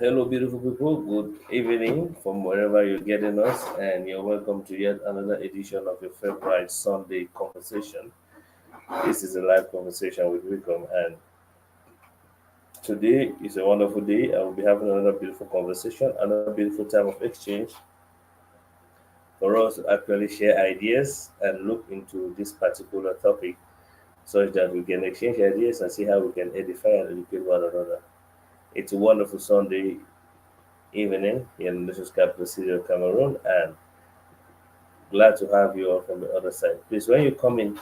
Hello, beautiful people. Good evening from wherever you're getting us, and you're welcome to yet another edition of your favorite Sunday conversation. This is a live conversation with Wickham, and today is a wonderful day. I will be having another beautiful conversation, another beautiful time of exchange for us to actually share ideas and look into this particular topic such that we can exchange ideas and see how we can edify and educate one another. It's a wonderful Sunday evening here in this capital city of Cameroon, and glad to have you all from the other side. Please, when you come in,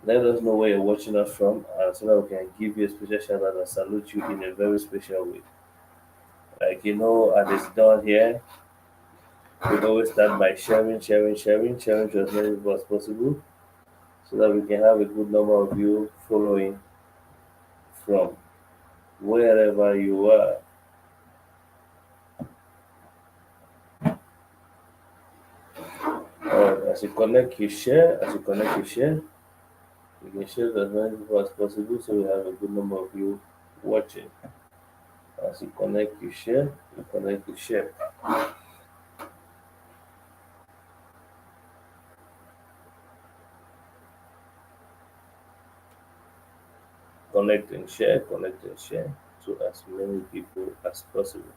let us know where you're watching us from, so that we can give you a special shout out and salute you in a very special way. Like at this done here, we always start by sharing to as many people as possible, so that we can have a good number of you following from wherever you are. As you connect, you share. As you connect, you share. You can share to as many people as possible, so we have a good number of you watching. As you connect, you share. You connect, you share. Connect and share to as many people as possible.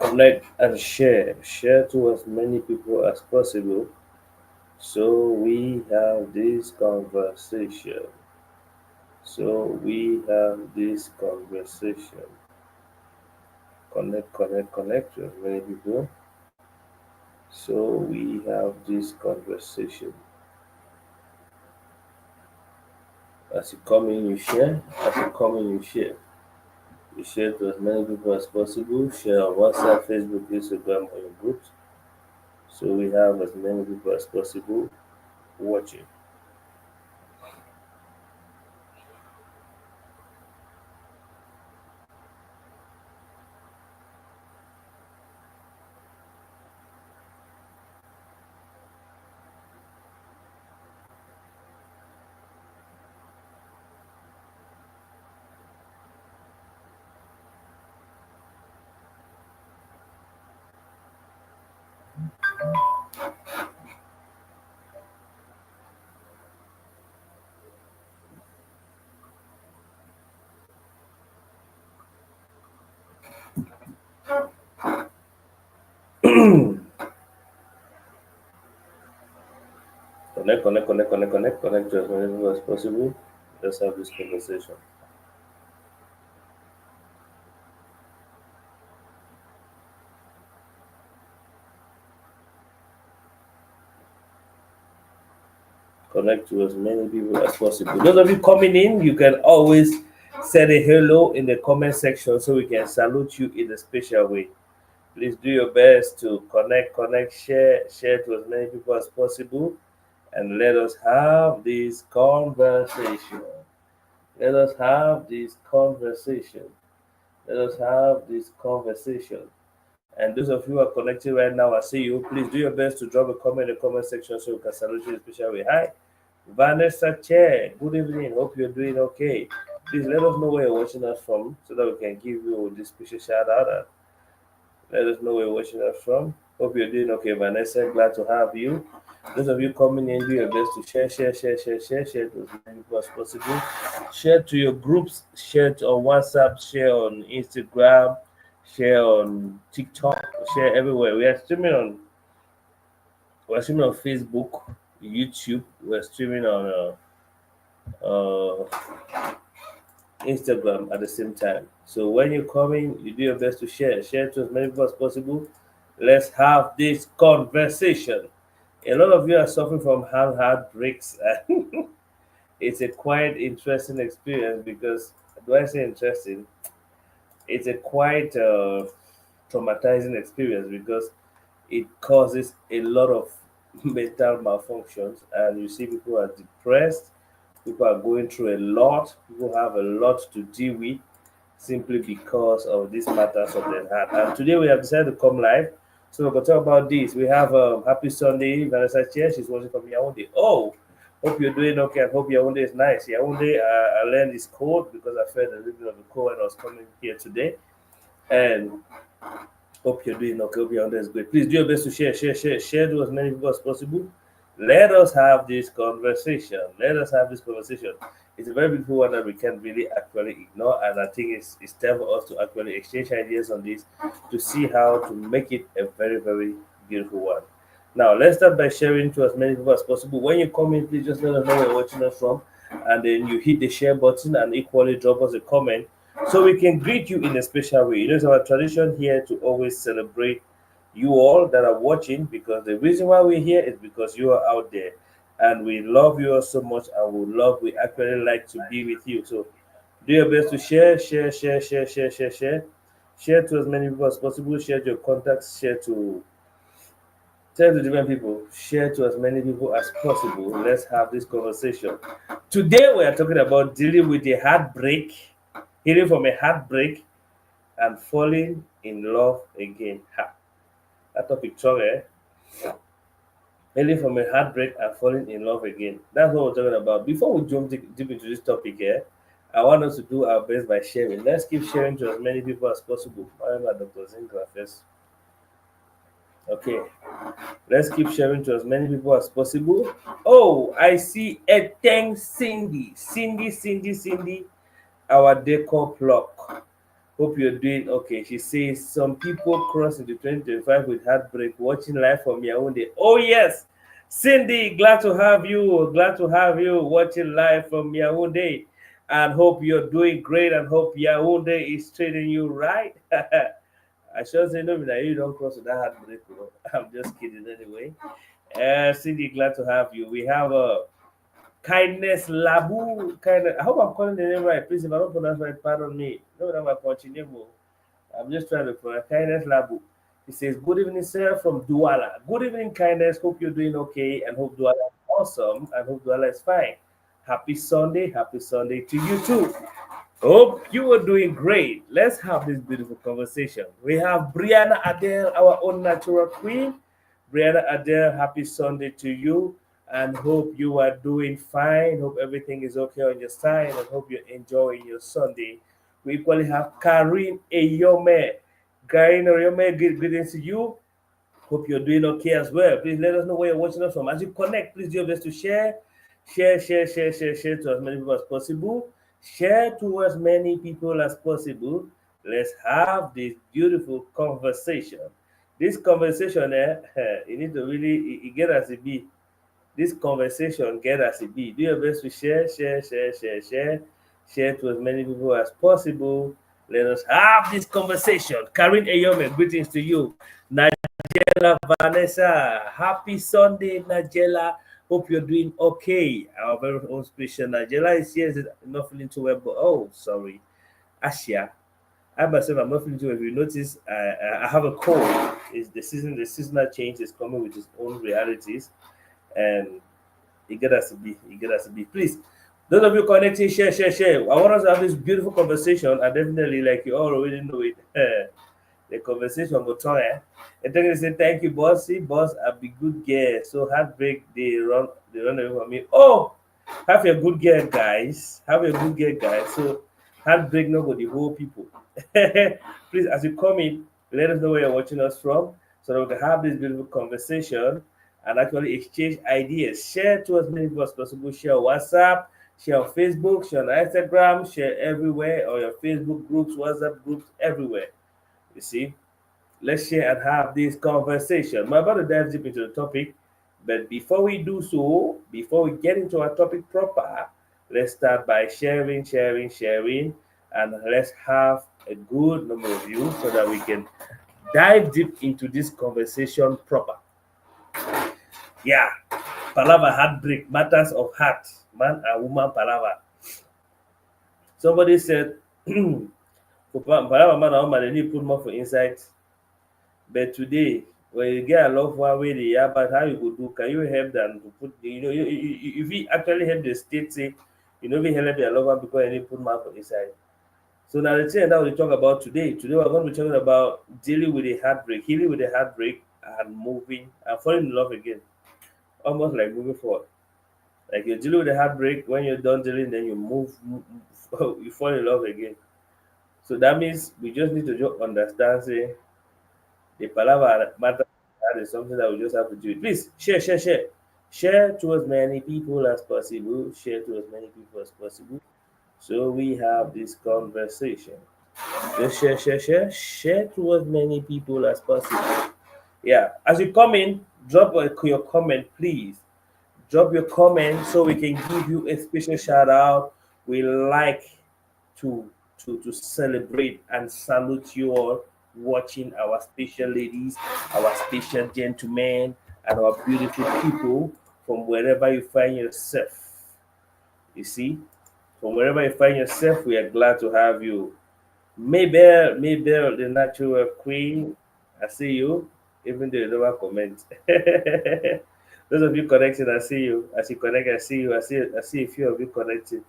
Connect and share. Share to as many people as possible. So we have this conversation. So we have this conversation. Connect to as many people. So we have this conversation. As you come in, you share. As you come in, you share. You share to as many people as possible. Share on WhatsApp, Facebook, Instagram, or your groups. So we have as many people as possible watching. Connect to as many people as possible. Let's have this conversation. Connect to as many people as possible. Those of you coming in, you can always say a hello in the comment section so we can salute you in a special way. Please do your best to share to as many people as possible, and let us have this conversation. Let us have this conversation. Let us have this conversation. And those of you who are connected right now, I see you. Please do your best to drop a comment in the comment section so we can salute you in a special way. Hi, Vanessa Chair. Good evening. Hope you're doing okay. Please let us know where you're watching us from so that we can give you this special shout out. And let us know where you're watching us from. Hope you're doing okay, Vanessa. Glad to have you. Those of you coming in, do your best to share to as many people as possible. Share to your groups, share it on WhatsApp, share on Instagram, share on TikTok, share everywhere. We're streaming on Facebook, YouTube. We're streaming on Instagram at the same time. So when you come in, you do your best to share to as many people as possible. Let's have this conversation. A lot of you are suffering from heartbreaks. It's a quite interesting experience because, do I say interesting? It's a quite traumatizing experience because it causes a lot of mental malfunctions, and you see people are depressed, people are going through a lot, people have a lot to deal with simply because of these matters of the heart. And today we have decided to come live. So we're going to talk about this. We have Happy Sunday, Vanessa Chair. She's watching from Yaoundé. Oh, hope you're doing okay. I hope Yaoundé is nice. Yaoundé, I learned this code because I felt a little bit of a cold when I was coming here today. And hope you're doing okay. Hope Yaoundé is great. Please do your best to share to as many people as possible. Let us have this conversation. Let us have this conversation. It's a very beautiful one that we can't really actually ignore, and I think it's time for us to actually exchange ideas on this to see how to make it a very, very beautiful one. Now, let's start by sharing to as many people as possible. When you come in, please just let us know where you're watching us from, and then you hit the share button and equally drop us a comment so we can greet you in a special way. You know, it's our tradition here to always celebrate you all that are watching, because the reason why we're here is because you are out there and we love you all so much, and we actually like to be with you. So do your best to share to as many people as possible, share to your contacts, tell to different people, share to as many people as possible. Let's have this conversation. Today we are talking about dealing with a heartbreak, healing from a heartbreak, and falling in love again. Ha, that topic strong, eh? Healing from a heartbreak and falling in love again. That's what we're talking about. Before we jump deep into this topic here, I want us to do our best by sharing. Let's keep sharing to as many people as possible. However, Dr. Zinkra first. Okay. Let's keep sharing to as many people as possible. Oh, I see a thank Cindy. Cindy, our decor block. Hope you're doing okay. She says some people cross into 2025 with heartbreak, watching live from Yaoundé. Oh yes, Cindy, glad to have you. Glad to have you watching live from Yaoundé, and hope you're doing great. And hope Yaoundé is treating you right. I should say no, that you don't cross with that heartbreak. Bro. I'm just kidding anyway. Cindy, glad to have you. We have a Kindness Labu. I hope I'm calling the name right. Please, if I don't pronounce right, pardon me. No, that my continue. I'm just trying to pronounce Kindness Labu. He says, "Good evening, sir, from Douala. Good evening, Kindness. Hope you're doing okay, and hope Douala is awesome, and hope Douala is fine. Happy Sunday. Happy Sunday to you too. Hope you are doing great. Let's have this beautiful conversation. We have Brianna Adele, our own natural queen. Brianna Adele, happy Sunday to you, and hope you are doing fine. Hope everything is okay on your side, and hope you're enjoying your Sunday. We equally have Karim Eyome. Karim Eyome, greetings to you. Hope you're doing okay as well. Please let us know where you're watching us from. As you connect, please do your best to share to as many people as possible. Share to as many people as possible. Let's have this beautiful conversation. This conversation, you need to really get as it be. This conversation get as it be. Do your best to share to as many people as possible. Let us have this conversation. Karin Eyome, greetings to you. Najela Vanessa, happy Sunday, Najela. Hope you're doing okay. Our very own special Najela is here. Is not feeling too well, but oh, sorry. Asia, I myself, I'm not feeling too well. If you notice, I have a cold. Is the seasonal change is coming with its own realities, and it get us to be. It get us to be. Please, those of you connecting, share. I want us to have this beautiful conversation. I definitely, like you all already know it. The conversation go turn. And then they say, "Thank you, boss. See, boss, I be good girl. So heartbreak, they run away from me. Oh, have a good girl, guys. Have a good girl, guys. So heartbreak no go the whole people. Please, as you come in, let us know where you're watching us from, so that we can have this beautiful conversation and actually exchange ideas. Share to as many people as possible. Share on WhatsApp, share on Facebook, share on Instagram, share everywhere, or your Facebook groups, WhatsApp groups, everywhere. You see, let's share and have this conversation. I'm about to dive deep into the topic, but before we do so, before we get into our topic proper, let's start by sharing, and let's have a good number of you so that we can dive deep into this conversation proper. Yeah, palava heartbreak, matters of heart, man and woman palava. Somebody said, For para mama na woman, they need put more for inside. But today, when you get a loved one where they are, but how you go do? Can you help them to put? If you actually help the state say, we help their loved one because they need put more for inside. So now the thing that we talk about today. Today we're going to be talking about dealing with a heartbreak, healing with a heartbreak, and moving and falling in love again. Almost like moving forward. Like you're dealing with a heartbreak. When you're done dealing, then you you fall in love again. So that means we just need to just understand, say, the palava matter that is something that we just have to do. Please share, share, share. Share to as many people as possible. Share to as many people as possible. So we have this conversation. Just share, share, share. Share to as many people as possible. Yeah. As you come in, drop your comment, please. Drop your comment so we can give you a special shout out. We like to to celebrate and salute you all watching our special ladies, our special gentlemen, and our beautiful people from wherever you find yourself. You see, from wherever you find yourself, we are glad to have you. Maybell, Maybell, the natural queen. I see you, even though you never comment. Those of you connecting, I see you. As you connect, I see you. I see a few of you connecting,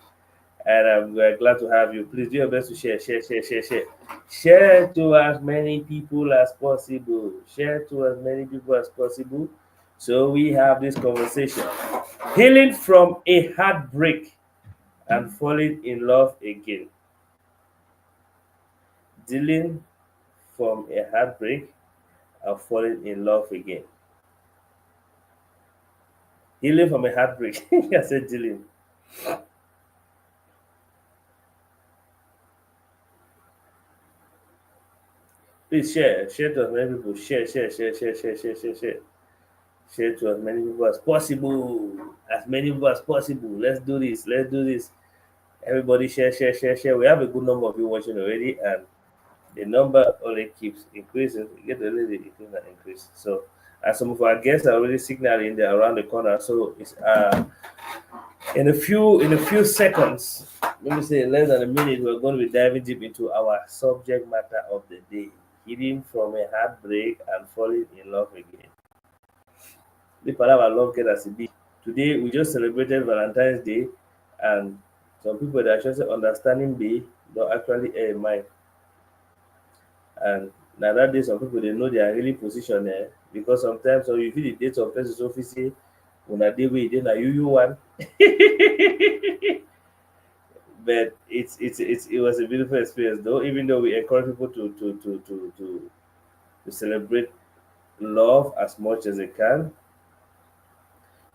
and we're glad to have you. Please do your best to share, share, share, share, share. Share to as many people as possible. Share to as many people as possible. So we have this conversation. Healing from a heartbreak and falling in love again. Dealing from a heartbreak and falling in love again. Healing from a heartbreak. I said dealing. Please share. Share to as many people. Share, share, share, share, share, share, share, share. Share to as many people as possible. As many people as possible. Let's do this. Let's do this. Everybody share, share, share, share. We have a good number of you watching already, and the number only keeps increasing. We get a little increase and increase. So, and some of our guests are already signaling they're around the corner. So it's in a few seconds, let me say less than a minute, we're going to be diving deep into our subject matter of the day: healing from a heartbreak and falling in love again. The part of our love get as a be. Today we just celebrated Valentine's Day, and some people that are just understanding day don't actually air in mind. And now that day, some people they know they are really positioned there because sometimes so you feel the dates of person office when a day we did na you one. But it was a beautiful experience though, even though we encourage people to celebrate love as much as they can.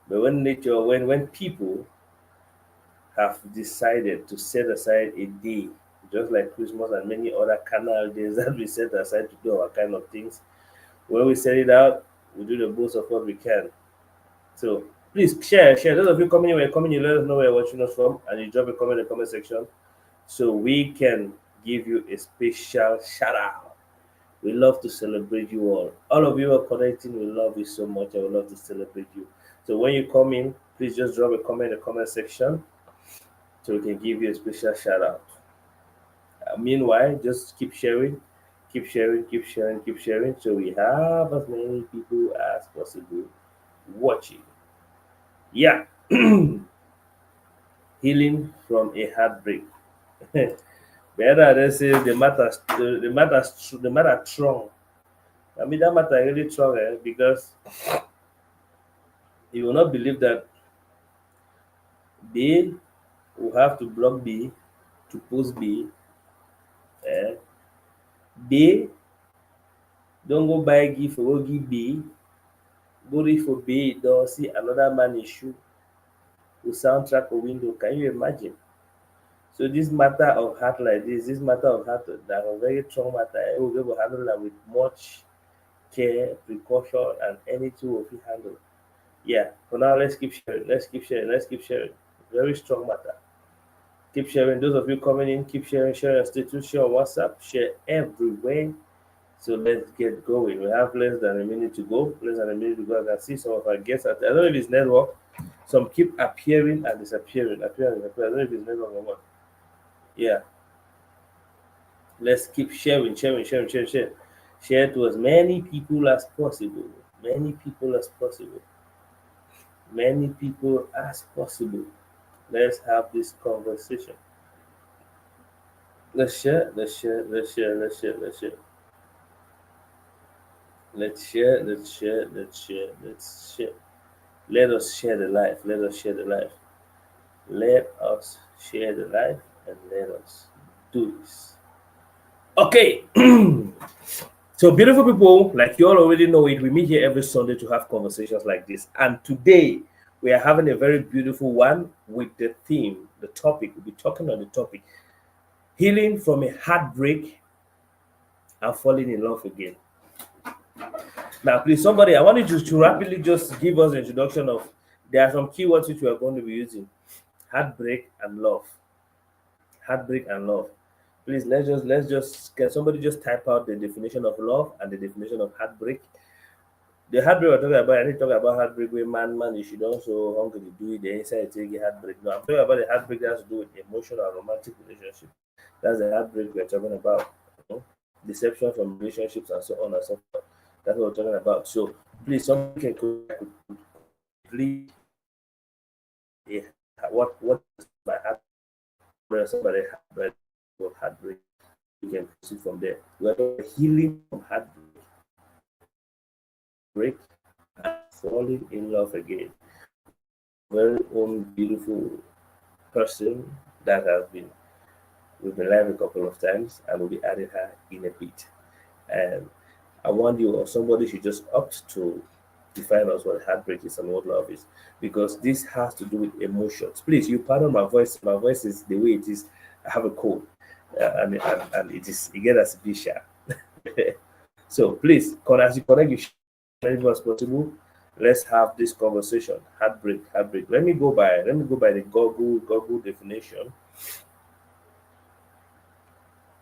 But when nature when people have decided to set aside a day, just like Christmas and many other carnal days that we set aside to do our kind of things, when we set it out, we do the most of what we can. So please share, share. Those of you coming in, when you're coming, you let us know where you're watching us from, and you drop a comment in the comment section so we can give you a special shout out. We love to celebrate you all. All of you are connecting. We love you so much. I would love to celebrate you. So when you come in, please just drop a comment in the comment section so we can give you a special shout out. Meanwhile, just keep sharing, keep sharing, keep sharing, keep sharing. So we have as many people as possible watching. Yeah, healing from a heartbreak. Better they say the matter strong. I mean that matter really strong because you will not believe that they will have to block B to post B. Eh, B don't go buy gift for go give B. Go reach for B, don't see another man issue to soundtrack a window. Can you imagine? So this matter of heart like this matter of heart that a very strong matter, we'll be able to handle that with much care, precaution, and anything will be handled. Yeah, for now, let's keep sharing. Let's keep sharing. Let's keep sharing. Very strong matter. Keep sharing. Those of you coming in, keep sharing. Share your status. Share on WhatsApp. Share everywhere. So let's get going. We have less than a minute to go. Less than a minute to go. I can see some of our guests. I don't know if it's network. Some keep appearing and disappearing. Appearing, appearing. I don't know if it's network or what. Yeah. Let's keep sharing. Share to as many people as possible. Many people as possible. Many people as possible. Let's have this conversation. Let's share. Let's share. Let us share the life. Let us share the life. Let us share the life and let us do this. Okay. So, beautiful people, like you all already know it, we meet here every Sunday to have conversations like this. And today, we are having a very beautiful one with the theme, the topic. We'll be talking on the topic healing from a heartbreak and falling in love again. Now, please, somebody, I want you to rapidly just give us an introduction of there are some keywords which we are going to be using heartbreak and love. Heartbreak and love. Please, let's just can somebody just type out the definition of love and the definition of heartbreak. The heartbreak we're talking about, I need to talk about heartbreak where man, you should also hungry to do it, the inside take a heartbreak. No, I'm talking about the heartbreak that has to do with emotional and romantic relationship. That's the heartbreak we're talking about. You know? Deception from relationships and so on and so forth. That's what we're talking about. So please, somebody can please yeah, what is my heartbreak? Somebody heartbreak. You can proceed from there. We're healing from heartbreak and falling in love again. Very own beautiful person that has been we've been live a couple of times and we'll be adding her in a bit. And I want you or somebody should just opt to define us what heartbreak is and what love is. Because this has to do with emotions. Please, you pardon my voice. My voice is the way it is. I have a cold. And it gets a bit sharp. So please, as you connect, you share as possible. Let's have this conversation. Heartbreak. Let me go by the Google definition.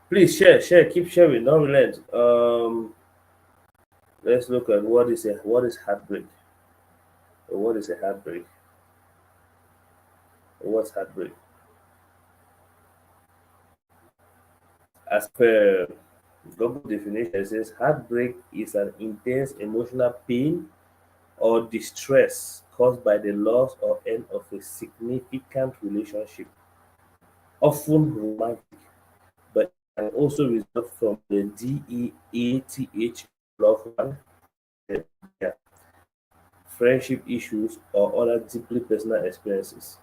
Please share, keep sharing, don't relent. Let's look at what is heartbreak. Or what is a heartbreak? Or what's heartbreak? As per Google definition, it says heartbreak is an intense emotional pain or distress caused by the loss or end of a significant relationship, often romantic, but can also result from the DEATH loved one, yeah, friendship issues, or other deeply personal experiences.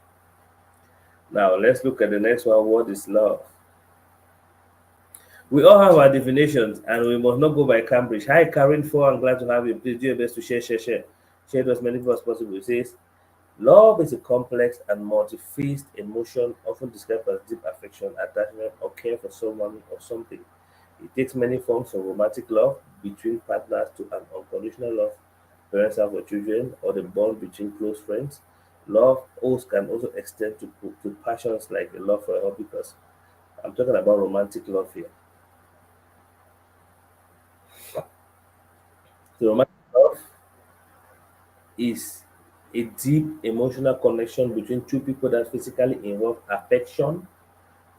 Now, let's look at the next one. What is love? We all have our definitions and we must not go by Cambridge. Hi, Karen Four. I'm glad to have you. Please do your best to share. Share to as many people as possible. It says, love is a complex and multi-faced emotion, often described as deep affection, attachment, or care for someone or something. It takes many forms from romantic love between partners to an unconditional love, parents have for children, or the bond between close friends. Love also can also extend to passions like a love for a hobby, because I'm talking about romantic love here. So romantic love is a deep emotional connection between two people that physically involve affection,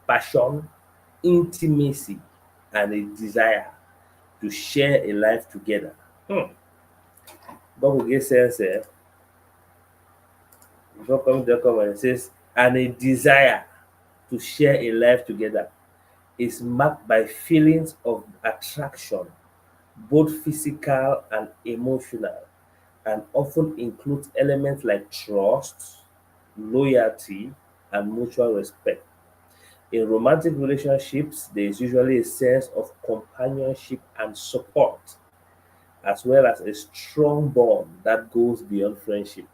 passion, intimacy, and a desire to share a life together. But we get sense before coming to the comment, it says, and a desire to share a life together is marked by feelings of attraction, both physical and emotional, and often includes elements like trust, loyalty, and mutual respect. In romantic relationships, there is usually a sense of companionship and support, as well as a strong bond that goes beyond friendship.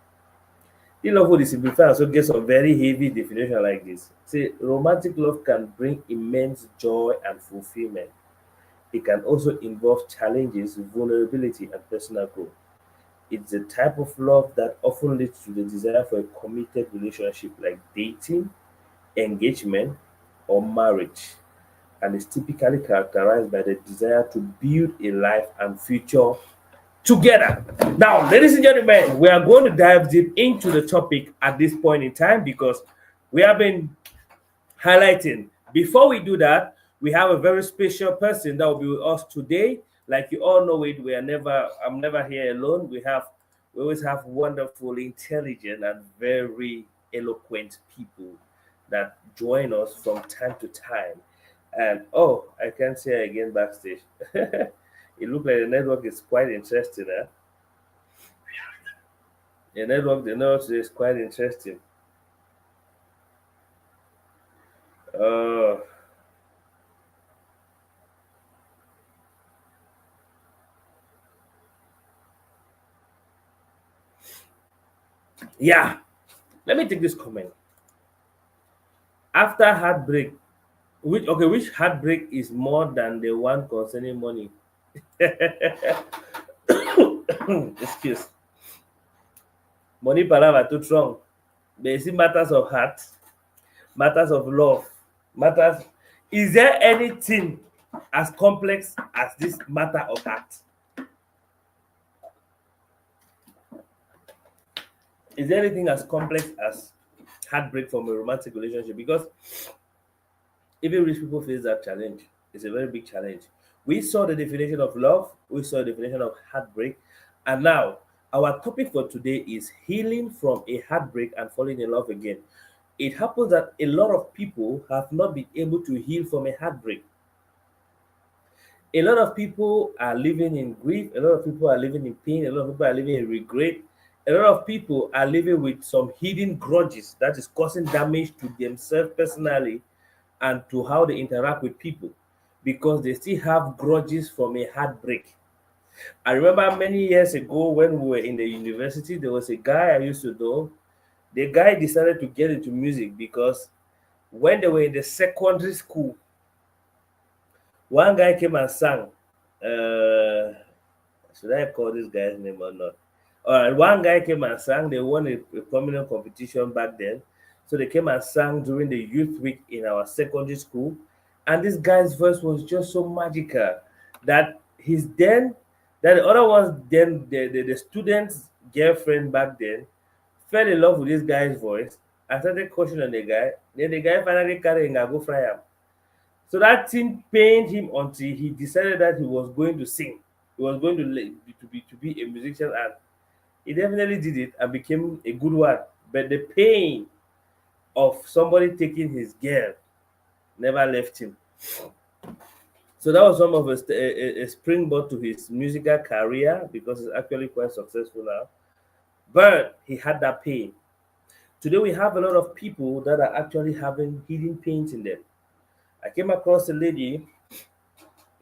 The love would simplify so get some very heavy definition like this. Say romantic love can bring immense joy and fulfillment. It can also involve challenges, vulnerability, and personal growth. It's a type of love that often leads to the desire for a committed relationship like dating, engagement, or marriage, and is typically characterized by the desire to build a life and future together. Now, ladies and gentlemen, we are going to dive deep into the topic at this point in time because we have been highlighting. Before we do that, We have a very special person that will be with us today. Like you all know it, I'm never here alone. We always have wonderful, intelligent, and very eloquent people that join us from time to time. And oh, I can say again backstage. It looks like the network is quite interesting, huh? The network is quite interesting. Uh, yeah. Let me take this comment. After heartbreak, which heartbreak is more than the one concerning money? Excuse. Money palava too strong. But you see matters of heart, matters of love, matters. Is there anything as complex as this matter of heart? Is there anything as complex as heartbreak from a romantic relationship? Because even rich people face that challenge. It's a very big challenge. We saw the definition of love, we saw the definition of heartbreak, and now our topic for today is healing from a heartbreak and falling in love again. It happens that a lot of people have not been able to heal from a heartbreak. A lot of people are living in grief, a lot of people are living in pain, a lot of people are living in regret, a lot of people are living with some hidden grudges that is causing damage to themselves personally and to how they interact with people because they still have grudges from a heartbreak. I remember many years ago when we were in the university, there was a guy I used to know. The guy decided to get into music because when they were in the secondary school, one guy came and sang. Uh, should I call this guy's name or not? All right, one guy came and sang. They won a prominent competition back then. So they came and sang during the youth week in our secondary school. And this guy's voice was just so magical that his then, that the other ones, then the student's girlfriend back then fell in love with this guy's voice and started crushing on the guy. Then the guy finally carried him and go fry him. So that thing pained him until he decided that he was going to sing. He was going to be a musician, and he definitely did it and became a good one. But the pain of somebody taking his girl never left him. So that was some of a springboard to his musical career because he's actually quite successful now. But he had that pain. Today we have a lot of people that are actually having hidden pains in them. I came across a lady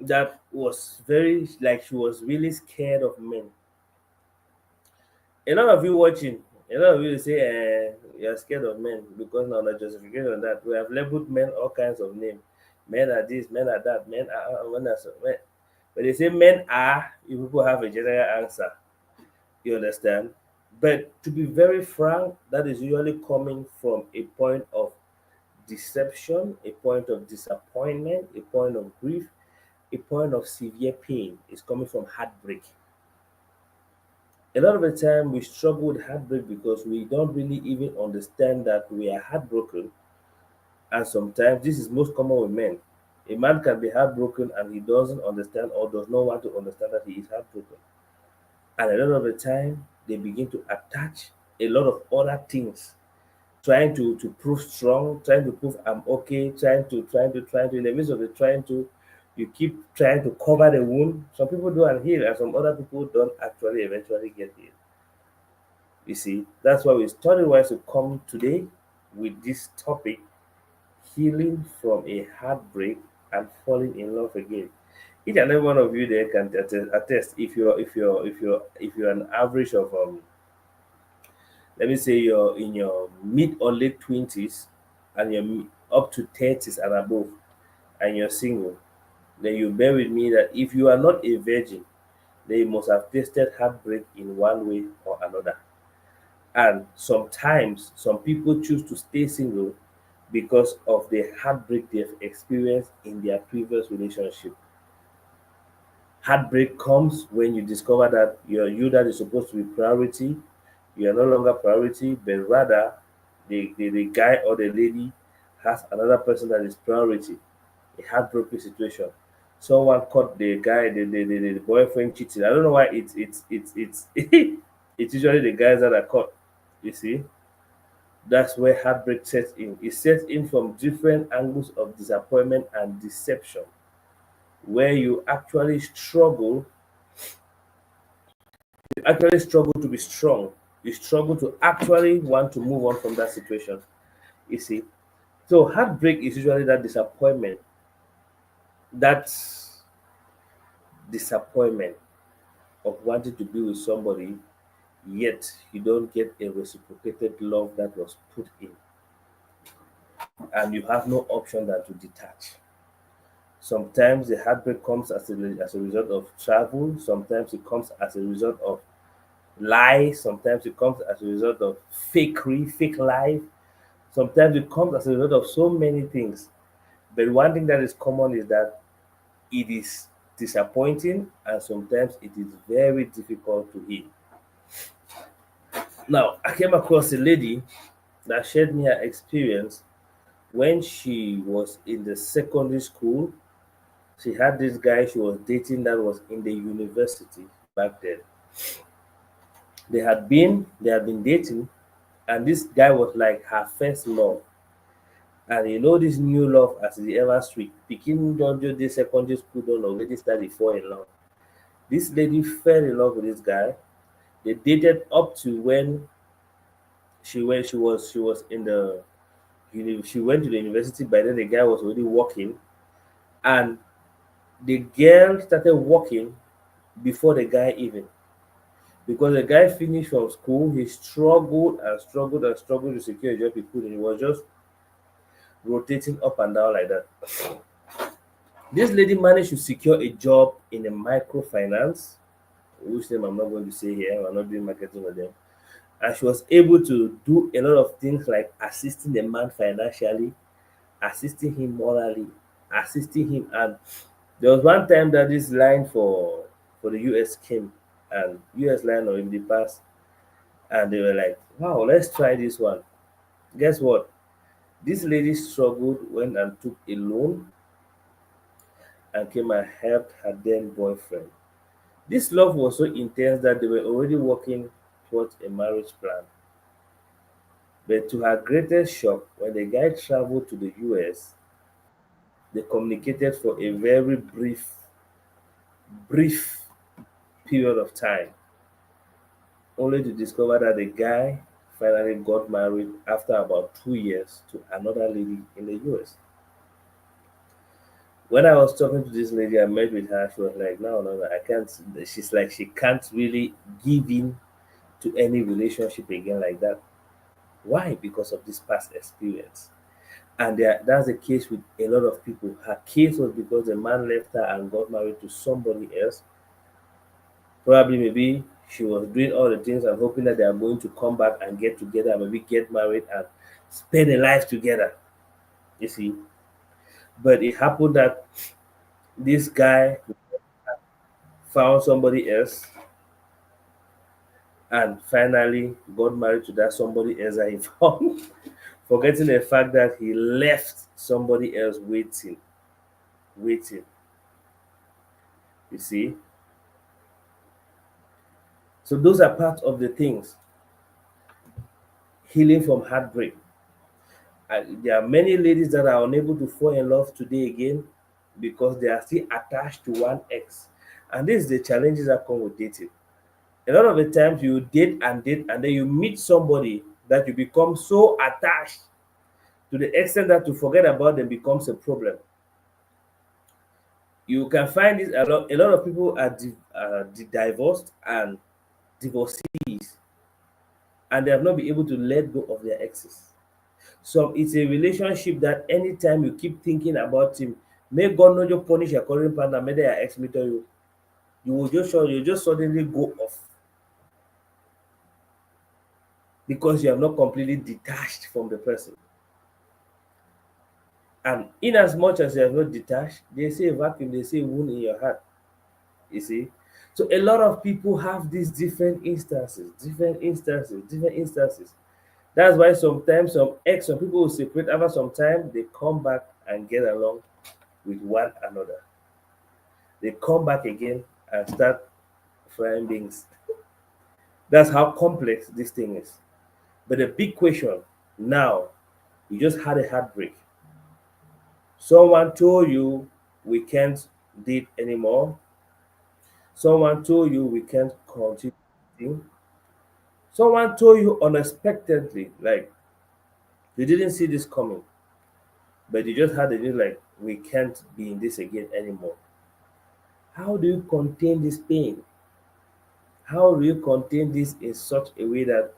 that was very like she was really scared of men. A lot of you watching, a lot of you say you're scared of men because now the justification on that. We have labeled men all kinds of names. Men are this, men are that, men are men are so men. When they say men are, you people have a general answer. You understand? But to be very frank, that is usually coming from a point of deception, a point of disappointment, a point of grief, a point of severe pain. It's coming from heartbreak. A lot of the time we struggle with heartbreak because we don't really even understand that we are heartbroken, and sometimes this is most common with men. A man can be heartbroken and he doesn't understand or does not want to understand that he is heartbroken, and a lot of the time they begin to attach a lot of other things, trying to prove strong, trying to prove I'm okay, trying to in the midst of it trying to, you keep trying to cover the wound. Some people do and heal, and some other people don't actually eventually get healed. You see, that's why we started wise to come today with this topic: healing from a heartbreak and falling in love again. Each and every one of you there can attest if you're an average of let me say you're in your mid or late 20s and you're up to 30s and above and you're single, then you bear with me that if you are not a virgin, then you must have tasted heartbreak in one way or another. And sometimes some people choose to stay single because of the heartbreak they've experienced in their previous relationship. Heartbreak comes when you discover that you that is supposed to be priority, you are no longer priority, but rather the guy or the lady has another person that is priority. a heartbroken situation. Someone caught the guy, the boyfriend cheating. I don't know why it's it's usually the guys that are caught. You see, that's where heartbreak sets in. It sets in from different angles of disappointment and deception, where you actually struggle to be strong. You struggle to actually want to move on from that situation. You see, so heartbreak is usually that disappointment, that disappointment of wanting to be with somebody, yet you don't get a reciprocated love that was put in, and you have no option than to detach. Sometimes the heartbreak comes as a result of travel, sometimes it comes as a result of lies, sometimes it comes as a result of fakery, fake life, sometimes it comes as a result of so many things. But one thing that is common is that it is disappointing and sometimes it is very difficult to heal. Now, I came across a lady that shared me her experience when she was in the secondary school. She had this guy she was dating that was in the university back then. They had been dating, and this guy was like her first love. And you know this new love as the ever sweet. Pikin don't do this secondary school don't already start to fall in love. This lady fell in love with this guy. They dated up to when she was in the she went to the university. By then the guy was already working, and the girl started working before the guy even, because the guy finished from school. He struggled and struggled and struggled to secure a job he couldn't. He was just rotating up and down like that. This lady managed to secure a job in a microfinance, whose name I'm not going to say here. I'm not doing marketing with them. And she was able to do a lot of things like assisting the man financially, assisting him morally, assisting him. And there was one time that this line for the US came, and US line or in the past, and they were like, "Wow, let's try this one." Guess what? This lady struggled, went and took a loan, and came and helped her then boyfriend. This love was so intense that they were already working towards a marriage plan. But to her greatest shock, when the guy traveled to the US, they communicated for a very brief period of time, only to discover that the guy finally got married after about 2 years to another lady in the US. When I was talking to this lady, I met with her. She was like, "No, no, no, I can't." She's like, she can't really give in to any relationship again like that. Why? Because of this past experience. And that's the case with a lot of people. Her case was because the man left her and got married to somebody else. Probably maybe she was doing all the things and hoping that they are going to come back and get together, maybe get married and spend a life together. You see. But it happened that this guy found somebody else and finally got married to that somebody else that he found, forgetting the fact that he left somebody else waiting. You see. So those are part of the things. Healing from heartbreak. There are many ladies that are unable to fall in love today again because they are still attached to one ex. And this is the challenges that come with dating. A lot of the times you date, and then you meet somebody that you become so attached to the extent that to forget about them becomes a problem. You can find this a lot of people are divorced and divorcees, and they have not been able to let go of their exes. So it's a relationship that anytime you keep thinking about him, may God not just punish your current partner, may their ex meet you. You just suddenly go off because you have not completely detached from the person. And in as much as you have not detached, they say vacuum, they say wound in your heart. You see? So a lot of people have these different instances. That's why sometimes some people will separate after some time, they come back and get along. with one another. They come back again and start frying beans. That's how complex this thing is. But the big question now, you just had a heartbreak. Someone told you we can't date anymore. Someone told you we can't continue dating. Someone told you unexpectedly, like you didn't see this coming, but you just had a news like we can't be in this again anymore. How do you contain this pain? How do you contain this in such a way that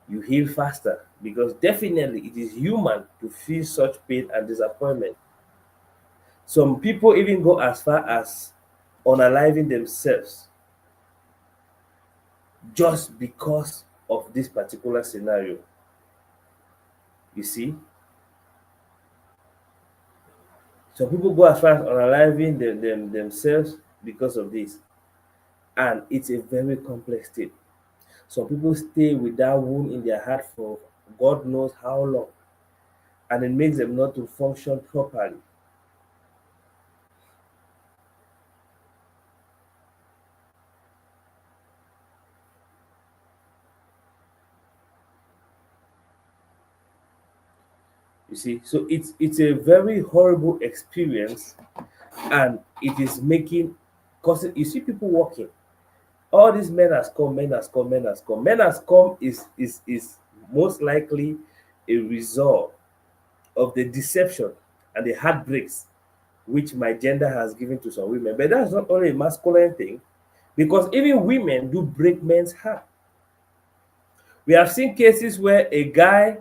you heal faster? Because definitely it is human to feel such pain and disappointment. Some people even go as far as unaliving themselves just because of this particular scenario. You see, some people go as far as unaliving themselves because of this, and it's a very complex thing. Some people stay with that wound in their heart for God knows how long, and it makes them not to function properly. You see, so it's a very horrible experience, and it is making cause you see people walking. All these men has come, men has come, men has come. Men has come is most likely a result of the deception and the heartbreaks which my gender has given to some women. But that's not only a masculine thing, because even women do break men's heart. We have seen cases where a guy,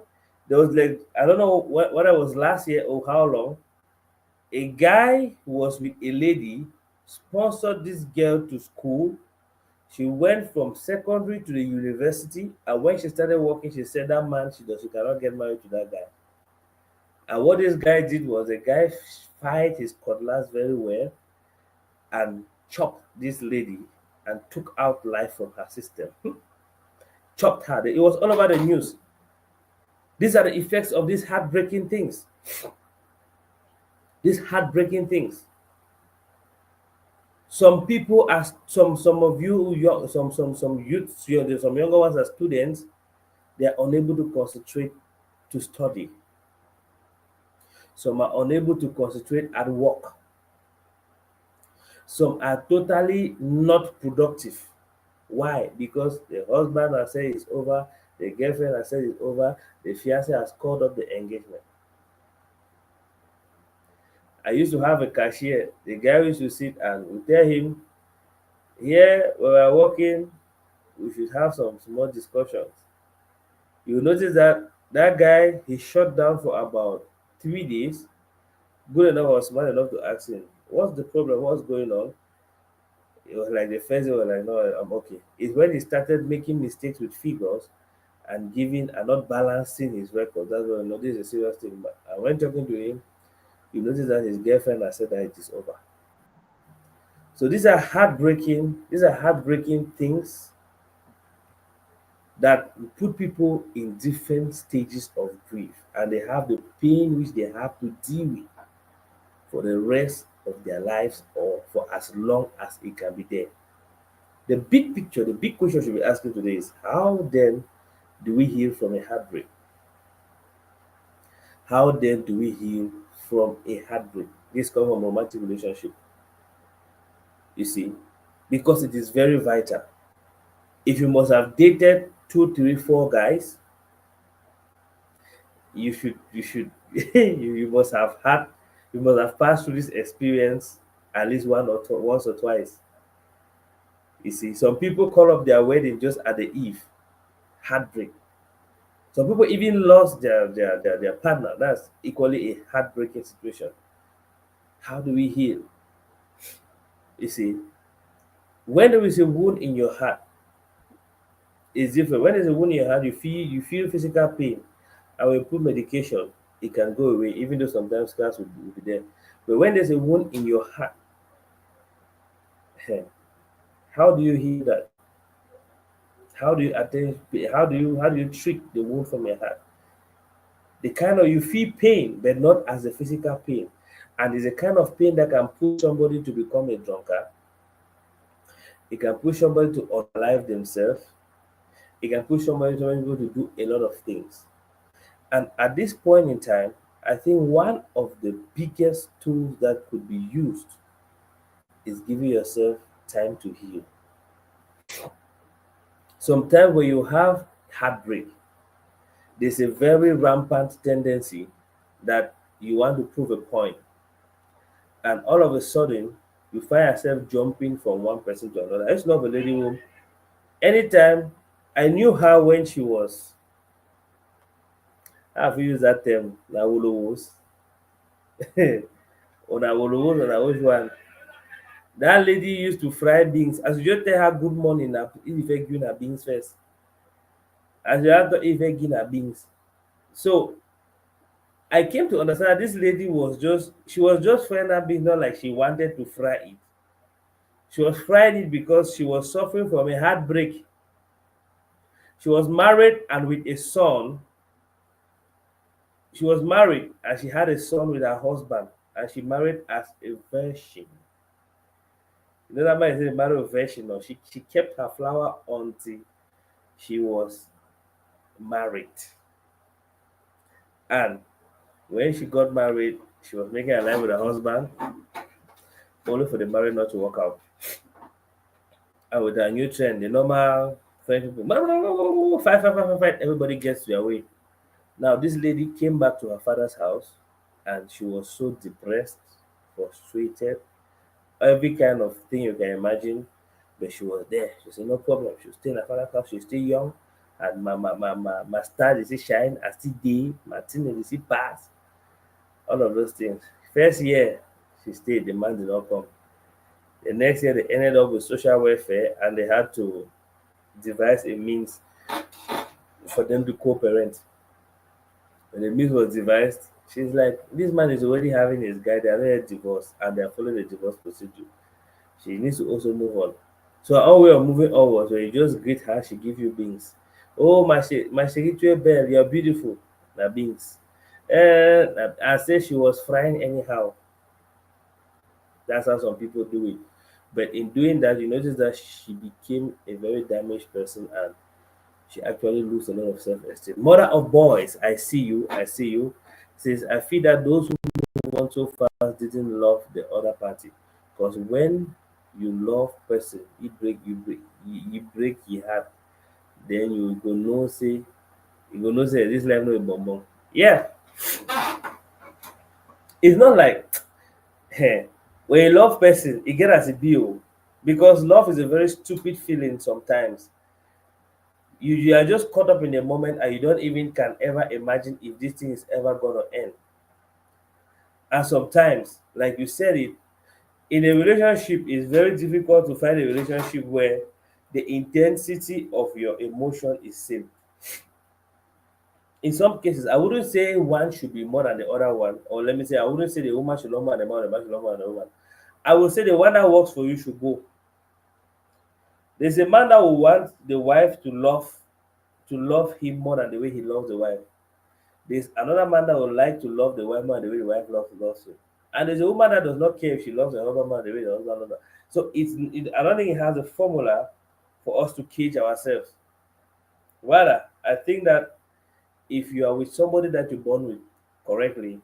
there was like, I don't know what I was last year or how long, a guy was with a lady, sponsored this girl to school. She went from secondary to the university, and when she started working, she said that man she cannot get married to that guy. And what this guy did was the guy fight his cutlass very well and chopped this lady and took out life from her system. Chopped her. It was all over the news. These are the effects of these heartbreaking things. These heartbreaking things. Some people, as some of you, some youths, some younger ones as students, they are unable to concentrate to study. Some are unable to concentrate at work. Some are totally not productive. Why? Because the husband has said it's over, the girlfriend has said it's over, the fiance has called up the engagement. I used to have a cashier. The guy used to sit and we tell him, here we are working, we should have some small discussions. You notice that that guy he shut down for about 3 days. Good enough or smart enough to ask him, what's the problem? What's going on? It was like the first day was like, no, I'm okay. It's when he started making mistakes with figures and giving and not balancing his record. That's when I know this is a serious thing. But when talking to him, you notice that his girlfriend has said that it is over. So these are heartbreaking things that put people in different stages of grief, and they have the pain which they have to deal with for the rest of their lives or for as long as it can be there. The big picture, the big question should be asking today is how then do we heal from a heartbreak? How then do we heal from a heartbreak? This comes from romantic relationship, you see, because it is very vital. If you must have dated two, three, four guys, you should you must have had you must have passed through this experience at least once or twice. You see, some people call up their wedding just at the eve, heartbreak. Some people even lost their partner. That's equally a heartbreaking situation. How do we heal? You see, when there is a wound in your heart, it's different. When there's a wound in your heart, you feel physical pain. And when you put medication, it can go away, even though sometimes scars will be there. But when there's a wound in your heart, how do you heal that? How do you attend? How do you treat the wound from your heart? The kind of you feel pain, but not as a physical pain. And it's a kind of pain that can push somebody to become a drunkard. It can push somebody to unalive themselves. It can push somebody to be able to do a lot of things. And at this point in time, I think one of the biggest tools that could be used is giving yourself time to heal. Sometimes when you have heartbreak, there's a very rampant tendency that you want to prove a point, and all of a sudden you find yourself jumping from one person to another. I used to love a lady who, anytime I knew her when she was, how have you used that term? Nawolowos. Or Nawolowos or which one? That lady used to fry beans. As you just tell her good morning, na if you give her beans first. As you have to even give her beans. So I came to understand that this lady was just she was just frying that beans, not like she wanted to fry it. She was frying it because she was suffering from a heartbreak. She was married and with a son. She was married and she had a son with her husband, and she married as a virgin. You know that man is married a virgin. No, she kept her flower until she was married. And when she got married, she was making a life with her husband, only for the marriage not to work out. And with her new trend, the normal French people, fight, fight, fight, fight, fight, everybody gets their way. Now, this lady came back to her father's house and she was so depressed, frustrated, every kind of thing you can imagine. But she was there. She said, no problem. She was still in her father's house. She's still young. And my star is still shine. I still day. My thing is still pass. All of those things. First year, she stayed. The man did not come. The next year, they ended up with social welfare and they had to devise a means for them to co-parent. When the means was devised, she's like, this man is already having his guy. They are already divorced and they are following the divorce procedure. She needs to also move on. So our way of moving on was when you just greet her, she give you beans. Oh, my secretary bell, you're beautiful. Na beans. And I said she was frying anyhow. That's how some people do it. But in doing that, you notice that she became a very damaged person and she actually lose a lot of self-esteem. Mother of boys, I see you, I see you. Says, I feel that those who move on so fast didn't love the other party. Because when you love person, you break your heart, then you go know say, this life no a bonbon. Yeah, it's not like when you love person, it get as a bill. Because love is a very stupid feeling sometimes. You are just caught up in the moment and you don't even can ever imagine if this thing is ever gonna end. And sometimes, like you said it, in a relationship, it's very difficult to find a relationship where the intensity of your emotion is same. In some cases, I wouldn't say one should be more than the other one, or let me say, I wouldn't say the woman should love more than the man, the man should love more than the woman. I would say the one that works for you should go. There's a man that will want the wife to love him more than the way he loves the wife. There's another man that would like to love the wife more than the way the wife loves him. And there's a woman that does not care if she loves her husband more than the way the husband loves her. So I don't think it has a formula for us to cage ourselves. Rather, I think that if you are with somebody that you're born with correctly,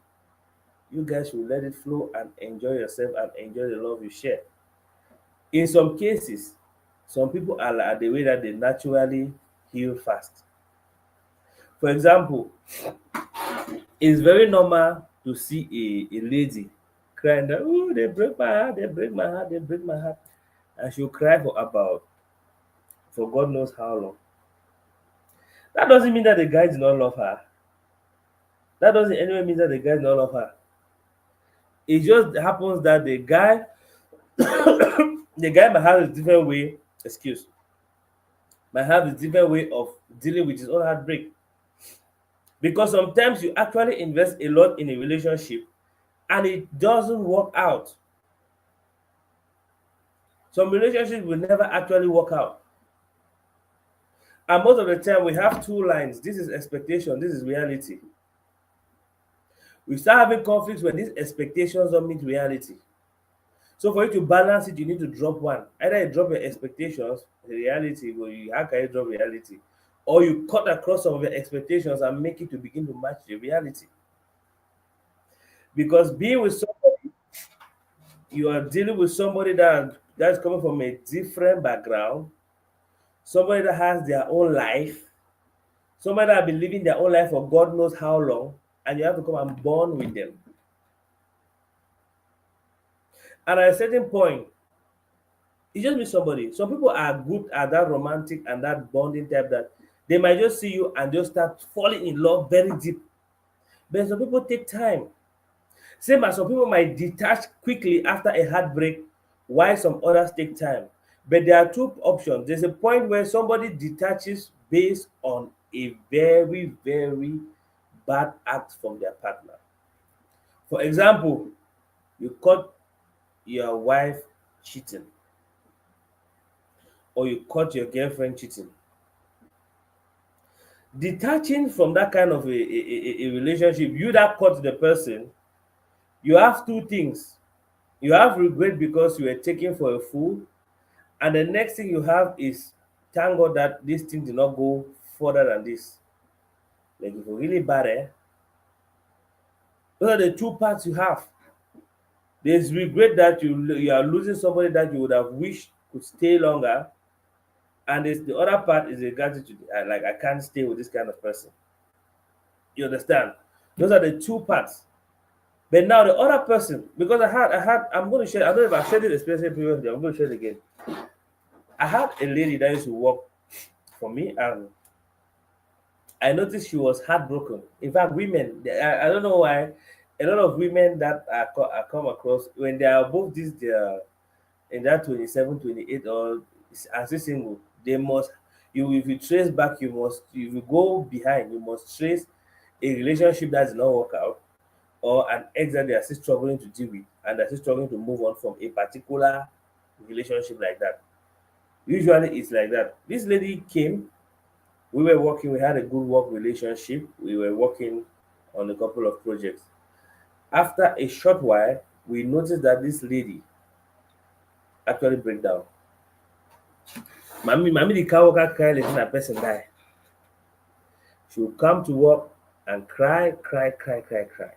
you guys should let it flow and enjoy yourself and enjoy the love you share. In some cases, some people are like the way that they naturally heal fast. For example, it's very normal to see a lady crying that, oh, they break my heart, they break my heart, they break my heart. And she'll cry for God knows how long. That doesn't mean that the guy did not love her. That doesn't anyway mean that the guy did not love her. It just happens that the guy might have a different way, excuse, might have a different way of dealing with his own heartbreak. Because sometimes you actually invest a lot in a relationship and it doesn't work out. Some relationships will never actually work out. And most of the time, we have two lines. This is expectation, this is reality. We start having conflicts when these expectations don't meet reality. So for you to balance it, you need to drop one. Either you drop your expectations, the reality, well, how can you drop reality? Or you cut across some of your expectations and make it to begin to match the reality. Because being with somebody, you are dealing with somebody that's coming from a different background, somebody that has their own life, somebody that has been living their own life for God knows how long, and you have to come and bond with them. And at a certain point, you just meet somebody. Some people are good at that romantic and that bonding type that they might just see you and just start falling in love very deep. But some people take time. Same as some people might detach quickly after a heartbreak, while some others take time. But there are two options. There's a point where somebody detaches based on a very, very bad act from their partner. For example, you caught your wife cheating, or you caught your girlfriend cheating. Detaching from that kind of a relationship, you that caught the person, you have two things. You have regret because you were taken for a fool, and the next thing you have is thank God that this thing did not go further than this. Like if you're really bad, those are the two parts you have. There's regret that you are losing somebody that you would have wished could stay longer, and there's the other part is the gratitude. Like I can't stay with this kind of person. You understand? Those are the two parts. But now the other person, because I'm going to share. I don't know if I've shared this experience previously. I'm going to share it again. I had a lady that used to work for me, and I noticed she was heartbroken. In fact, women, I don't know why, a lot of women that I come across when they are above this, they are in that 27, 28, or as a single, they must. You if you trace back, you must. If you go behind, you must trace a relationship that did not work out, or an ex that they are still struggling to deal with, and they're still struggling to move on from a particular relationship like that. Usually it's like that. This lady came, we were working, we had a good work relationship, we were working on a couple of projects. After a short while, we noticed that this lady actually break down. Mami the car worker cry letting that person die. She would come to work and cry, cry, cry, cry, cry.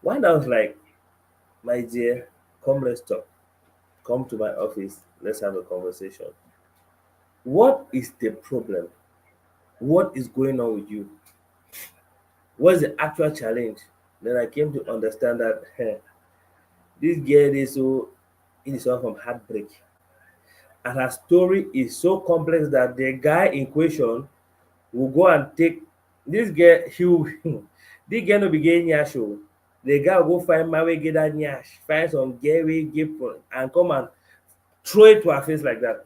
One I was like, my dear, come let's talk. Come to my office, let's have a conversation. What is the problem? What is going on with you? What's the actual challenge? Then I came to understand that this girl is so innocent from heartbreak. And her story is so complex that the guy in question will go and take this girl, he will this girl no be get nyash o. The guy will go find man wey get that nyash, find some girl wey get for and come and throw it to her face like that.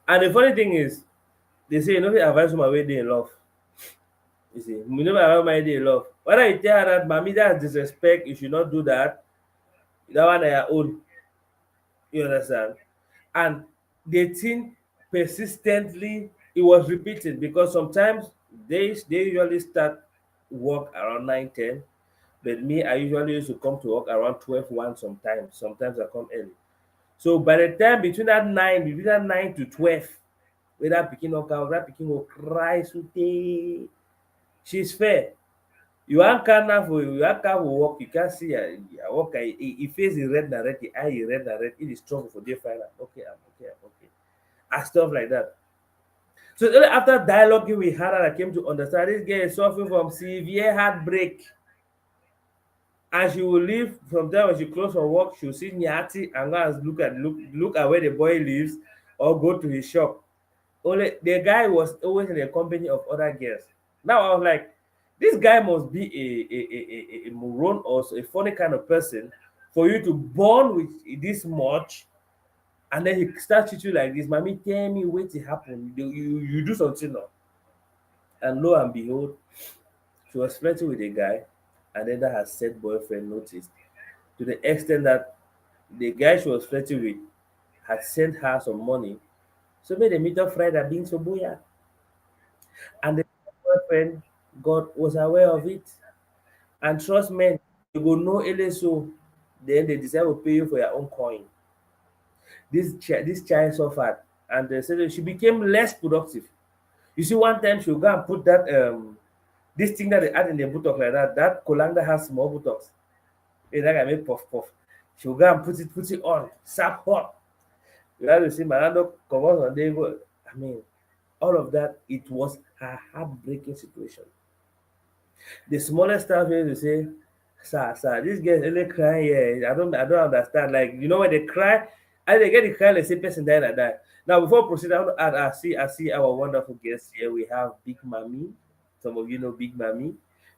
And the funny thing is, they say you no fit advise woman wey dey in love. You see, you no fit advise woman wey dey in love. Whether you tell her that mami that's disrespect, you should not do that, that one na your own. You understand? And the thing persistently it was repeating because sometimes they usually start work around 9, 10. But me, I usually used to come to work around 12, 1 sometimes. Sometimes I come early. So by the time between that 9 to 12, wey dat pikin don come, dat pikin go cry sotey. She's fair. You wan carry am for work, you can't see her worker, e face e red na red, e eye e red na red, e dey struggle for dey find am. Okay, I'm okay, I'm okay. And stuff like that. So only after dialoguing with her that I came to understand this girl is suffering from severe heartbreak. And she will leave from time when she close from work, she will see Nyati and go and look at where the boy lives or go to his shop. Only the guy was always in the company of other girls. Now I was like, this guy must be a moron or a funny kind of person for you to bond with this much, and then he start treat you like this. Mommy, tell me wetin happen. You do something now. And lo and behold, she was flirting with a guy, and then that her said boyfriend noticed to the extent that the guy she was flirting with had sent her some money. So made a meet up Friday being so booyah. And the boyfriend God was aware of it. And trust me, you go know ele so then they decide to pay you for your own coin. This child suffered, and they said that she became less productive. You see, one time she'll go and put that this thing that they add in the buttock like that. That colander has small buttocks. Hey, that guy make puff puff. She'll go and put it on, sap hot. You have to see Manando come on day. I mean, all of that. It was a heartbreaking situation. The smallest stuff here to say, sir, this girl really crying here. I don't understand. Like, you know when they cry, and they get the cry, like say person died like that. Now before proceed, I want to add, I see our wonderful guest here. We have Big Mommy. Some of you know Big Mommy.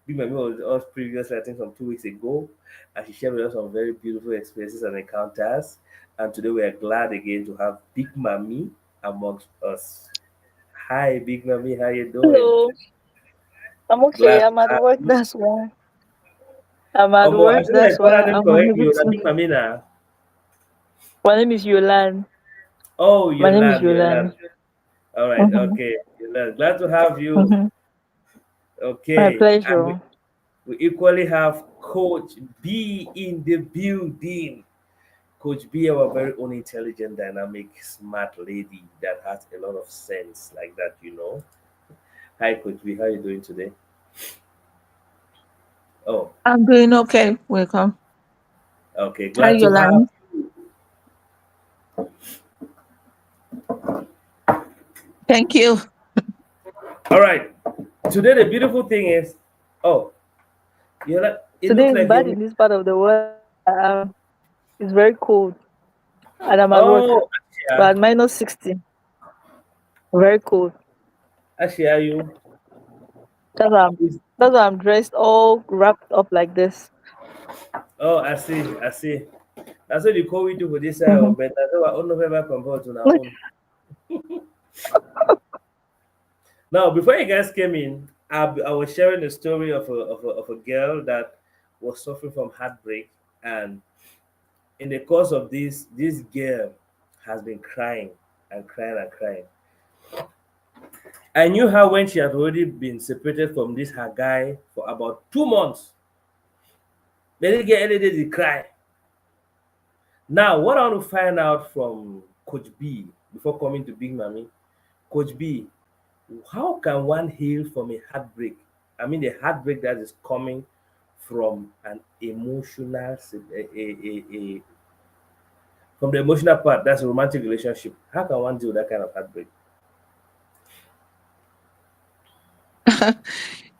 Big Mommy was with us previously, I think some 2 weeks ago, and she shared with us some very beautiful experiences and encounters. And today we are glad again to have Big Mommy amongst us. Hi, Big Mommy, how you doing? Hello, I'm okay. Glad I'm to at have work. you. That's why. I'm at Omo, I work. feel like That's call her why name I'm unable correctly. to. Big Mami na. My name is Yolan. Oh, My name is Yolan, Yolan. Yolan. All right, Mm-hmm. okay. Yolan, glad to have you. Mm-hmm. My Okay, and we, pleasure. we equally have Coach B in the building. Coach B, our very own intelligent, dynamic, smart lady that has a lot of sense like that. Hi, Coach B. How you doing today? Oh, I'm doing okay. Welcome. okay. Hi, Glad to have. Yolan. Thank you. All right. Today, the beautiful thing is, oh, it Today looks is like bad you. in this part of the world. It's very cold, and I'm at work. Oh, We're yeah. at -60. Very cold. Actually, are you? That's why I'm. Is- That's why I'm dressed all wrapped up like this. Oh, I see. I see. That's what you call we do for this side Mm-hmm. of but that's our own November compared to our own. Now, before you guys came in, I was sharing a story of a girl that was suffering from heartbreak, and in the course of this girl has been crying and crying and crying. I knew her when she had already been separated from this her guy for about 2 months. They didn't get any day to cry. Now, what I want to find out from Coach B before coming to Big Mommy, Coach B, how can one heal from a heartbreak? I mean, a heartbreak that is coming from an emotional, from the emotional part, that's a romantic relationship. How can one deal with that kind of heartbreak?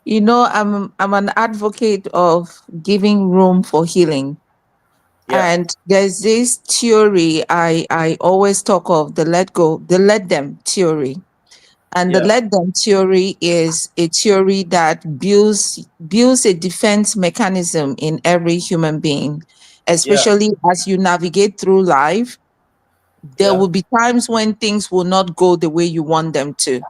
I'm an advocate of giving room for healing. Yeah, And there's this theory I always talk of, the let them theory. And the yeah, let them theory is a theory that builds a defense mechanism in every human being, yeah, especially as you navigate through life. There yeah, will be times when things will not go the way you want them to.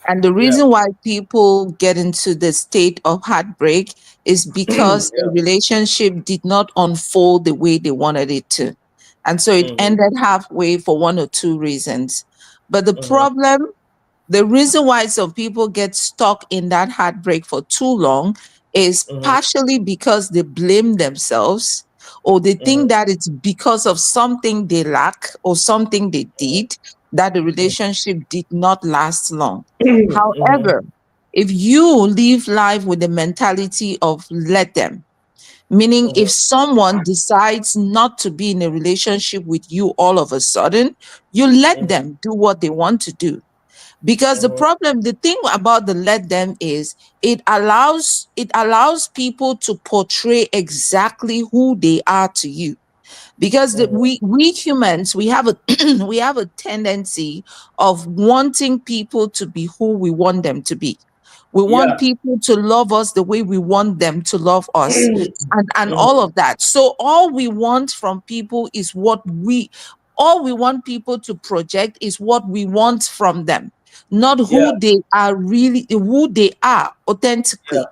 And the yeah, reason why people get into the state of heartbreak is because the yeah. relationship did not unfold the way they wanted it to. And so it Mm-hmm, ended halfway for one or two reasons. But mm-hmm, the reason why some people get stuck in that heartbreak for too long is mm-hmm, partially because they blame themselves, or they think mm-hmm, that it's because of something they lack or something they did that the relationship did not last long. mm-hmm, However, if you live life with the mentality of let them, meaning if mm-hmm, someone decides not to be in a relationship with you all of a sudden, you let mm-hmm, them do what they want to do. Because mm-hmm, the thing about the let them is it allows people to portray exactly who they are to you, because mm-hmm. we humans, we have a we have a tendency of wanting people to be who we want them to be. We want Yeah. people to love us the way we want them to love us, and all Mm-hmm, of that. So all we want people to project is what we want from them, not yeah, who they are yeah, authentically.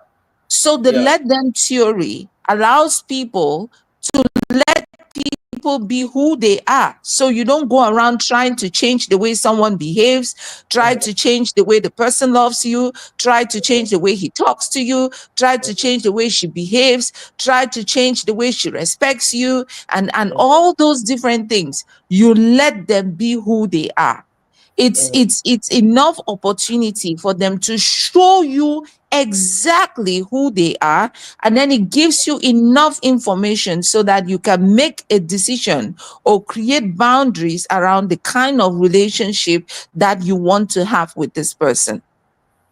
So the yeah, let them theory allows people to let people be who they are. So you don't go around trying to change the way someone behaves, try to change the way the person loves you, try to change the way he talks to you, try to change the way she behaves, try to change the way she respects you, and all those different things. You let them be who they are. It's enough opportunity for them to show you exactly who they are, and then it gives you enough information so that you can make a decision or create boundaries around the kind of relationship that you want to have with this person.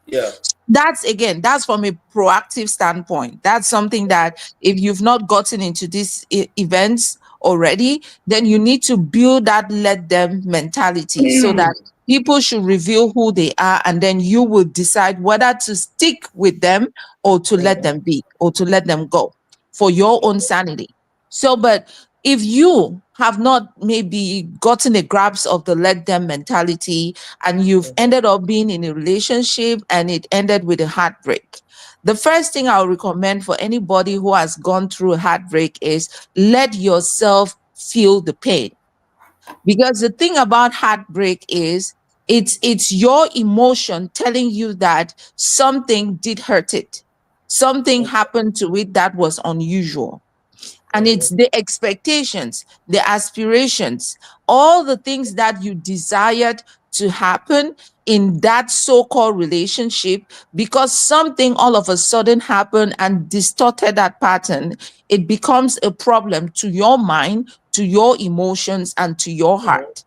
Yeah. That's, again, that's from a proactive standpoint. That's something that if you've not gotten into these events already, then you need to build that let them mentality so that people should reveal who they are, and then you will decide whether to stick with them or to let them be or to let them go for your own sanity. So, but if you have not maybe gotten a grasp of the let them mentality, and you've ended up being in a relationship and it ended with a heartbreak, the first thing I'll recommend for anybody who has gone through a heartbreak is let yourself feel the pain. Because the thing about heartbreak is it's your emotion telling you that something did hurt it. Something happened to it that was unusual. And it's the expectations, the aspirations, all the things that you desired to happen in that so-called relationship, because something all of a sudden happened and distorted that pattern. It becomes a problem to your mind, to your emotions, and to your heart.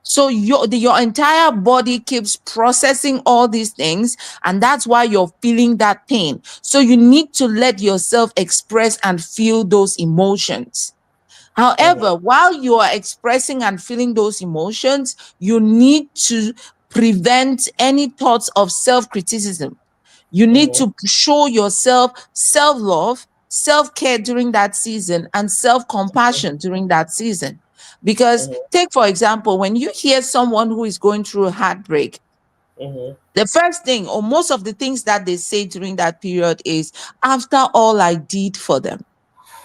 So your entire body keeps processing all these things, and that's why you're feeling that pain. So you need to let yourself express and feel those emotions. However, while you are expressing and feeling those emotions, you need to prevent any thoughts of self-criticism. You need to show yourself self-love, self-care during that season, and self-compassion during that season. Because take, for example, when you hear someone who is going through a heartbreak, the first thing or most of the things that they say during that period is, after all I did for them.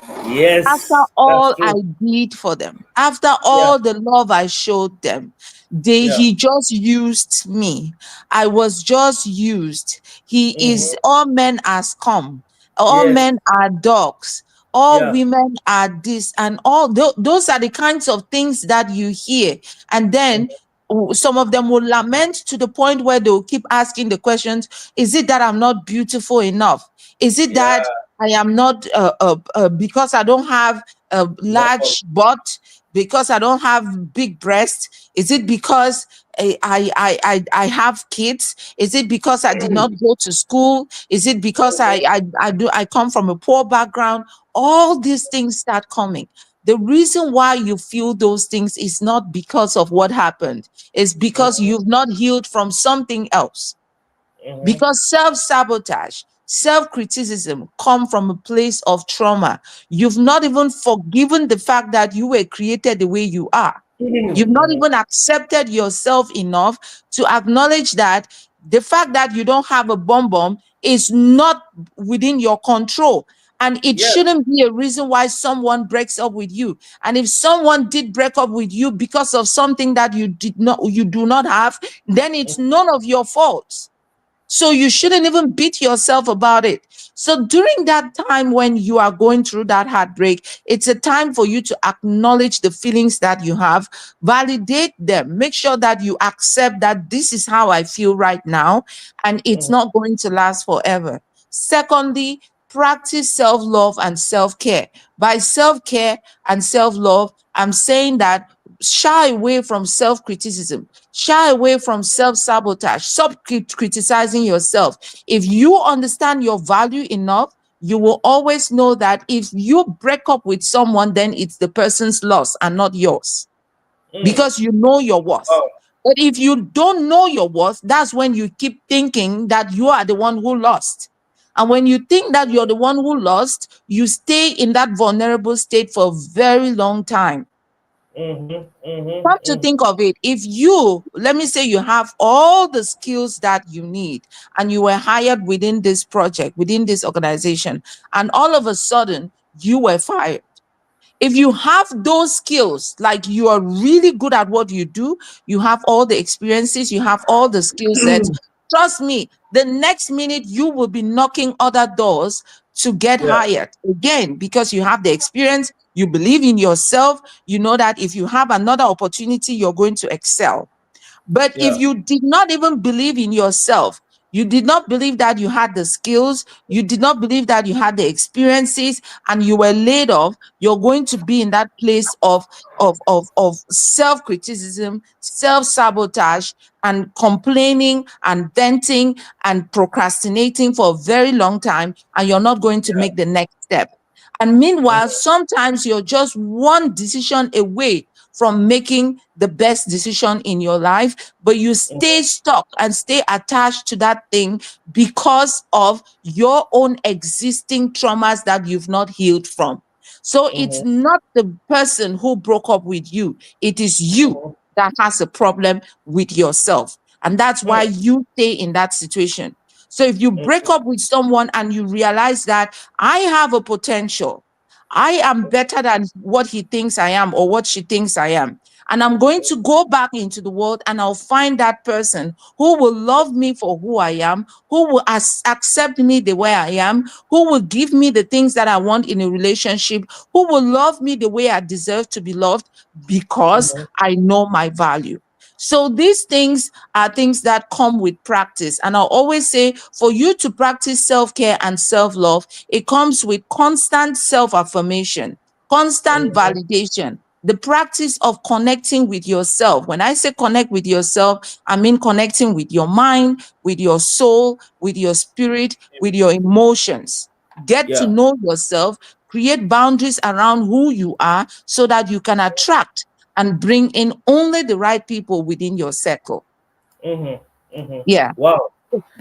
After Yes, that's all I true. did for them, after Yeah. all the love I showed them, Yeah. he just used me. I was just used. He is, all men are scum, all Yes. men are dogs, all Yeah. women are this, and all those are the kinds of things that you hear. And then some of them will lament to the point where they'll keep asking the questions: is it that I'm not beautiful enough? Is it Yeah. that I am not, because I don't have a Normal. large butt, because I don't have big breasts? Is it because I have kids? Is it because I did not go to school? Is it because I come from a poor background? All these things start coming. The reason why you feel those things is not because of what happened. It's because you've not healed from something else. Because self-sabotage, self-criticism come from a place of trauma. You've not even forgiven the fact that you were created the way you are. You've not even accepted yourself enough to acknowledge that the fact that you don't have a bum bum is not within your control. And it Yes. shouldn't be a reason why someone breaks up with you. And if someone did break up with you because of something that you do not have, then it's none of your fault. So you shouldn't even beat yourself about it. So during that time when you are going through that heartbreak, it's a time for you to acknowledge the feelings that you have, validate them, make sure that you accept that this is how I feel right now, and it's not going to last forever. Secondly, practice self-love and self-care. By self-care and self-love, I'm saying that shy away from self-criticism, shy away from self-sabotage, stop criticizing yourself. If you understand your value enough, you will always know that if you break up with someone, then it's the person's loss and not yours, because you know your worth. Wow. But if you don't know your worth, that's when you keep thinking that you are the one who lost. And when you think that you're the one who lost, you stay in that vulnerable state for a very long time. Come to think of it, if you, let me say you have all the skills that you need and you were hired within this project, within this organization, and all of a sudden you were fired. If you have those skills, like you are really good at what you do, you have all the experiences, you have all the skill sets, trust me, the next minute you will be knocking other doors to get Yeah. hired again, because you have the experience, you believe in yourself, you know that if you have another opportunity, you're going to excel. But if Yeah. you did not even believe in yourself, you did not believe that you had the skills, you did not believe that you had the experiences, and you were laid off, you're going to be in that place of self-criticism, self-sabotage, and complaining and venting and procrastinating for a very long time, and you're not going to Yeah. make the next step. And meanwhile, Mhm. sometimes you're just one decision away from making the best decision in your life, but you stay Mhm. stuck and stay attached to that thing because of your own existing traumas that you've not healed from. So it's Mhm. not the person who broke up with you, it is you Mhm. that has a problem with yourself. And that's why Mhm. you stay in that situation. So if you break Mhm. up with someone and you realize that I have a potential, I am better than what he thinks I am or what she thinks I am. And I'm going to go back into the world and I'll find that person who will love me for who I am, who will accept me the way I am, who will give me the things that I want in a relationship, who will love me the way I deserve to be loved because Mhm. I know my value. So these things are things that come with practice. And I'll always say for you to practice self-care and self-love, it comes with constant self-affirmation, constant Mhm. validation, the practice of connecting with yourself. When I say connect with yourself, I mean connecting with your mind, with your soul, with your spirit, with your emotions. Get to Yeah. know yourself, create boundaries around who you are so that you can attract and bring in only the right people within your circle. Mhm. Mhm. Yeah. Wow.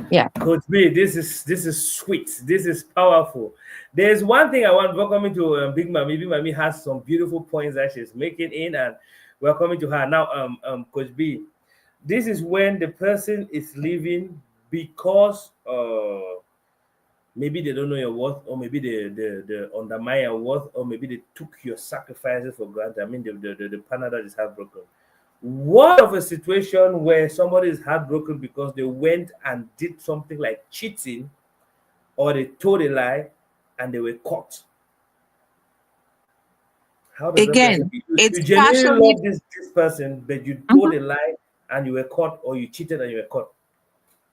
Yeah. Coach B, this is sweet. This is powerful. There's one thing I want. Welcoming to Big Mami. Big Mami has some beautiful points that she's making in, and welcoming to her now. Coach B, this is when the person is leaving because maybe they don't know your worth, or maybe they undermine your worth, or maybe they took your sacrifices for granted. I mean, the partner that is heartbroken. What of a situation where somebody is heartbroken because they went and did something like cheating, or they told a lie and they were caught? How does that person? Again, You it's genuinely partially. love this person, but you told Mhm. a lie and you were caught, or you cheated and you were caught.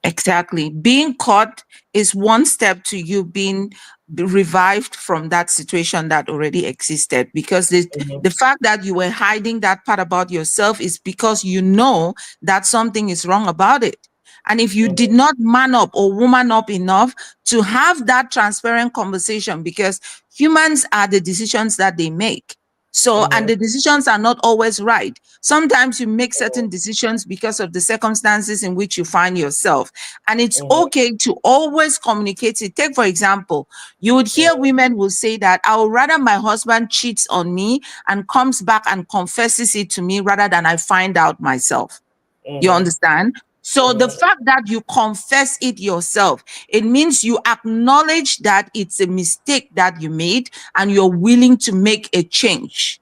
Exactly. Being caught is one step to you being revived from that situation that already existed. Because Mhm. the fact that you were hiding that part about yourself is because you know that something is wrong about it. And if you did Mhm. not man up or woman up enough to have that transparent conversation, because humans are the decisions that they make. So, and Mhm. the decisions are not always right. Sometimes you make certain decisions because of the circumstances in which you find yourself. And it's Mhm. okay to always communicate it. Take, for example, you would hear Mhm. women will say that I would rather my husband cheats on me and comes back and confesses it to me rather than I find out myself. You Mhm. understand? So the Mhm. fact that you confess it yourself, it means you acknowledge that it's a mistake that you made and you're willing to make a change.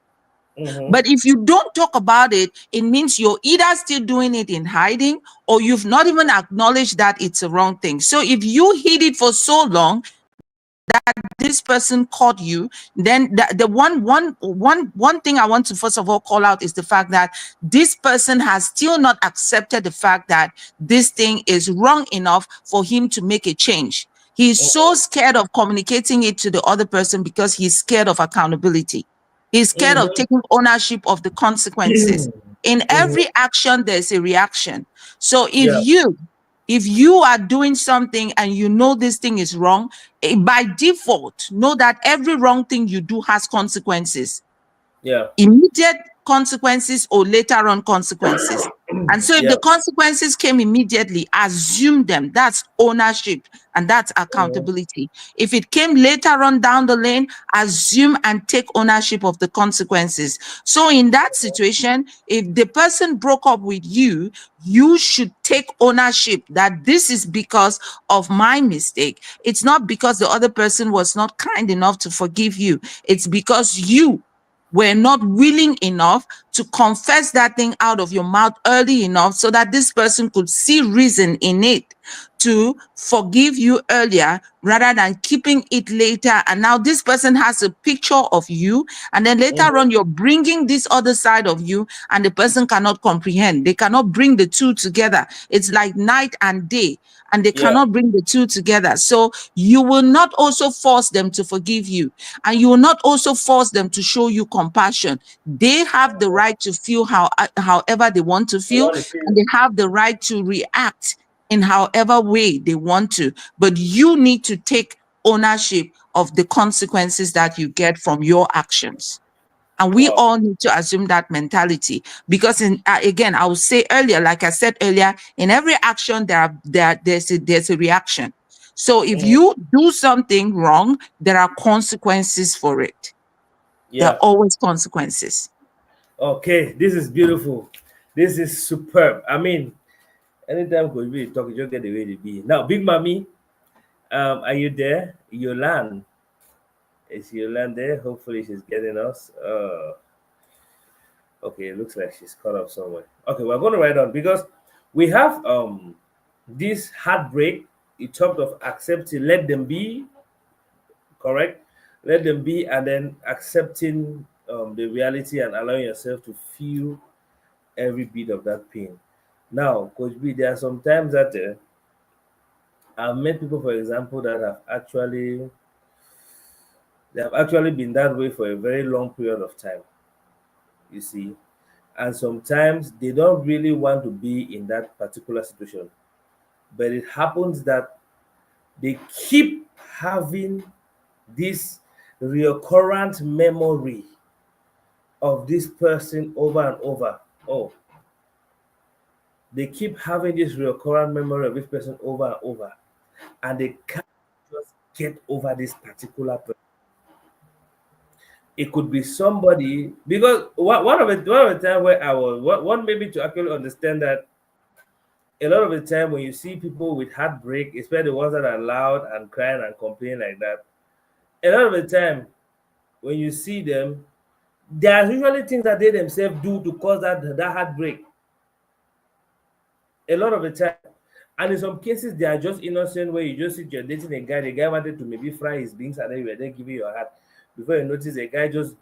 Mhm. But if you don't talk about it, it means you're either still doing it in hiding or you've not even acknowledged that it's a wrong thing. So if you hid it for so long that this person caught you, then the one thing I want to first of all call out is the fact that this person has still not accepted the fact that this thing is wrong enough for him to make a change. He's so scared of communicating it to the other person because he's scared of accountability. He's scared of Mhm. taking ownership of the consequences. In Mhm. every action, there's a reaction. So Yeah. if you are doing something and you know this thing is wrong, by default, know that every wrong thing you do has consequences, Yeah. immediate consequences or later on consequences. And so if Yeah. the consequences came immediately, assume them. That's ownership and that's Mhm. accountability. If it came later on down the lane, assume and take ownership of the consequences. So in that situation, if the person broke up with you, you should take ownership that this is because of my mistake. It's not because the other person was not kind enough to forgive you. It's because you were not willing enough to confess that thing out of your mouth early enough so that this person could see reason in it to forgive you earlier rather than keeping it later. And now this person has a picture of you, and then later Mhm. on you're bringing this other side of you, and the person cannot comprehend. They cannot bring the two together. It's like night and day, and they Yeah. cannot bring the two together. So you will not also force them to forgive you, and you will not also force them to show you compassion. They have the right to feel however they want to I feel, want to and feel. they have the right to react in however way they want to. But you need to take ownership of the consequences that you get from your actions. And we Wow. all need to assume that mentality, because again, I will say earlier, like I said earlier, in every action there's a reaction. So if Mhm. you do something wrong, there are consequences for it. There are Yeah. always consequences. Okay. This is beautiful. This is superb. I mean, anytime Coach B talk, you just get the way to be. Now, Big Mommy, are you there? Yolan. Is Yolan there? Hopefully she's getting us. Okay, it looks like she's caught up somewhere. Okay, we're going to write on because we have this heartbreak. You talked of accepting, let them be, correct? Let them be, and then accepting the reality and allowing yourself to feel every bit of that pain. Now, Coach B, there are some times that I've met people, for example, that have actually been that way for a very long period of time. You see, and sometimes they don't really want to be in that particular situation, but it happens that they keep having this recurrent memory of this person over and over. Oh, they keep having this recurrent memory of this person over and over, and they can't just get over this particular person. It could be somebody because one of the time where I was one maybe to actually understand that a lot of the time when you see people with heartbreak, especially the ones that are loud and crying and complaining like that, a lot of the time when you see them, there are usually things that they themselves do to cause that heartbreak. A lot of the time. And in some cases, they are just innocent where you just see you're dating a guy, the guy wanted to maybe fry his beans and then you were there giving your heart. Before you notice, the guy just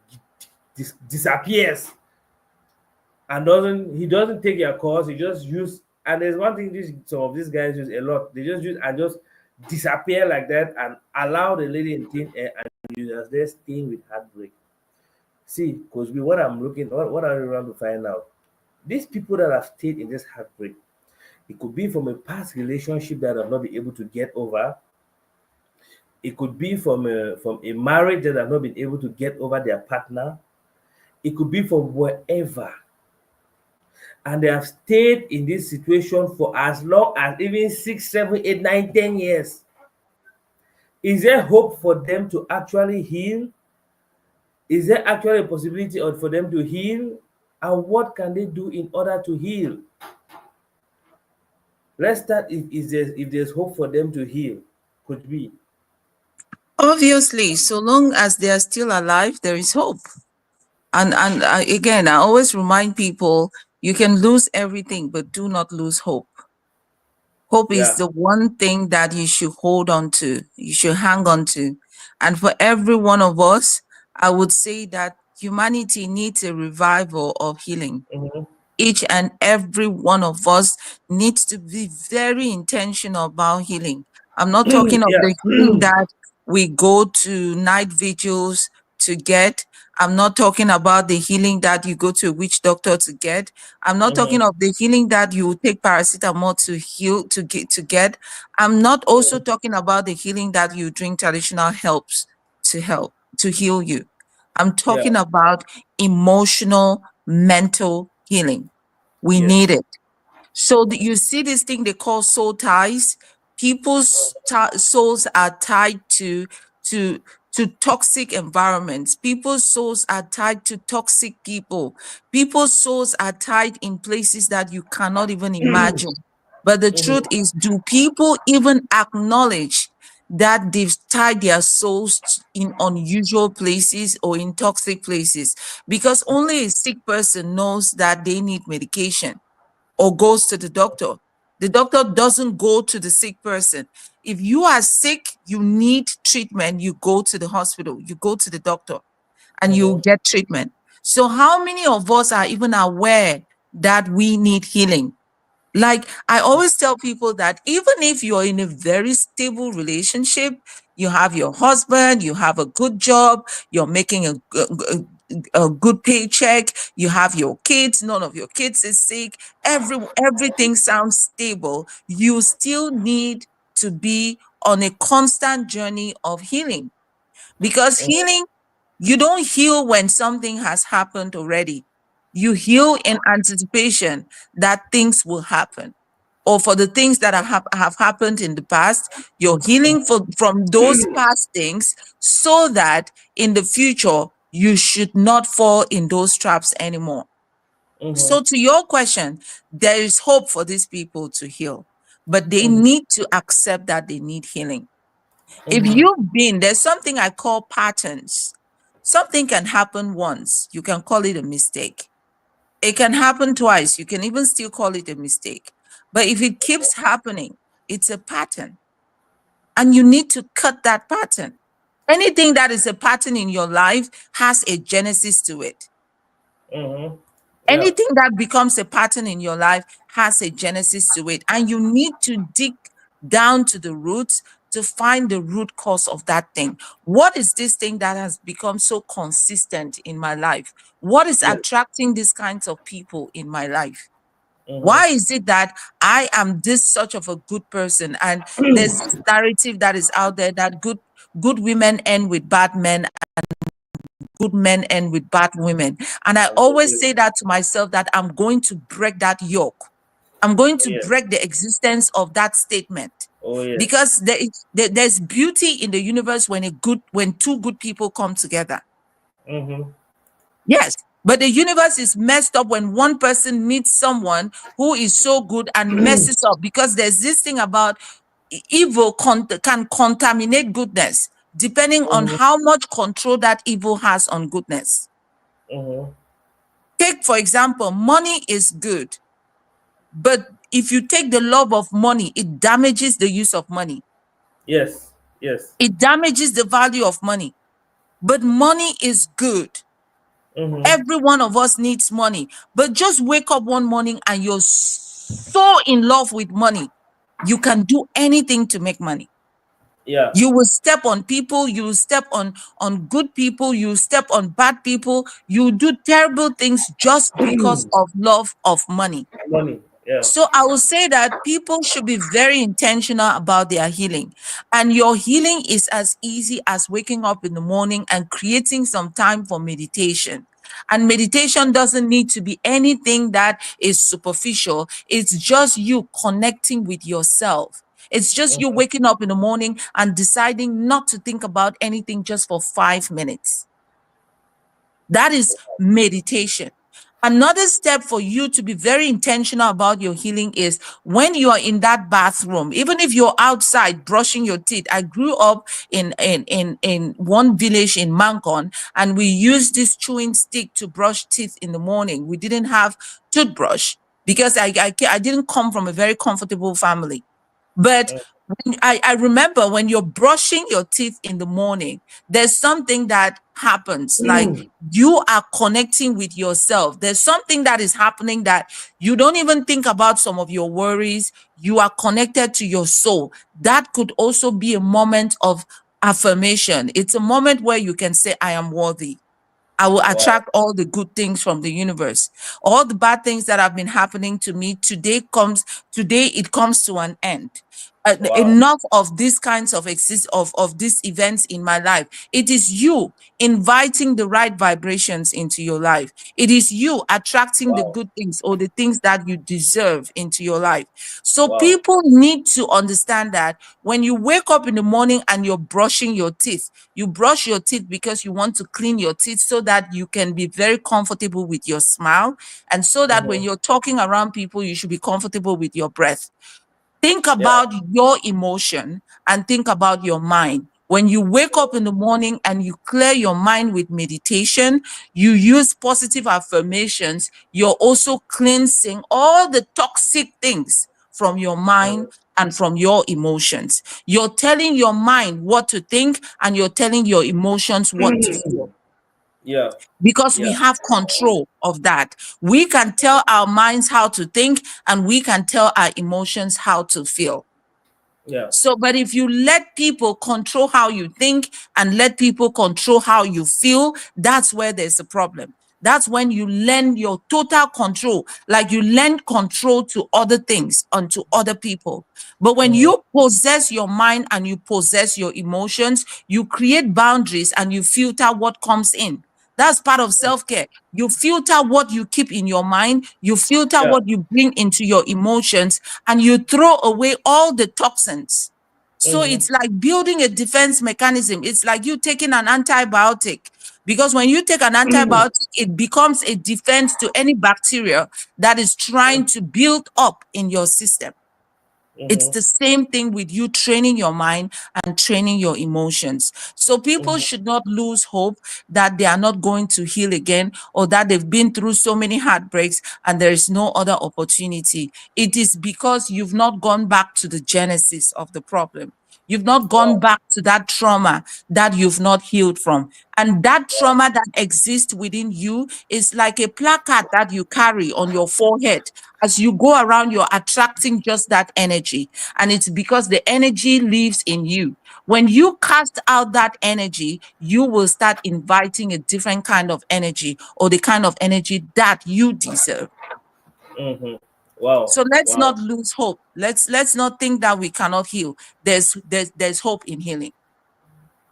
disappears and doesn't take your calls, he just use. And there's one thing some of these guys use a lot. They just use and just disappear like that and allow the lady in thin air and you just there staying with heartbreak. See, because what I'm looking what I want to find out. These people that have stayed in this heartbreak, it could be from a past relationship that have not been able to get over. It could be from a marriage that have not been able to get over their partner. It could be from wherever. And they have stayed in this situation for as long as even 6, 7, 8, 9, 10 years. Is there hope for them to actually heal? Is there actually a possibility for them to heal? And what can they do in order to heal? Let's start if there's hope for them to heal. Could be. Obviously, so long as they are still alive, there is hope. And again, I always remind people, you can lose everything, but do not lose hope. Hope is Yeah. the one thing that you should hold on to, you should hang on to. And for every one of us, I would say that humanity needs a revival of healing. Mhm. Each and every one of us needs to be very intentional about healing. I'm not talking of Yeah. the healing that we go to night vigils to get. I'm not talking about the healing that you go to a witch doctor to get. I'm not talking Mhm. of the healing that you take paracetamol to heal to get. I'm not also talking about the healing that you drink traditional helps to heal you. I'm Yeah. talking about emotional, mental healing. We Yes. need it. So you see this thing they call soul ties. People's souls are tied to to toxic environments. People's souls are tied to toxic people. People's souls are tied in places that you cannot even imagine. But the truth Mhm. is, do people even acknowledge that they've tied their souls in unusual places or in toxic places, because only a sick person knows that they need medication or goes to the doctor. The doctor doesn't go to the sick person. If you are sick, you need treatment, you go to the hospital, you go to the doctor and you Mm-hmm. get treatment. So how many of us are even aware that we need healing? Like, I always tell people that even if you're in a very stable relationship, you have your husband, you have a good job, you're making a good paycheck, you have your kids, none of your kids is sick, everything sounds stable, you still need to be on a constant journey of healing. Because healing, you don't heal when something has happened already. You heal in anticipation that things will happen, or for the things that have happened in the past. You're healing from those past things so that in the future you should not fall in those traps anymore. Mm-hmm. So to your question, there is hope for these people to heal, but they Mm-hmm. need to accept that they need healing. If Mm-hmm. you've been, there's something I call patterns. Something can happen once, you can call it a mistake. It can happen twice, you can even still call it a mistake. But if it keeps happening, it's a pattern. And you need to cut that pattern. Anything that is a pattern in your life has a genesis to it. Mm-hmm. Yeah. Anything that becomes a pattern in your life has a genesis to it. And you need to dig down to the roots to find the root cause of that thing. What is this thing that has become so consistent in my life? What is Yeah. attracting these kinds of people in my life? Mm-hmm. Why is it that I am this such of a good person? And there's this narrative that is out there that good women end with bad men, good men end with bad women. And I always Absolutely. say that to myself, that I'm going to break that yoke. I'm going Oh to yes. break the existence of that statement, Oh yes. because there's beauty in the universe when two good people come together. Mm-hmm. Yes. But the universe is messed up when one person meets someone who is so good and messes up, because there's this thing about evil can contaminate goodness depending on Mm-hmm. how much control that evil has on goodness. Mm-hmm. Take, for example, money is good, but if you take the love of money, it damages the use of money. Yes. Yes. It damages the value of money. But money is good. Mm-hmm. Every one of us needs money. But just wake up one morning and you're so in love with money, you can do anything to make money. Yeah. You will step on people, you will step on good people, you will step on bad people, you do terrible things just because of love of money. Money. Yeah. So I will say that people should be very intentional about their healing. And your healing is as easy as waking up in the morning and creating some time for meditation. And meditation doesn't need to be anything that is superficial. It's just you connecting with yourself. It's just you Mm-hmm. waking up in the morning and deciding not to think about anything just for 5 minutes. That is meditation. Another step for you to be very intentional about your healing is when you are in that bathroom, even if you're outside brushing your teeth. I grew up in one village in Mancon, and we used this chewing stick to brush teeth in the morning. We didn't have toothbrush because I didn't come from a very comfortable family. But I remember when you're brushing your teeth in the morning, there's something that happens. Like, you are connecting with yourself. There's something that is happening that you don't even think about some of your worries. You are connected to your soul. That could also be a moment of affirmation. It's a moment where you can say, I am worthy. I will Wow. attract all the good things from the universe. All the bad things that have been happening to me today it comes to an end. Wow. Enough of these kinds of of these events in my life. It is you inviting the right vibrations into your life. It is you attracting the Wow. good things or the things that you deserve into your life. So Wow. people need to understand that when you wake up in the morning and you're brushing your teeth, you brush your teeth because you want to clean your teeth so that you can be very comfortable with your smile, and so that when Mm-hmm. you're talking around people, you should be comfortable with your breath. Think Yeah. about your emotion and think about your mind. When you wake up in the morning and you clear your mind with meditation, you use positive affirmations, you're also cleansing all the toxic things from your mind Mhm. and from your emotions. You're telling your mind what to think and you're telling your emotions what to feel Yeah. because we Yeah. have control of that. We can tell our minds how to think and we can tell our emotions how to feel. Yeah. So, but if you let people control how you think and let people control how you feel, that's where there's a problem. That's when you lend your total control, like you lend control to other things and to other people. But when Mhm. you possess your mind and you possess your emotions, you create boundaries and you filter what comes in. That's part of self care. You filter what you keep in your mind, you filter Yeah. what you bring into your emotions, and you throw away all the toxins. So Mhm. it's like building a defense mechanism. It's like you taking an antibiotic. Because when you take an antibiotic, it becomes a defense to any bacteria that is trying to build up in your system. It's Mhm. the same thing with you training your mind and training your emotions. So people Mhm. should not lose hope that they are not going to heal again or that they've been through so many heartbreaks and there is no other opportunity. It is because you've not gone back to the genesis of the problem. You've not gone Wow. back to that trauma that you've not healed from. And that trauma that exists within you is like a placard that you carry on your forehead. As you go around, you're attracting just that energy. And it's because the energy lives in you. When you cast out that energy, you will start inviting a different kind of energy or the kind of energy that you deserve. Mhm. Wow. So let's Wow. not lose hope. Let's not think that we cannot heal. There's hope in healing.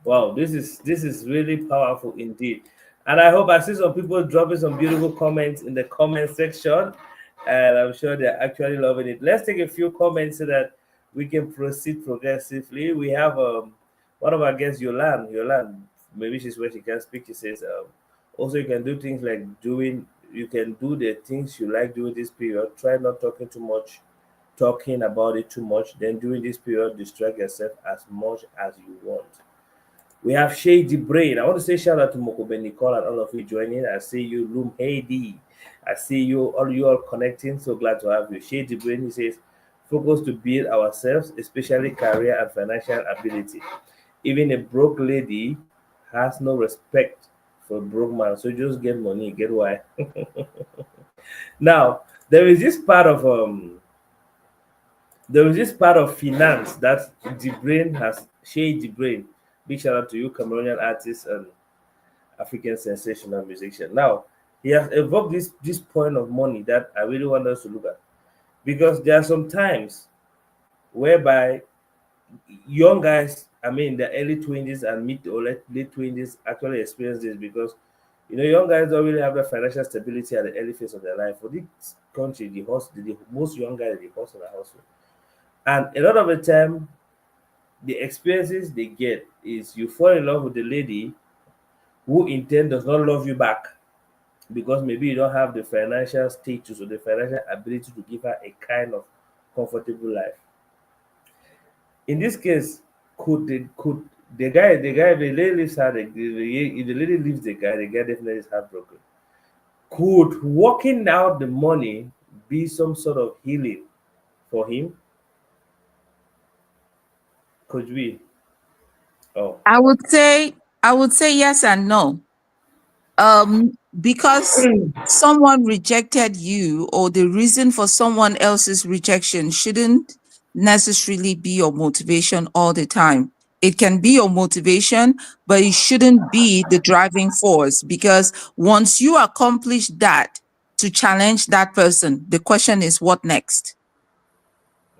Wow, this is really powerful indeed. And I hope I see some people dropping some beautiful comments in the comment section. And I'm sure they're actually loving it. Let's take a few comments so that we can proceed progressively. We have one of our guests, Yolan. Yolan, maybe she's where she can speak. She says, also you can do things like you can do the things you like doing this period. Try not talking too much, talking about it too much. Then during this period, distract yourself as much as you want. We have Shady Brain. I want to say shout out to Mokobe Nicole and all of you joining. I see you, Loom Heidi. I see you all connecting. So glad to have you. Shady Brain, he says, focus to build ourselves, especially career and financial ability. Even a broke lady has no respect for a broke man. So just get money, get why. Now, there is this part of finance that the brain has shade the brain. Big shout out to you, Cameroonian artist and African sensational musician. Now, he has evoked this point of money that I really want us to look at because there are some times whereby young guys, I mean, the early 20s and mid or late 20s actually experience this because young guys don't really have the financial stability at the early phase of their life. For this country, the most young guys, they hustle and hustle. And a lot of the time, the experiences they get is you fall in love with the lady who in turn does not love you back because maybe you don't have the financial status or the financial ability to give her a kind of comfortable life. In this case, could the guy if the lady leaves her if the lady leaves the guy definitely is heartbroken. Could working out the money be some sort of healing for him? Could we? Oh. I would say yes and no. Um, because someone rejected you or the reason for someone else's rejection shouldn't necessarily be your motivation all the time. It can be your motivation, but it shouldn't be the driving force because once you accomplish that to challenge that person, the question is what next?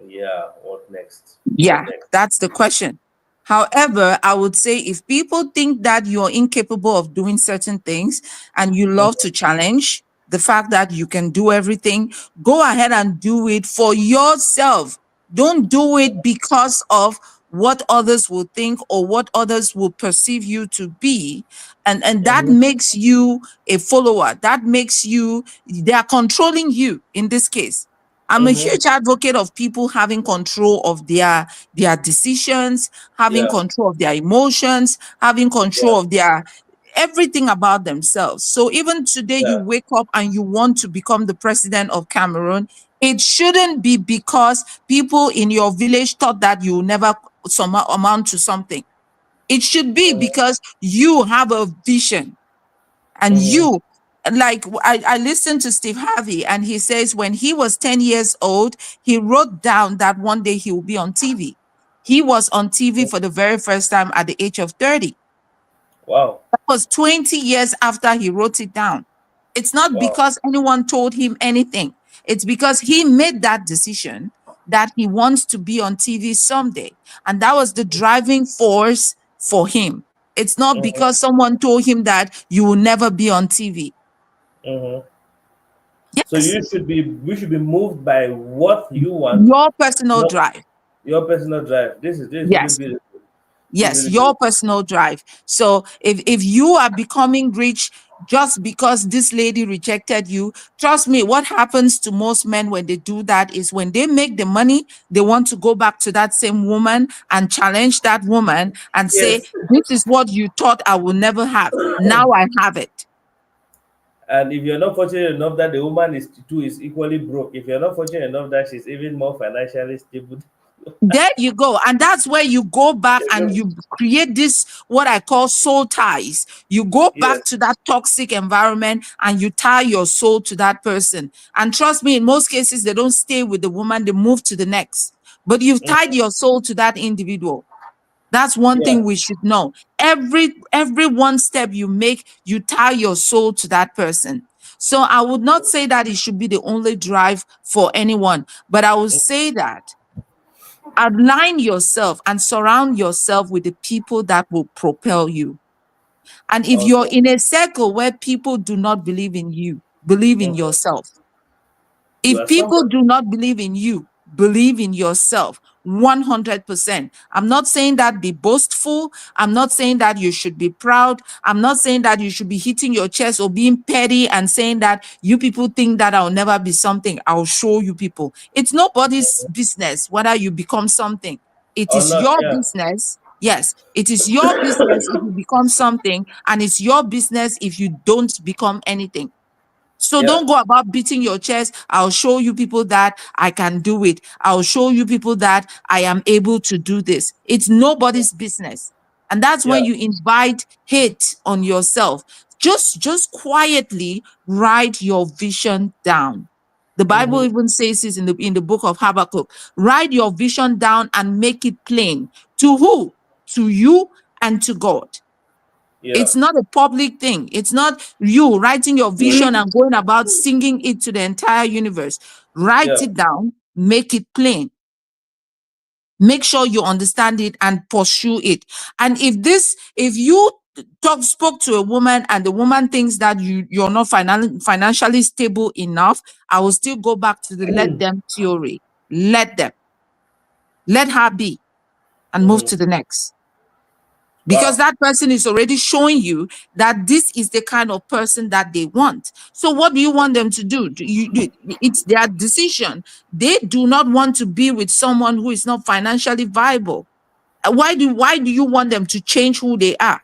Yeah, what next? What Yeah, next? that's the question. However, I would say if people think that you're incapable of doing certain things and you love to challenge the fact that you can do everything, go ahead and do it for yourself. Don't do it because of what others will think or what others will perceive you to be. And that Mhm. makes you a follower. That makes you, they are controlling you in this case. I'm a Mm-hmm. huge advocate of people having control of their decisions, having Yeah. control of their emotions, having Yeah. control of their everything about themselves. So even today you Yeah. wake up and you want to become the president of Cameroon, it shouldn't be because people in your village thought that you will never amount to something. It should be Mm-hmm. because you have a vision and Mm-hmm. you, like, I listened to Steve Harvey and he says when he was 10 years old, he wrote down that one day he will be on TV. He was on TV for the very first time at the age of 30. Wow. That was 20 years after he wrote it down. It's not Wow. because anyone told him anything. It's because he made that decision that he wants to be on TV someday. And that was the driving force for him. It's not Mm-hmm. because someone told him that you will never be on TV. Mm-hmm. So Yes, we should be moved by what you want, your personal not drive. your personal drive. This is really Yes. beautiful. This is Yes, really your beautiful. personal drive. So if you are becoming rich just because this lady rejected you, trust me, what happens to most men when they do that is when they make the money, they want to go back to that same woman and challenge that woman and say, Yes. this is what you thought I will never have. Now I have it. And if you're not fortunate enough that the woman is equally broke, if you're not fortunate enough that she's even more financially stable, There you go. And that's where you go back there and you go. you create this, what I call soul ties. You go back Yes. to that toxic environment and you tie your soul to that person. And trust me, in most cases, they don't stay with the woman, they move to the next. But you've tied Mhm. your soul to that individual. That's one Yeah. thing we should know. Every one step you make, you tie your soul to that person. So I would not say that it should be the only drive for anyone, but I would say that align yourself and surround yourself with the people that will propel you. And if you're Okay. in a circle where people do not believe in you, believe in Mhm. yourself. You If are people somebody. do not believe in you, believe in yourself 100%. I'm not saying that be boastful. I'm not saying that you should be proud. I'm not saying that you should be hitting your chest or being petty and saying that you people think that I'll never be something. I'll show you people. It's nobody's business whether you become something. It Or is not, your yeah. business. Yes, it is your business if you become something, and it's your business if you don't become anything. So Yeah. don't go about beating your chest. I'll show you people that I can do it. I'll show you people that I am able to do this. It's nobody's business. And that's when Yeah. you invite hate on yourself. Just quietly write your vision down. The Bible Mm-hmm. even says this in the book of Habakkuk. Write your vision down and make it plain. To who? To you and to God. Yeah. It's not a public thing. It's not you writing your vision and going about singing it to the entire universe. Write Yeah. it down, make it plain. Make sure you understand it and pursue it. And if you spoke to a woman and the woman thinks that you're not financially stable enough, I will still go back to the let them theory. Let them, let her be and move Mm-hmm. to the next. Because Wow. that person is already showing you that this is the kind of person that they want. So what do you want them to do? It's their decision. They do not want to be with someone who is not financially viable. Why do you want them to change who they are?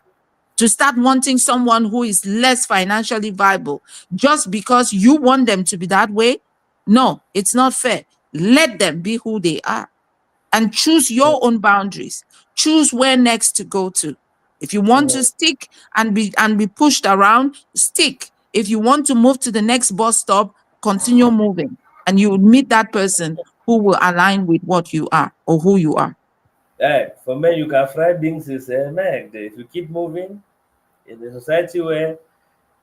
To start wanting someone who is less financially viable just because you want them to be that way? No, it's not fair. Let them be who they are and choose your own boundaries. Choose where next to go to. If you want to Mm-hmm. stick and be pushed around, stick. If you want to move to the next bus stop, continue moving, and you will meet that person who will align with what you are or who you are. Hey, for men, you can fry things is man. If you keep moving in the society where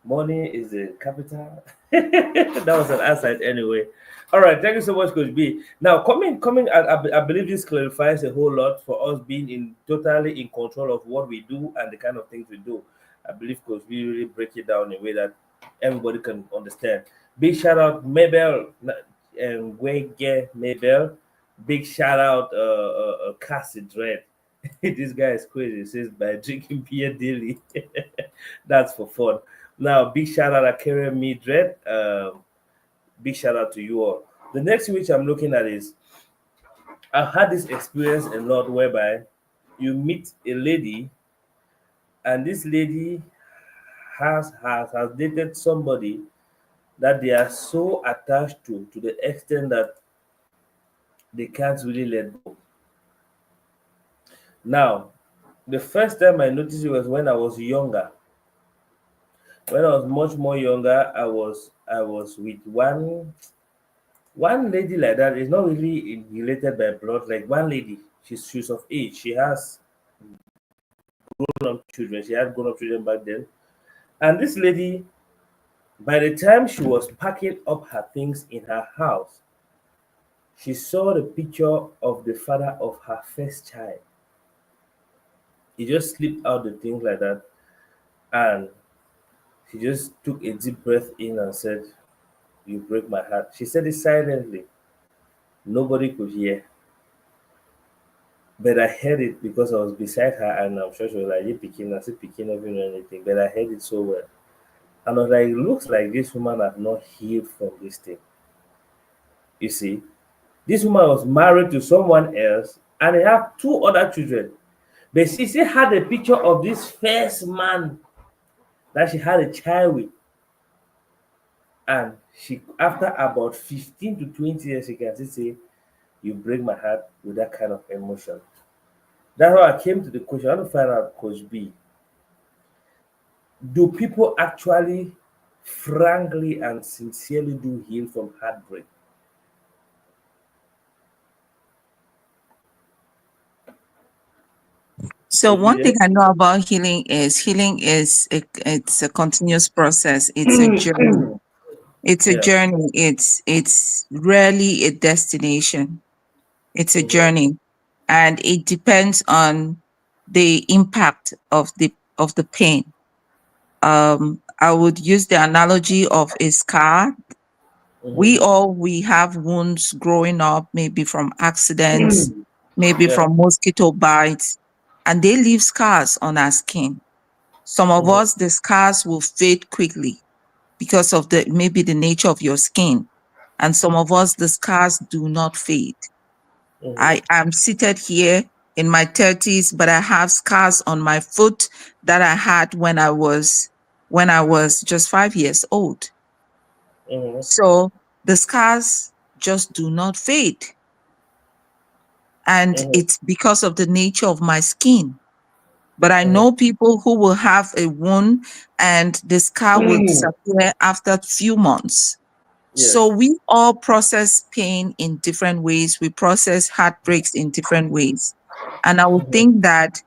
money is the capital. That was an aside anyway. All right, thank you so much, Coach B. Now, coming, I believe this clarifies a whole lot for us being totally in control of what we do and the kind of things we do. I believe Coach B really break it down in a way that everybody can understand. Big shout out Mabel and Wege Mabel. Big shout out Cassie Dread. This guy is crazy. He says by drinking beer daily. That's for fun. Now, big shout out to Karen Midred. Big shout out to you all. The next thing which I'm looking at is I've had this experience a lot whereby you meet a lady and this lady has dated somebody that they are so attached to the extent that they can't really let go. Now, the first time I noticed it was when I was younger. When I was much more younger, I was with one lady like that. It's not really related by blood. Like one lady, she's of age. She has grown up children. She had grown up children back then. And this lady, by the time she was packing up her things in her house, she saw the picture of the father of her first child. He just slipped out the things like that, and she just took a deep breath in and said, "You break my heart." She said it silently. Nobody could hear. But I heard it because I was beside her, and I'm sure she was like, "You picking, I said picking, not even know anything." But I heard it so well. And I was like, it looks like this woman has not healed from this thing. You see, this woman was married to someone else and they have two other children. But she still had a picture of this first man that she had a child with. And she, after about 15 to 20 years, she can still say, "You break my heart with that kind of emotion." That's how I came to the question. I want to find out, Coach B, do people actually frankly and sincerely do heal from heartbreak? So Coach B one thing there? I know about healing is it's a continuous process. It's a journey. It's a Yeah. journey. It's rarely a destination. It's a Mm-hmm. journey, and it depends on the impact of the pain. I would use the analogy of a scar. Mm-hmm. We have wounds growing up, maybe from accidents, maybe Yeah. from mosquito bites, and they leave scars on our skin. Some of Mm-hmm. us, the scars will fade quickly because of the maybe the nature of your skin. And some of us, the scars do not fade. Mm-hmm. I am seated here in my 30s, but I have scars on my foot that I had when I was just 5 years old. Mm-hmm. So the scars just do not fade. And Mm-hmm. it's because of the nature of my skin. But I Mm-hmm. know people who will have a wound and the scar will disappear after a few months. So Yes. we all process pain in different ways. We process heartbreaks in different ways. And I would Mm-hmm. think that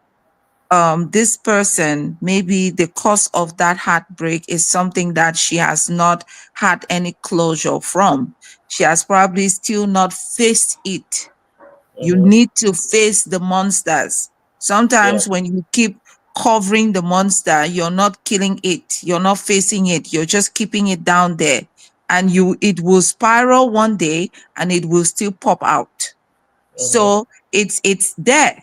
this person, maybe the cause of that heartbreak is something that she has not had any closure from. She has probably still not faced it. You Mm-hmm. need to face the monsters. Yeah. Sometimes when you keep covering the monster, you're not killing it. You're not facing it. You're just keeping it down there. And it will spiral one day and it will still pop out. Mm-hmm. So it's there.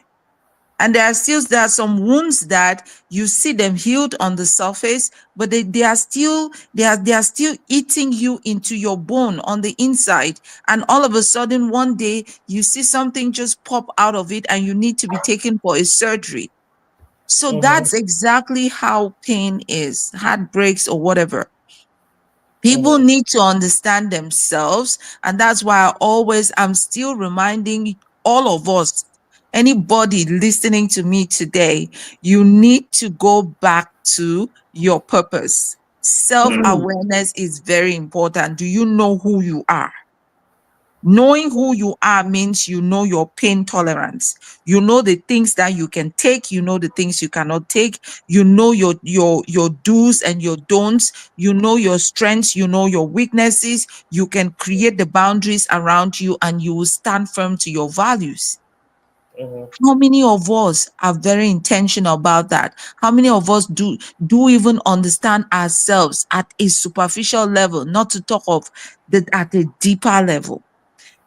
And there are some wounds that you see them healed on the surface, but they are still they are still eating you into your bone on the inside. And all of a sudden, one day you see something just pop out of it, and you need to be taken for a surgery. So Mm-hmm. that's exactly how pain is, heartbreaks or whatever. People Mm-hmm. need to understand themselves. And that's why I'm still reminding all of us, anybody listening to me today, you need to go back to your purpose. Self awareness is very important. Do you know who you are? Knowing who you are means you know your pain tolerance. You know the things that you can take, you know the things you cannot take, you know your do's and your don'ts, you know your strengths, you know your weaknesses. You can create the boundaries around you and you will stand firm to your values. Mm-hmm. How many of us are very intentional about that? How many of us do even understand ourselves at a superficial level, not to talk of the at a deeper level?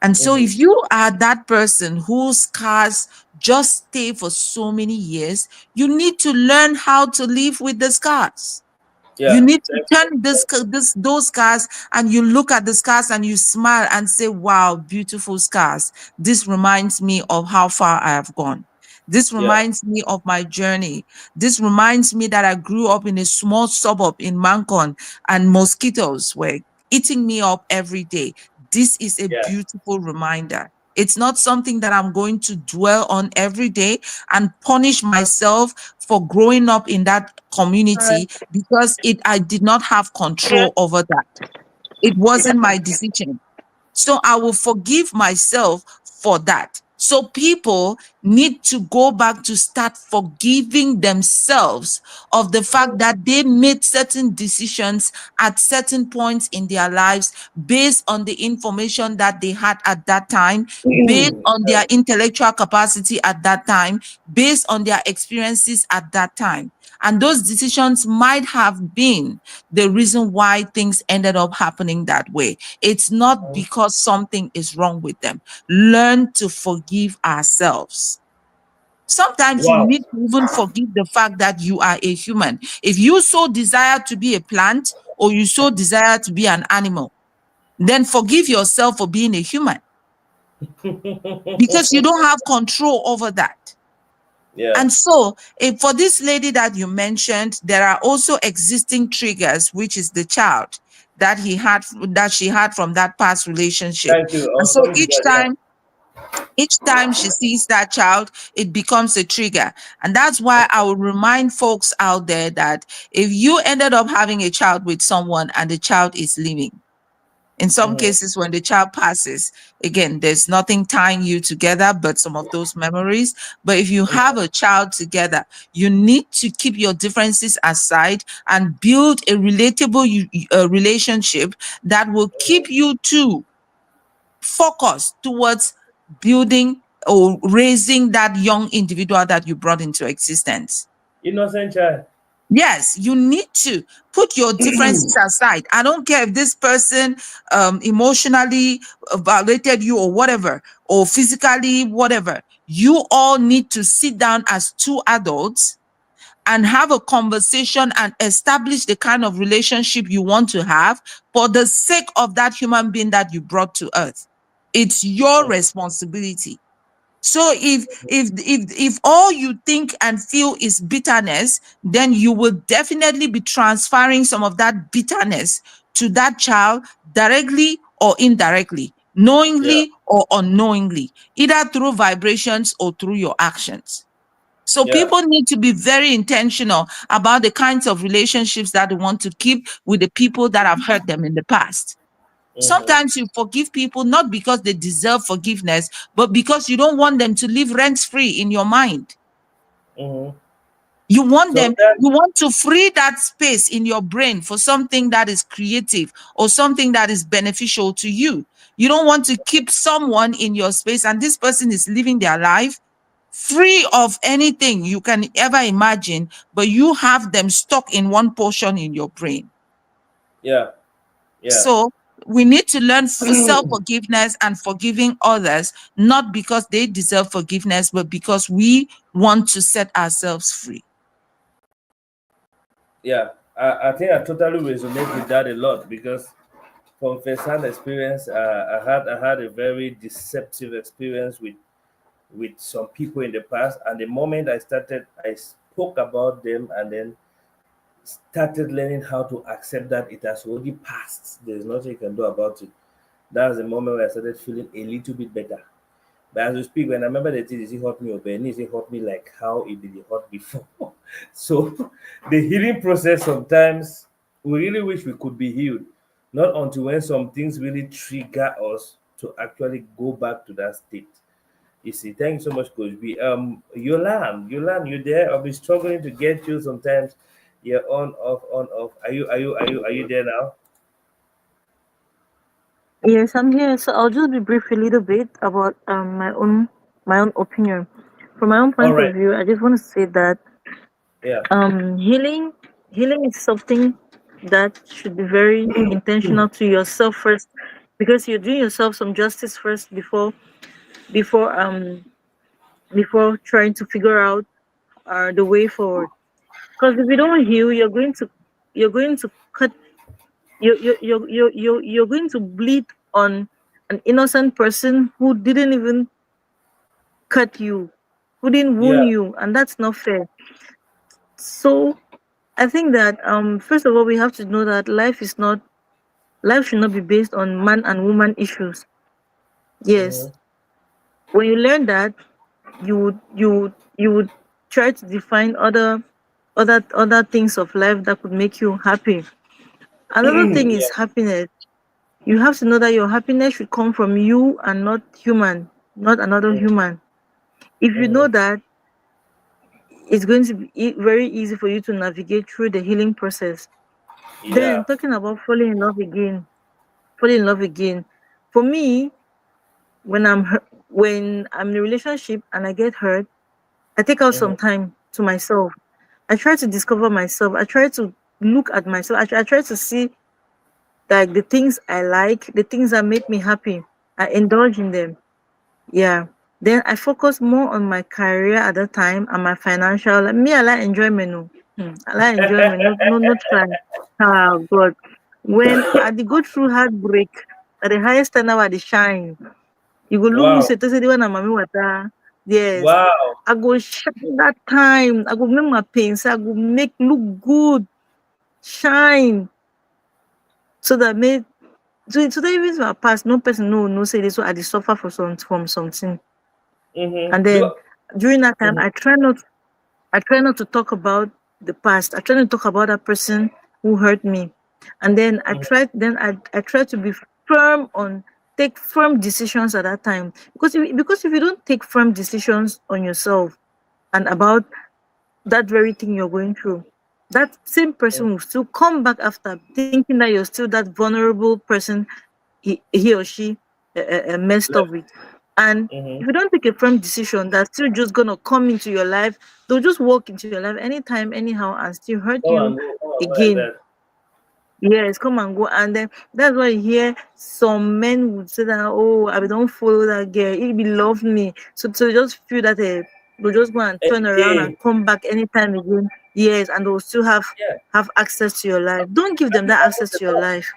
And so Mm-hmm. if you are that person whose scars just stay for so many years, you need to learn how to live with the scars. Yeah. You need to Thank you. turn those scars, and you look at the scars and you smile and say, wow, beautiful scars. This reminds me of how far I have gone. This Yeah. reminds me of my journey. This reminds me that I grew up in a small suburb in Mancon, and mosquitoes were eating me up every day. This is a Yeah. beautiful reminder. It's not something that I'm going to dwell on every day and punish myself for growing up in that community, because I did not have control over that. It wasn't my decision. So I will forgive myself for that. So people need to go back to start forgiving themselves of the fact that they made certain decisions at certain points in their lives based on the information that they had at that time, based on their intellectual capacity at that time, based on their experiences at that time. And those decisions might have been the reason why things ended up happening that way. It's not because something is wrong with them. Learn to forgive ourselves. Sometimes you Wow. need to even forgive the fact that you are a human. If you so desire to be a plant, or you so desire to be an animal, then forgive yourself for being a human, because you don't have control over that. Yeah. And so, for this lady that you mentioned, there are also existing triggers, which is the child that she had from that past relationship. Thank you. I And was so coming to that. Yeah. each time she sees that child, it becomes a trigger. And that's why I will remind folks out there that if you ended up having a child with someone and the child is living, in some Mm-hmm. cases, when the child passes, again, there's nothing tying you together but some of those memories. But if you have a child together, you need to keep your differences aside and build a relatable relationship that will keep you two focused towards building or raising that young individual that you brought into existence. Innocent child. Yes, you need to put your differences aside. I don't care if this person emotionally violated you or whatever, or physically, whatever. You all need to sit down as two adults and have a conversation and establish the kind of relationship you want to have for the sake of that human being that you brought to earth. It's your responsibility. So if all you think and feel is bitterness, then you will definitely be transferring some of that bitterness to that child directly or indirectly, Yeah. knowingly or unknowingly, either through vibrations or through your actions. So Yeah. people need to be very intentional about the kinds of relationships that they want to keep with the people that have hurt them in the past. Mm-hmm. Sometimes you forgive people not because they deserve forgiveness, but because you don't want them to live rent free in your mind. Mm-hmm. You Sometimes. want to free that space in your brain for something that is creative or something that is beneficial to you. You don't want to keep someone in your space and this person is living their life free of anything you can ever imagine, but you have them stuck in one portion in your brain. Yeah. Yeah. So we need to learn self-forgiveness and forgiving others, not because they deserve forgiveness, but because we want to set ourselves free. Yeah. I think I totally resonate with that a lot because from first-hand experience, I had a very deceptive experience with some people in the past, and the moment I spoke about them, and then started learning how to accept that it has already passed. There's nothing you can do about it. That was the moment where I started feeling a little bit better. But as we speak, when I remember the thing, it hurt me or Bernice, it hurt me like how it did it hurt before. So the healing process sometimes we really wish we could be healed. Not until when some things really trigger us to actually go back to that state. You see, thank you so much, Coach B. Yolan, you there? I'll be struggling to get you sometimes. You're on, off. Are you there now? Yes, I'm here. So I'll just be brief a little bit about my own opinion. From my own All point of right. view, I just want to say that Yeah. healing is something that should be very intentional to yourself first, because you're doing yourself some justice first before um before trying to figure out the way forward. Because if you don't heal, you're going to you're going to cut you're going to bleed on an innocent person who didn't even cut you, who didn't wound Yeah. you, and that's not fair. So I think that first of all we have to know that life should not be based on man and woman issues. Yes. Mm-hmm. When you learn that, you would try to define other things of life that could make you happy. Another thing is Yeah. happiness. You have to know that your happiness should come from you and not another human. If you know Mm-hmm. that, it's going to be very easy for you to navigate through the healing process. Then Yeah. talking about falling in love again. For me, when I'm in a relationship and I get hurt, I take out Mm-hmm. some time to myself. I try to discover myself. I try to look at myself. I try to see like the things I like, the things that make me happy. I indulge in them. Yeah. Then I focus more on my career at that time and my financial. Like me, I like enjoyment. No. I like enjoyment. Not try. Oh God. When I dey go through heartbreak, at the highest time now I dey shine. You go look me Wow. say to say the one na mommy water. Yes. Wow. I go shine that time. I go make my pains. I go make look good, shine, so that may so that even if I pass, no person no say this. So I dey suffer for from something. Mm-hmm. And then Because, during that time, mm-hmm. I try not to talk about the past. I try not to talk about that person who hurt me. And then I try to be firm on take firm decisions at that time. Because if you don't take firm decisions on yourself and about that very thing you're going through, that same person will still come back after thinking that you're still that vulnerable person he or she messed up Left. with. And Mm-hmm. if you don't take a firm decision, that's still just gonna come into your life. They'll just walk into your life anytime, anyhow, and still hurt you Come on, go like again. that. Yes, come and go. And then that's why you hear some men would say that, oh, I don't follow that girl. He be love me. So they just feel that they'll just go and turn around and Again. come back anytime again. Yes, and they'll still Yeah. have access to your life. Don't give them This that happens access to a your lot. life.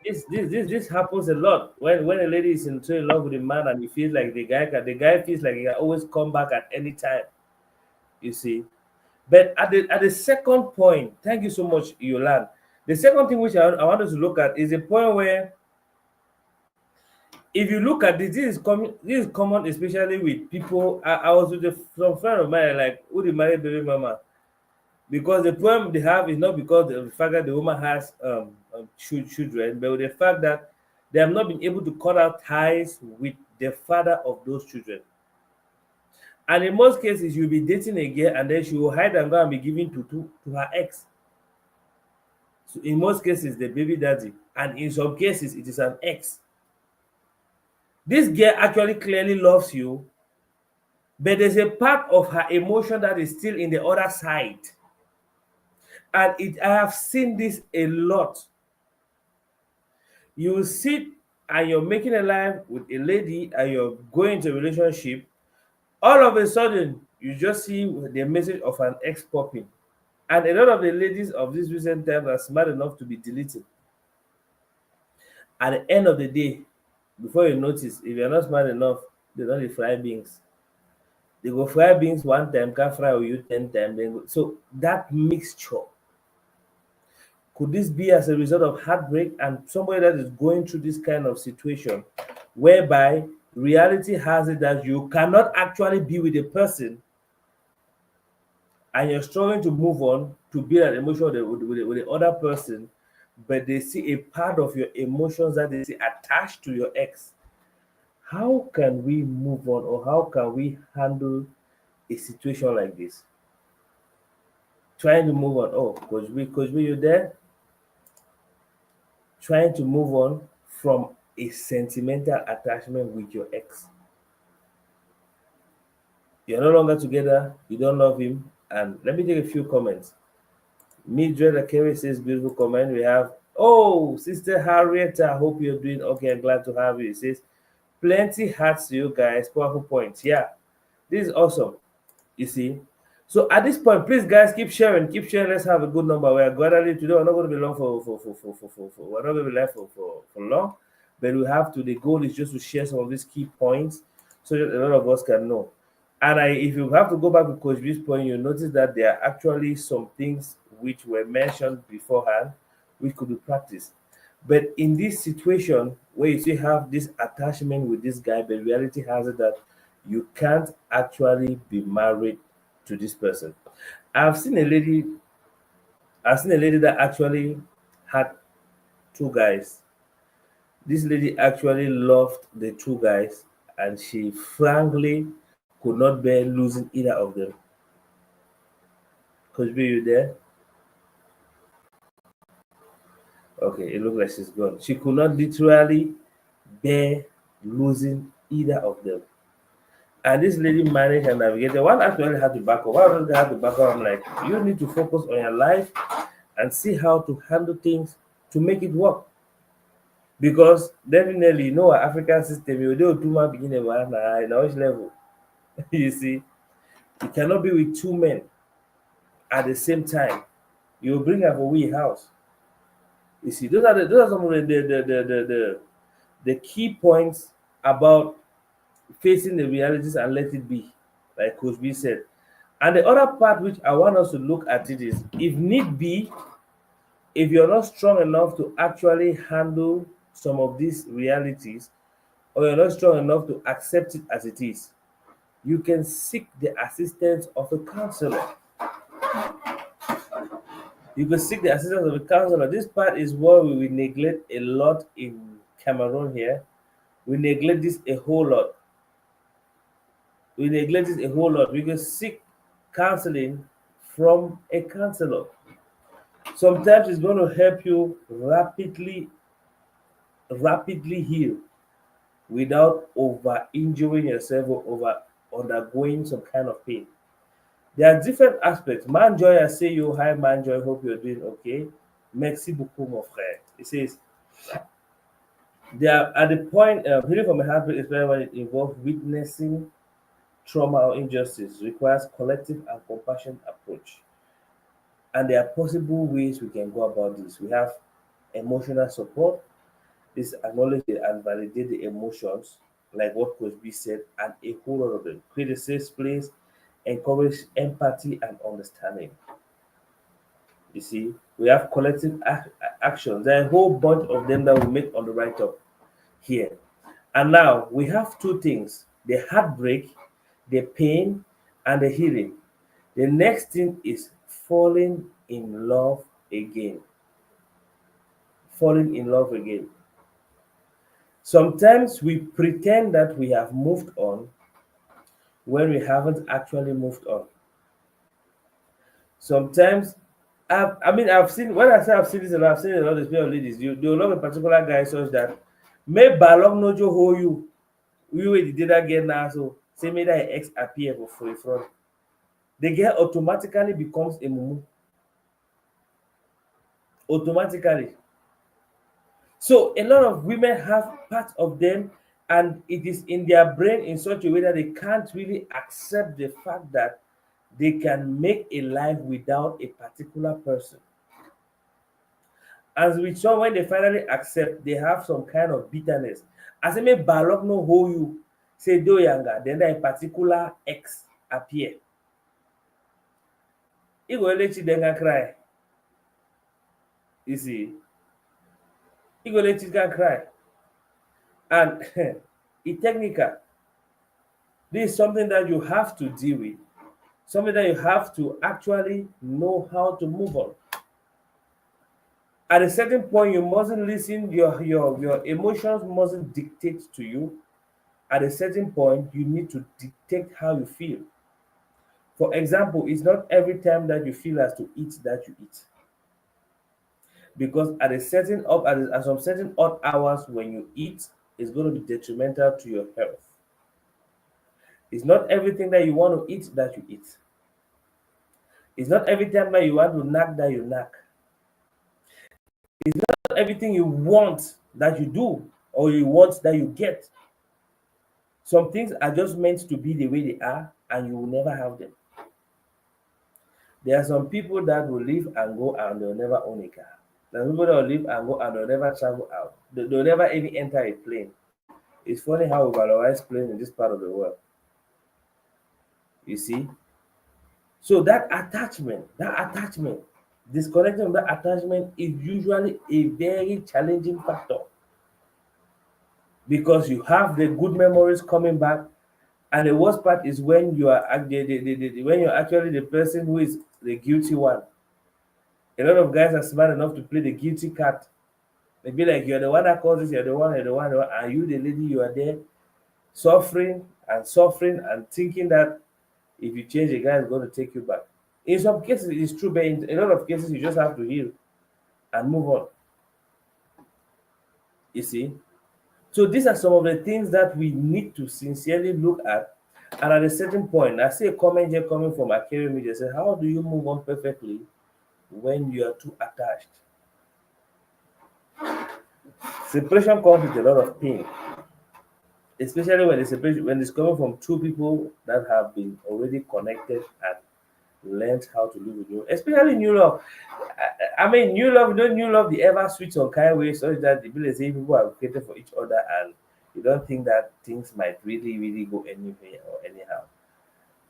This happens a lot when a lady is in love with a man and he feels like the guy feels like he can always come back at any time. You see, but at the second point, thank you so much, Yolan. The second thing which I want us to look at is a point where if you look at this is common, especially with people. I was with some friend of mine like who they married baby mama because the problem they have is not because of the fact that the woman has children, but with the fact that they have not been able to cut out ties with the father of those children. And in most cases, you'll be dating a girl and then she will hide and go and be giving to her ex. So in most cases, the baby daddy, and in some cases, it is an ex. This girl actually clearly loves you, but there's a part of her emotion that is still in the other side. And I have seen this a lot. You sit and you're making a life with a lady and you're going into a relationship, all of a sudden you just see the message of an ex popping. And a lot of the ladies of this recent times are smart enough to be deleting. At the end of the day, before you notice, if you're not smart enough, they don't dey fry beans. They go fry beans one time, can fry with you 10 times. Then go. So that mixture, could this be as a result of heartbreak and somebody that is going through this kind of situation whereby reality has it that you cannot actually be with a person and you're struggling to move on to build an emotion with the other person, but they see a part of your emotions that they see attached to your ex. How can we move on or how can we handle a situation like this? Trying to move on. Oh, Coach B, you there? Trying to move on from a sentimental attachment with your ex. You're no longer together, you don't love him. And let me take a few comments. Mildred Akere says, beautiful comment. We have, oh, Sister Harriet, I hope you're doing okay. I'm glad to have you. It says, plenty hearts to you guys. Powerful points. Yeah, this is awesome. You see, So at this point, please guys, keep sharing, keep sharing. Let's have a good number. We are gradually today. We're not going to be long for we're not going to be left for long, but we have to. The goal is just to share some of these key points so that a lot of us can know. And if you have to go back to Coach B's point, you notice that there are actually some things which were mentioned beforehand, which could be practiced. But in this situation where you still have this attachment with this guy, but reality has it that you can't actually be married to this person. I've seen a lady, I've seen a lady that actually had two guys. This lady actually loved the two guys and she frankly could not bear losing either of them. Coach B, you there? Okay, it looks like she's gone. She could not literally bear losing either of them. And this lady managed and navigated. One actually had to back up. One other had to back up. I'm like, you need to focus on your life and see how to handle things to make it work. Because definitely, you know, our African system, you do two man begin in which level. You see, you cannot be with two men at the same time. You will bring up a wee house. You see, those are some of the key points about facing the realities and let it be, like Coach B said. And the other part which I want us to look at it is, if need be, if you're not strong enough to actually handle some of these realities, or you're not strong enough to accept it as it is, you can seek the assistance of a counselor. You can seek the assistance of a counselor. This part is what we will neglect a lot in Cameroon here. We neglect this a whole lot. We neglect this a whole lot. We can seek counseling from a counselor. Sometimes it's going to help you rapidly heal without over injuring yourself or over undergoing some kind of pain. There are different aspects. Manjoy, I say you, hi Manjoy, hope you're doing okay. Merci beaucoup, mon frère. It says, they are at the point, healing from a heartbreak, especially when it involves witnessing trauma or injustice, requires collective and compassionate approach. And there are possible ways we can go about this. We have emotional support. This acknowledge and validate the emotions, like what Coach B said, and a whole lot of them. Create a safe place, encourage empathy and understanding. You see, we have collective actions. There are a whole bunch of them that we make on the write up here. And now we have two things: the heartbreak, the pain, and the healing. The next thing is falling in love again. Falling in love again. Sometimes we pretend that we have moved on when we haven't actually moved on. Sometimes, I've seen, when I say I've seen this a lot, I've seen a lot of people ladies, you love a particular guy such that, may balong no jo hold you. We will did that get now, so say me that ex appear for free front. The girl automatically becomes a mumu. Automatically. So a lot of women have part of them, and it is in their brain in such a way that they can't really accept the fact that they can make a life without a particular person. As with some, when they finally accept, they have some kind of bitterness. As I may balok no hold you, say do younger, then a particular ex appear. He will let you then cry. You see, he will let you can cry. And it's technical. This is something that you have to deal with, something that you have to actually know how to move on. At a certain point, you mustn't listen, your emotions mustn't dictate to you. At a certain point, you need to dictate how you feel. For example, it's not every time that you feel as to eat that you eat. Because at some certain odd hours when you eat, it's going to be detrimental to your health. It's not everything that you want to eat that you eat. It's not every time that you want to knack that you knack. It's not everything you want that you do or you want that you get. Some things are just meant to be the way they are and you will never have them. There are some people that will live and go and they'll never own a car. There are people that will live and go and they'll never travel out. They'll never even enter a plane. It's funny how we valorize planes in this part of the world. You see? So that attachment, disconnecting from that attachment is usually a very challenging factor because you have the good memories coming back, and the worst part is when you are when you're actually the person who is the guilty one. A lot of guys are smart enough to play the guilty card. They be like, you're the one that caused this, you're the one, and you, the lady, you are there suffering and thinking that if you change, the guy is going to take you back. In some cases, it's true, but in a lot of cases, you just have to heal and move on. You see? So these are some of the things that we need to sincerely look at. And at a certain point, I see a comment here coming from Akere Media say, how do you move on perfectly when you are too attached? Separation comes with a lot of pain, especially when it's coming from two people that have been already connected and learned how to live with you, especially new love. I mean, new love, don't new love the ever switch on kind way, so that the people say people are created for each other and you don't think that things might really, really go anywhere or anyhow.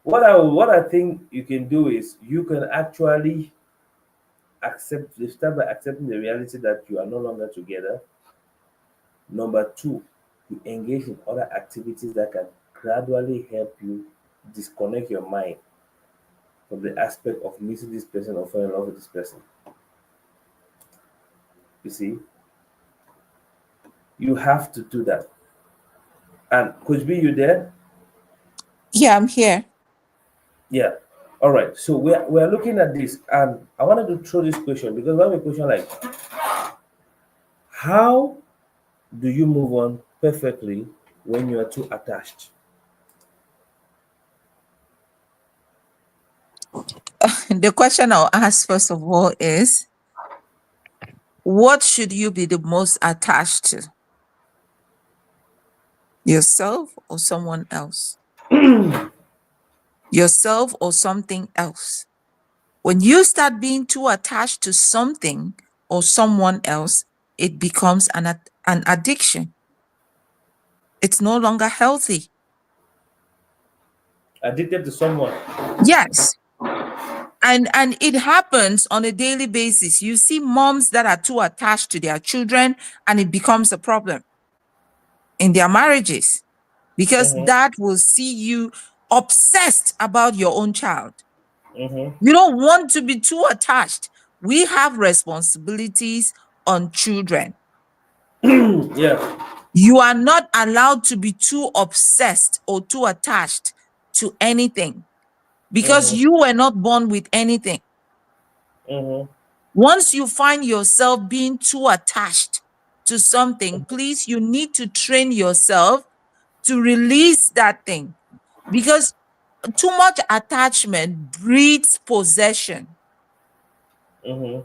What I think you can do is you can actually start by accepting the reality that you are no longer together. Number two, you engage in other activities that can gradually help you disconnect your mind from the aspect of missing this person or falling in love with this person. You see, you have to do that. And Coach B, you there? Yeah, I'm here. Yeah. All right. So we're looking at this, and I wanted to throw this question because we have a question like, how do you move on perfectly when you are too attached? The question I'll ask first of all is, what should you be the most attached to? Yourself or someone else? Yourself or something else? When you start being too attached to something or someone else, it becomes an addiction. It's no longer healthy. Addicted to someone. Yes. And it happens on a daily basis. You see moms that are too attached to their children, and it becomes a problem in their marriages because Mm-hmm. that will see you obsessed about your own child. Mm-hmm. You don't want to be too attached. We have responsibilities on children. Yeah. You are not allowed to be too obsessed or too attached to anything because Mm-hmm. you were not born with anything. Mm-hmm. Once you find yourself being too attached to something, please, you need to train yourself to release that thing because too much attachment breeds possession. Mm-hmm.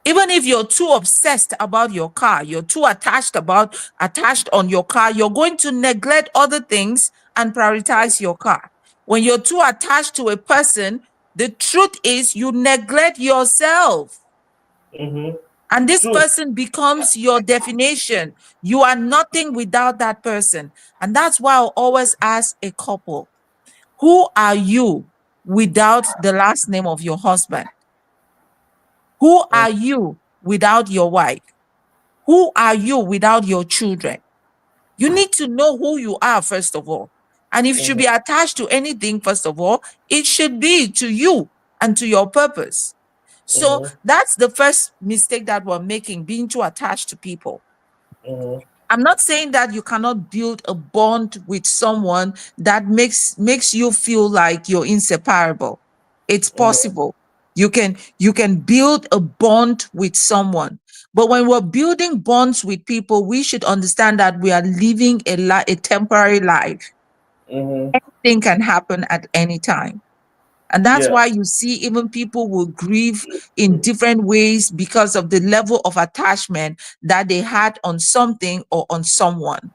Even if you're too obsessed about your car, you're too attached on your car, you're going to neglect other things and prioritize your car. When you're too attached to a person, the truth is you neglect yourself. Mm-hmm. And this True. person becomes your definition. You are nothing without that person. And that's why I always ask a couple, who are you without the last name of your husband? Who are you without your wife? Who are you without your children? You need to know who you are, first of all. And if you should Mm-hmm. be attached to anything, first of all, it should be to you and to your purpose. So Mm-hmm. that's the first mistake that we're making, being too attached to people. Mm-hmm. I'm not saying that you cannot build a bond with someone that makes you feel like you're inseparable. It's Mm-hmm. possible. You can build a bond with someone. But when we're building bonds with people, we should understand that we are living a temporary life. Mm-hmm. Anything can happen at any time. And that's Yeah. why you see even people will grieve in different ways because of the level of attachment that they had on something or on someone.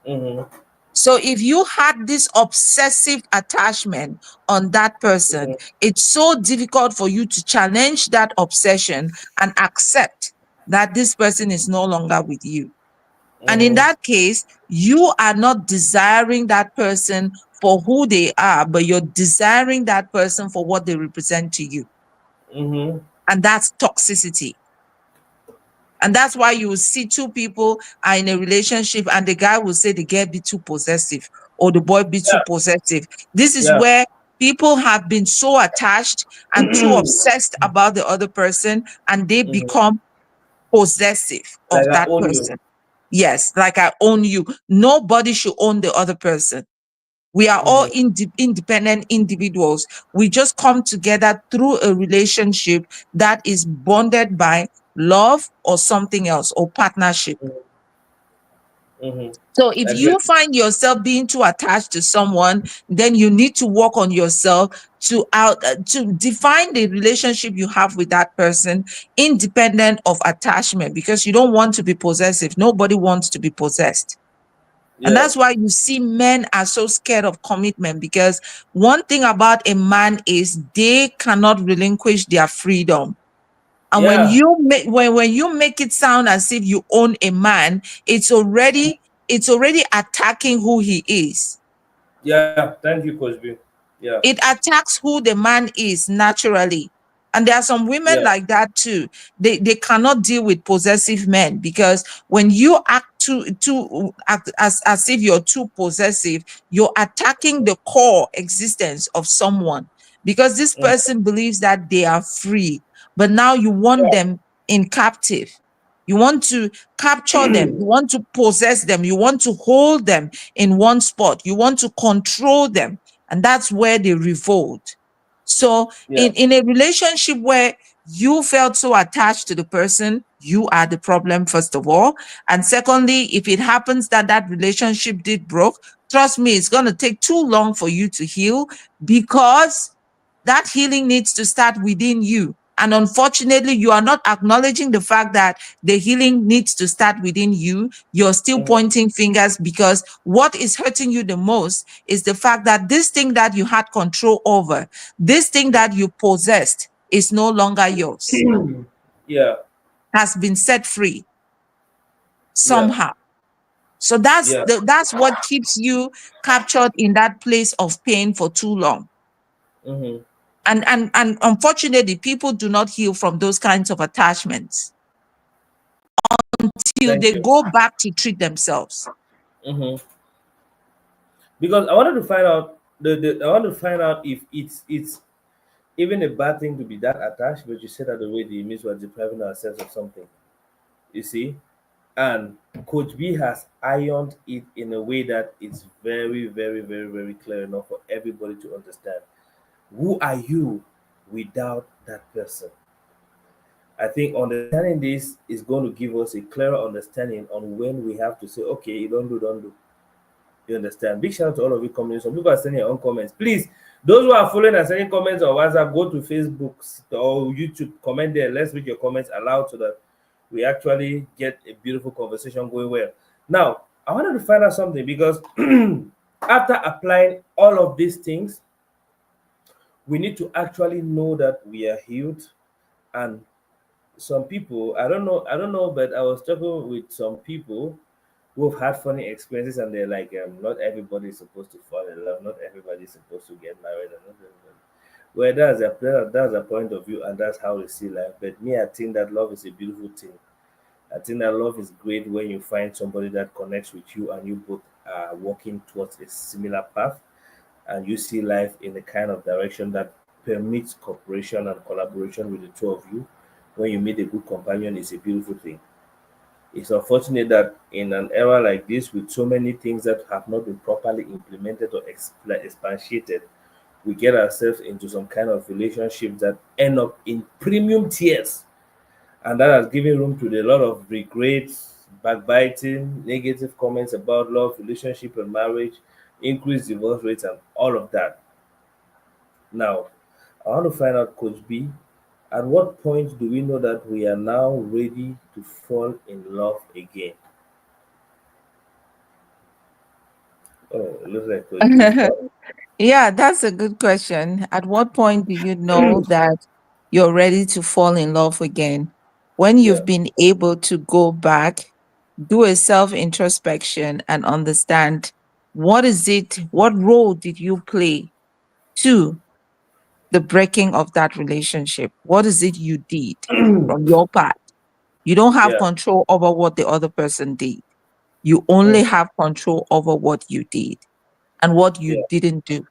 Mm-hmm. So if you had this obsessive attachment on that person, it's so difficult for you to challenge that obsession and accept that this person is no longer with you. And in Mm-hmm. that case, you are not desiring that person for who they are, but you're desiring that person for what they represent to you. Mm-hmm. And that's toxicity. And that's why you will see two people are in a relationship and the guy will say the girl be too possessive or the boy be too Yeah. possessive. This is Yeah. where people have been so attached and too obsessed about the other person and they Mm-hmm. become possessive Like of I that own you. person. Yes, like I own you. Nobody should own the other person. We are all Mm-hmm. independent individuals. We just come together through a relationship that is bonded by love or something else or partnership. Mm-hmm. So if Agree. you find yourself being too attached to someone, then you need to work on yourself to define the relationship you have with that person independent of attachment, because you don't want to be possessive. Nobody wants to be possessed. And Yeah. that's why you see men are so scared of commitment, because one thing about a man is they cannot relinquish their freedom. And when Yeah. when you make it sound as if you own a man, it's already attacking who he is. Yeah. Thank you, Coach B. Yeah. It attacks who the man is naturally. And there are some women Yeah. like that too. They cannot deal with possessive men, because when you act too act as if you're too possessive, you're attacking the core existence of someone, because this Mm-hmm. person believes that they are free, but now you want Yeah. them in captive. You want to capture them, you want to possess them, you want to hold them in one spot, you want to control them, and that's where they revolt. So Yeah. in a relationship where you felt so attached to the person, you are the problem, first of all. And secondly, if it happens that that relationship did broke, trust me, it's going to take too long for you to heal, because that healing needs to start within you. And unfortunately, you are not acknowledging the fact that the healing needs to start within you. You're still Mm-hmm. pointing fingers, because what is hurting you the most is the fact that this thing that you had control over, this thing that you possessed, is no longer yours, Yeah. has been set free Yeah. somehow. So that's Yeah. that's what keeps you captured in that place of pain for too long. Mm-hmm. And unfortunately, people do not heal from those kinds of attachments till Thank they you. go back to treat themselves. Mm-hmm. Because I wanted to find out I want to find out if it's even a bad thing to be that attached, but you said that the way it means we're depriving ourselves of something. You see? And Coach B has ironed it in a way that it's very, very, very, very clear enough for everybody to understand. Who are you without that person? I think understanding this is going to give us a clearer understanding on when we have to say, okay, you don't do. You understand? Big shout out to all of you comments. Some people are sending their own comments. Please, those who are following and sending comments on WhatsApp, go to Facebook or YouTube, comment there. Let's read your comments aloud so that we actually get a beautiful conversation going well. Now, I wanted to find out something because after applying all of these things, we need to actually know that we are healed. And some people, I don't know, but I was talking with some people who've had funny experiences, and they're like, not everybody is supposed to fall in love, not everybody is supposed to get married, and not everybody. Well, that's a point of view, and that's how we see life. But me, I think that love is a beautiful thing. I think that love is great when you find somebody that connects with you and you both are walking towards a similar path, and you see life in the kind of direction that permits cooperation and collaboration with the two of you. When you meet a good companion, it's a beautiful thing. It's unfortunate that in an era like this, with so many things that have not been properly implemented or expatiated, we get ourselves into some kind of relationships that end up in premium tiers. And that has given room to a lot of regrets, backbiting, negative comments about love, relationship, and marriage, increased divorce rates, and all of that. Now, I want to find out, Coach B, at what point do we know that we are now ready to fall in love again? Oh, it looks like Coach B is back. Yeah, that's a good question. At what point do you know that you're ready to fall in love again? When Yeah. you've been able to go back, do a self introspection, and understand what is it, what role did you play to the breaking of that relationship? What is it you did from your part? You don't have Yeah. control over what the other person did. You only Mhm. have control over what you did and what you Yeah. didn't do.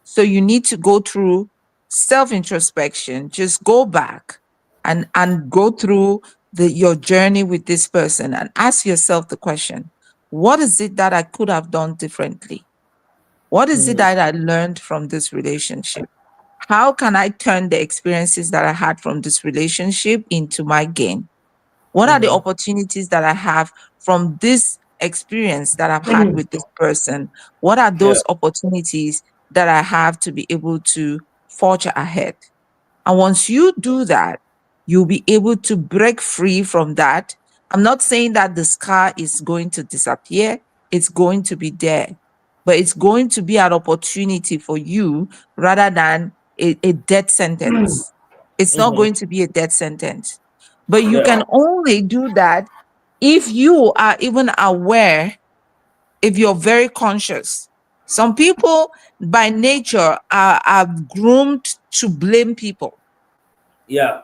So you need to go through self introspection. Just go back and go through your journey with this person and ask yourself the question, what is it that I could have done differently? What is it Mhm. that I learned from this relationship? How can I turn the experiences that I had from this relationship into my gain? What are the Mhm. opportunities that I have from this experience that I've had with this person? What are Yeah. those opportunities that I have to be able to forge ahead? And once you do that, you'll be able to break free from that. I'm not saying that the scar is going to disappear, it's going to be there, but it's going to be an opportunity for you rather than a death sentence. It's not Mhm. going to be a death sentence. But you Yeah. can only do that if you are even aware, if you're very conscious. Some people by nature are groomed to blame people. Yeah.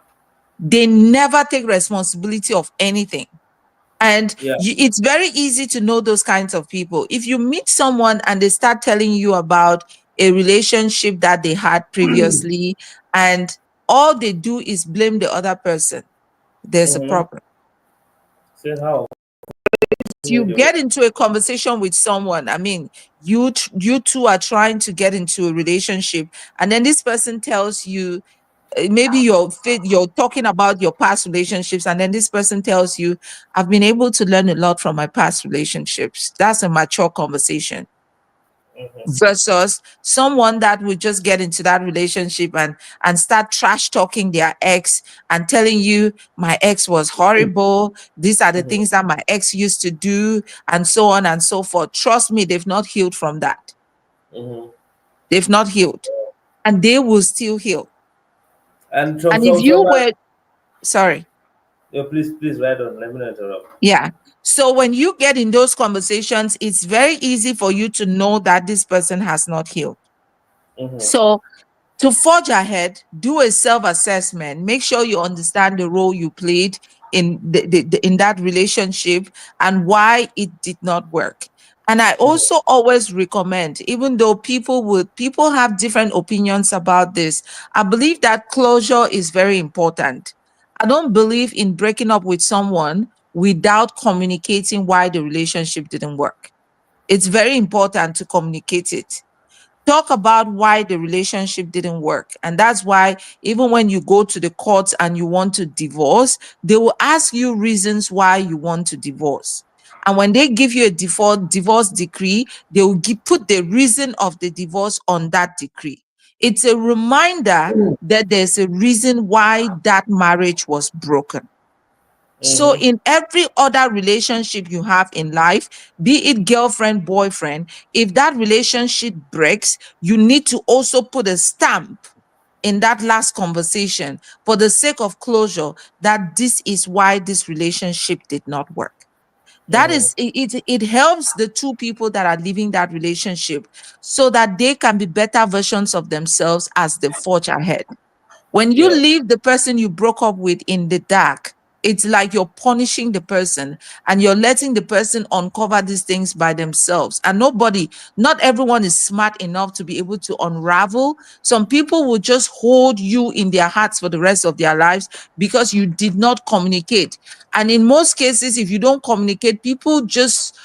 They never take responsibility of anything. And Yeah. it's very easy to know those kinds of people. If you meet someone and they start telling you about a relationship that they had previously, and all they do is blame the other person, there's a Mhm. problem. Say how? You Maybe. get into a conversation with someone, I mean, you two are trying to get into a relationship, and then this person tells you, maybe you're talking about your past relationships, and then this person tells you, I've been able to learn a lot from my past relationships. That's a mature conversation. Mhm. Versus someone that would just get into that relationship and start trash talking their ex and telling you, my ex was horrible, these are the Mhm. things that my ex used to do, and so on and so forth. Trust me, they've not healed from that. Mhm. They've not healed, and they will still heal. And some And if some you some. were, sorry. Please write on. Let me not interrupt. Yeah. So when you get in those conversations, it's very easy for you to know that this person has not healed. Mhm. So to forge ahead, do a self-assessment. Make sure you understand the role you played in in that relationship and why it did not work. And I Mhm. also always recommend, even though people have different opinions about this, I believe that closure is very important. I don't believe in breaking up with someone without communicating why the relationship didn't work. It's very important to communicate it. Talk about why the relationship didn't work. And that's why even when you go to the courts and you want to divorce, they will ask you reasons why you want to divorce. And when they give you a divorce decree, they will put the reason of the divorce on that decree. It's a reminder that there's a reason why that marriage was broken. So Mhm. in every other relationship you have in life, be it girlfriend, boyfriend, if that relationship breaks, you need to also put a stamp in that last conversation for the sake of closure that this is why this relationship did not work. That Mhm. is, it helps the two people that are leaving that relationship so that they can be better versions of themselves as they forge ahead. When you Yeah. leave the person you broke up with in the dark, it's like you're punishing the person and you're letting the person uncover these things by themselves. And not everyone is smart enough to be able to unravel. Some people will just hold you in their hearts for the rest of their lives because you did not communicate. And in most cases, if you don't communicate, people just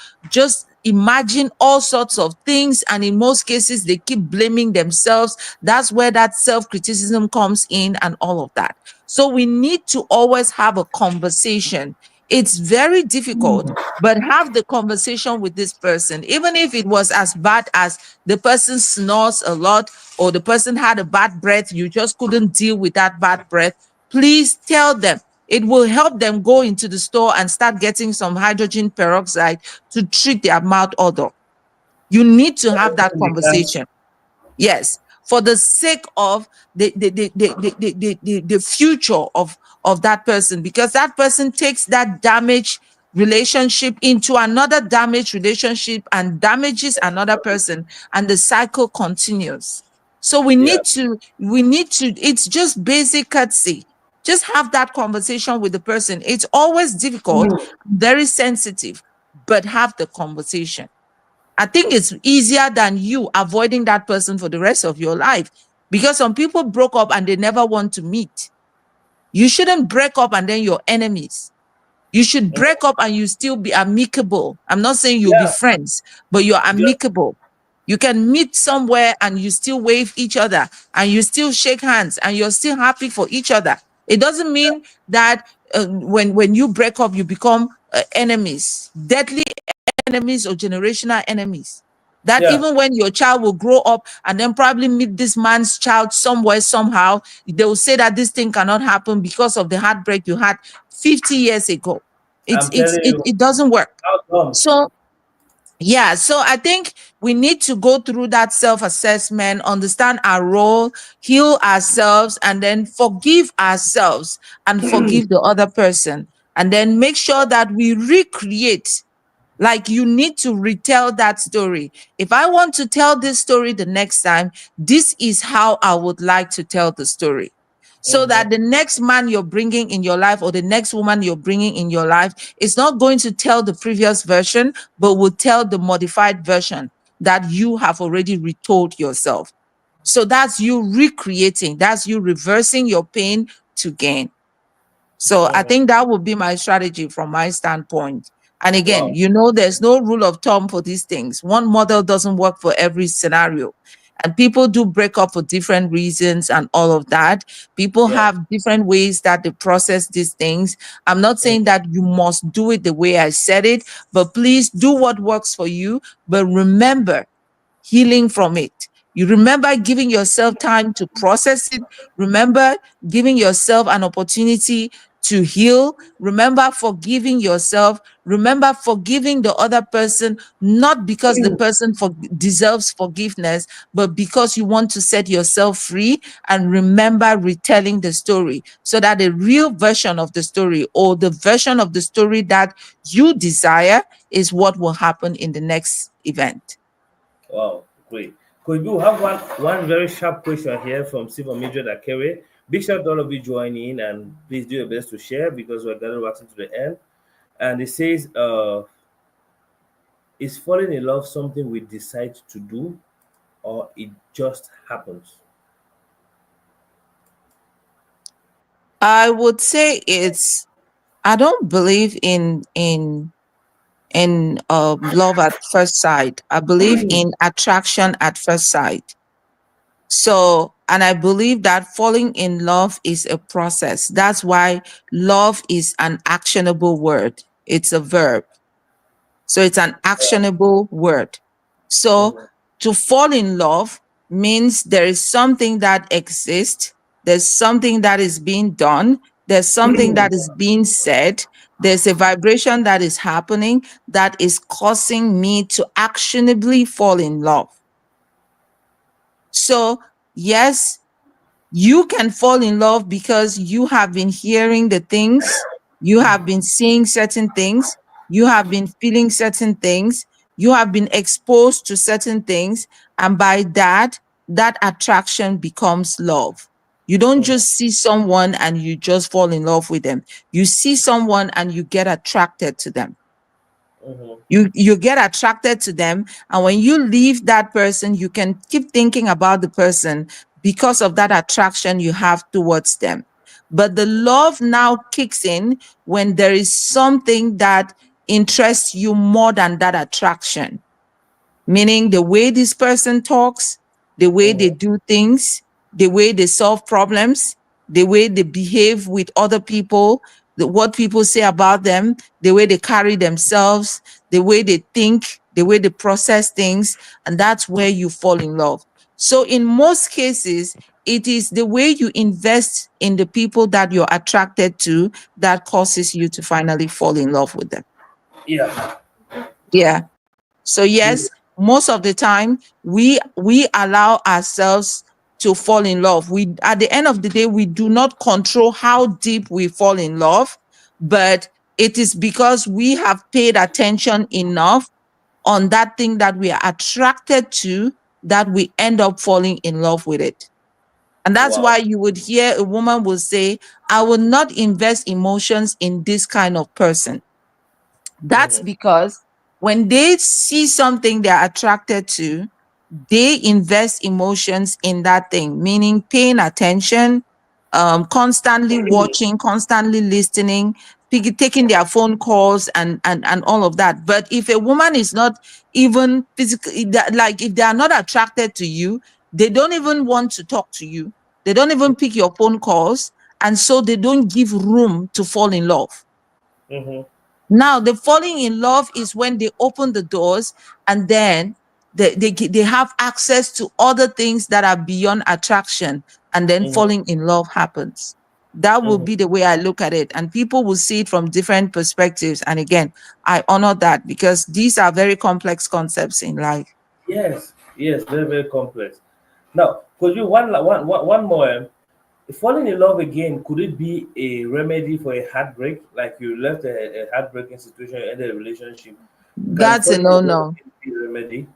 imagine all sorts of things. And in most cases, they keep blaming themselves. That's where that self-criticism comes in and all of that. So we need to always have a conversation. It's very difficult, but have the conversation with this person. Even if it was as bad as the person snores a lot or the person had a bad breath, you just couldn't deal with that bad breath, please tell them. It will help them go into the store and start getting some hydrogen peroxide to treat their mouth odor. You need to have that Everything we can. conversation. Yes, for the sake of the future of that person, because that person takes that damaged relationship into another damaged relationship and damages another person, and the cycle continues. So Yeah. we need to, it's just basic courtesy. Just have that conversation with the person. It's always difficult, very sensitive, but have the conversation. I think it's easier than you avoiding that person for the rest of your life, because some people broke up and they never want to meet. You shouldn't break up and then you're enemies. You should break up and you still be amicable. I'm not saying you'll be Yeah. friends, but you're Just, amicable. You can meet somewhere and you still wave each other and you still shake hands and you're still happy for each other. It doesn't mean that when you break up, you become enemies, deadly enemies or generational enemies. That yeah. even when your child will grow up and then probably meet this man's child somewhere, somehow, they will say that this thing cannot happen because of the heartbreak you had 50 years ago. I'm telling you, It doesn't work. how come? So yeah, so I think we need to go through that self-assessment, understand our role, heal ourselves, and then forgive ourselves and forgive the other person. And then make sure that we recreate, like you need to retell that story. If I want to tell this story the next time, this is how I would like to tell the story. So Mm-hmm. that the next man you're bringing in your life or the next woman you're bringing in your life is not going to tell the previous version, but will tell the modified version that you have already retold yourself. So that's you recreating, that's you reversing your pain to gain. So I Mm-hmm. think that would be my strategy from my standpoint. And again, Wow. you know, there's no rule of thumb for these things. One model doesn't work for every scenario. And people do break up for different reasons and all of that. People Yeah. have different ways that they process these things. I'm not saying that you must do it the way I said it, but please do what works for you. But remember, healing from it. You remember giving yourself time to process it. Remember giving yourself an opportunity to heal. Remember forgiving yourself. Remember forgiving the other person, not because the person deserves forgiveness, but because you want to set yourself free. And remember retelling the story so that the real version of the story, or the version of the story that you desire, is what will happen in the next event. Wow. Great. Could we have one very sharp question here from Silver Major Akere? Big shout out to all of you joining, and please do your best to share because we're getting waxing to the end. And it says, is falling in love something we decide to do or it just happens? I would say I don't believe in love at first sight. I believe in attraction at first sight. So, and I believe that falling in love is a process. That's why love is an actionable word. It's a verb. So it's an actionable word. So Mhm. to fall in love means there is something that exists, there's something that is being done, there's something that is being said, there's a vibration that is happening that is causing me to actionably fall in love. So, yes, you can fall in love because you have been hearing the things, you have been seeing certain things, you have been feeling certain things, you have been exposed to certain things, and by that, that attraction becomes love. You don't Mhm. just see someone and you just fall in love with them. You see someone and you get attracted to them. Mhm. You get attracted to them, and when you leave that person, you can keep thinking about the person because of that attraction you have towards them. But the love now kicks in when there is something that interests you more than that attraction, meaning the way this person talks, the way they Mhm. do things, the way they solve problems, the way they behave with other people, what people say about them, the way they carry themselves, the way they think, the way they process things, and that's where you fall in love. So in most cases, it is the way you invest in the people that you're attracted to that causes you to finally fall in love with them. Yeah. Yeah. So yes, Beautiful. most of the time we allow ourselves to fall in love. We, at the end of the day, we do not control how deep we fall in love, but it is because we have paid attention enough on that thing that we are attracted to that we end up falling in love with it. And that's why Wow. you would hear a woman will say, I will not invest emotions in this kind of person. That's Mm-hmm. because when they see something they're attracted to, they invest emotions in that thing, meaning paying attention, constantly watching, constantly listening, taking their phone calls and all of that. But if a woman is not even physically, like if they are not attracted to you, they don't even want to talk to you. They don't even pick your phone calls. And so they don't give room to fall in love. Mm-hmm. Now, the falling in love is when they open the doors and then they have access to other things that are beyond attraction, and then Mm-hmm. falling in love happens. That will Mm-hmm. be the way I look at it. And people will see it from different perspectives. And again, I honor that because these are very complex concepts in life. Yes, yes, very, very complex. Now, could you one more? Falling in love again, could it be a remedy for a heartbreak? Like you left a heartbreaking situation, ended a relationship. Can That's a falling in love no-no. again be a remedy?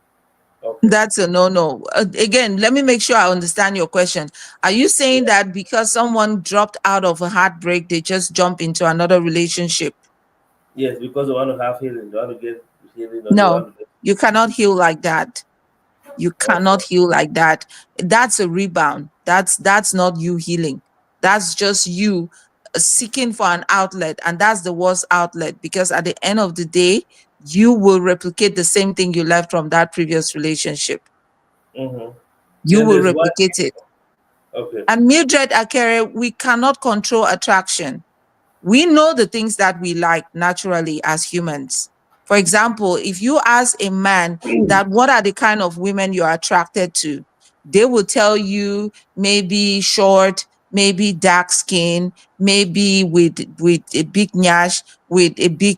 Okay. That's a no-no. Again, let me make sure I understand your question. Are you saying Yeah. that because someone dropped out of a heartbreak, they just jump into another relationship? Yes, because they want to have healing, they want to get healing, or they No, want to get. you cannot heal like that. You Okay. cannot heal like that. That's a rebound. That's not you healing. That's just you seeking for an outlet, and that's the worst outlet because at the end of the day, you will replicate the same thing you left from that previous relationship. Mm-hmm. You Then will there's one. replicate it. Okay. And Mildred Akere, we cannot control attraction. We know the things that we like naturally as humans. For example, if you ask a man that what are the kind of women you're attracted to, they will tell you maybe short, maybe dark skin, maybe with a big nyash, with a big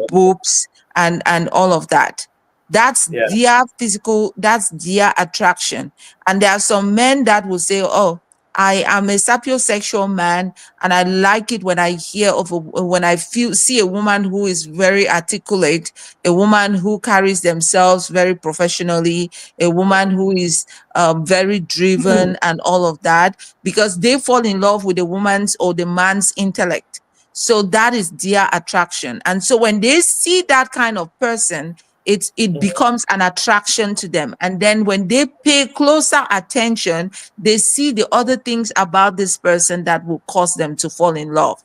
boobs and all of that. That's Yeah. their physical, that's their attraction. And there are some men that will say, oh, I am a sapiosexual man, and I like it when I hear of when I see a woman who is very articulate, a woman who carries themselves very professionally, a woman who is very driven and all of that, because they fall in love with the woman's or the man's intellect. So that is their attraction. And so when they see that kind of person, it becomes an attraction to them. And then when they pay closer attention, they see the other things about this person that will cause them to fall in love.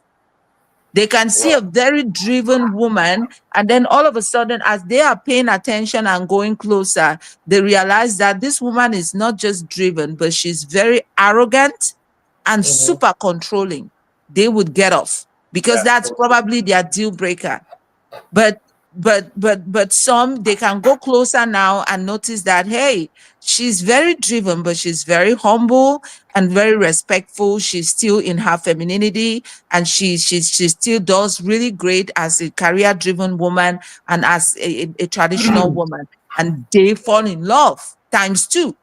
They can see Wow. a very driven woman, and then all of a sudden, as they are paying attention and going closer, they realize that this woman is not just driven, but she's very arrogant and Mm-hmm. super controlling. They would get off because Yeah. that's probably their deal breaker. But but some, they can go closer now and notice that, hey, she's very driven, but she's very humble and very respectful. She's still in her femininity, and she still does really great as a career driven woman and as a traditional woman, and they fall in love times two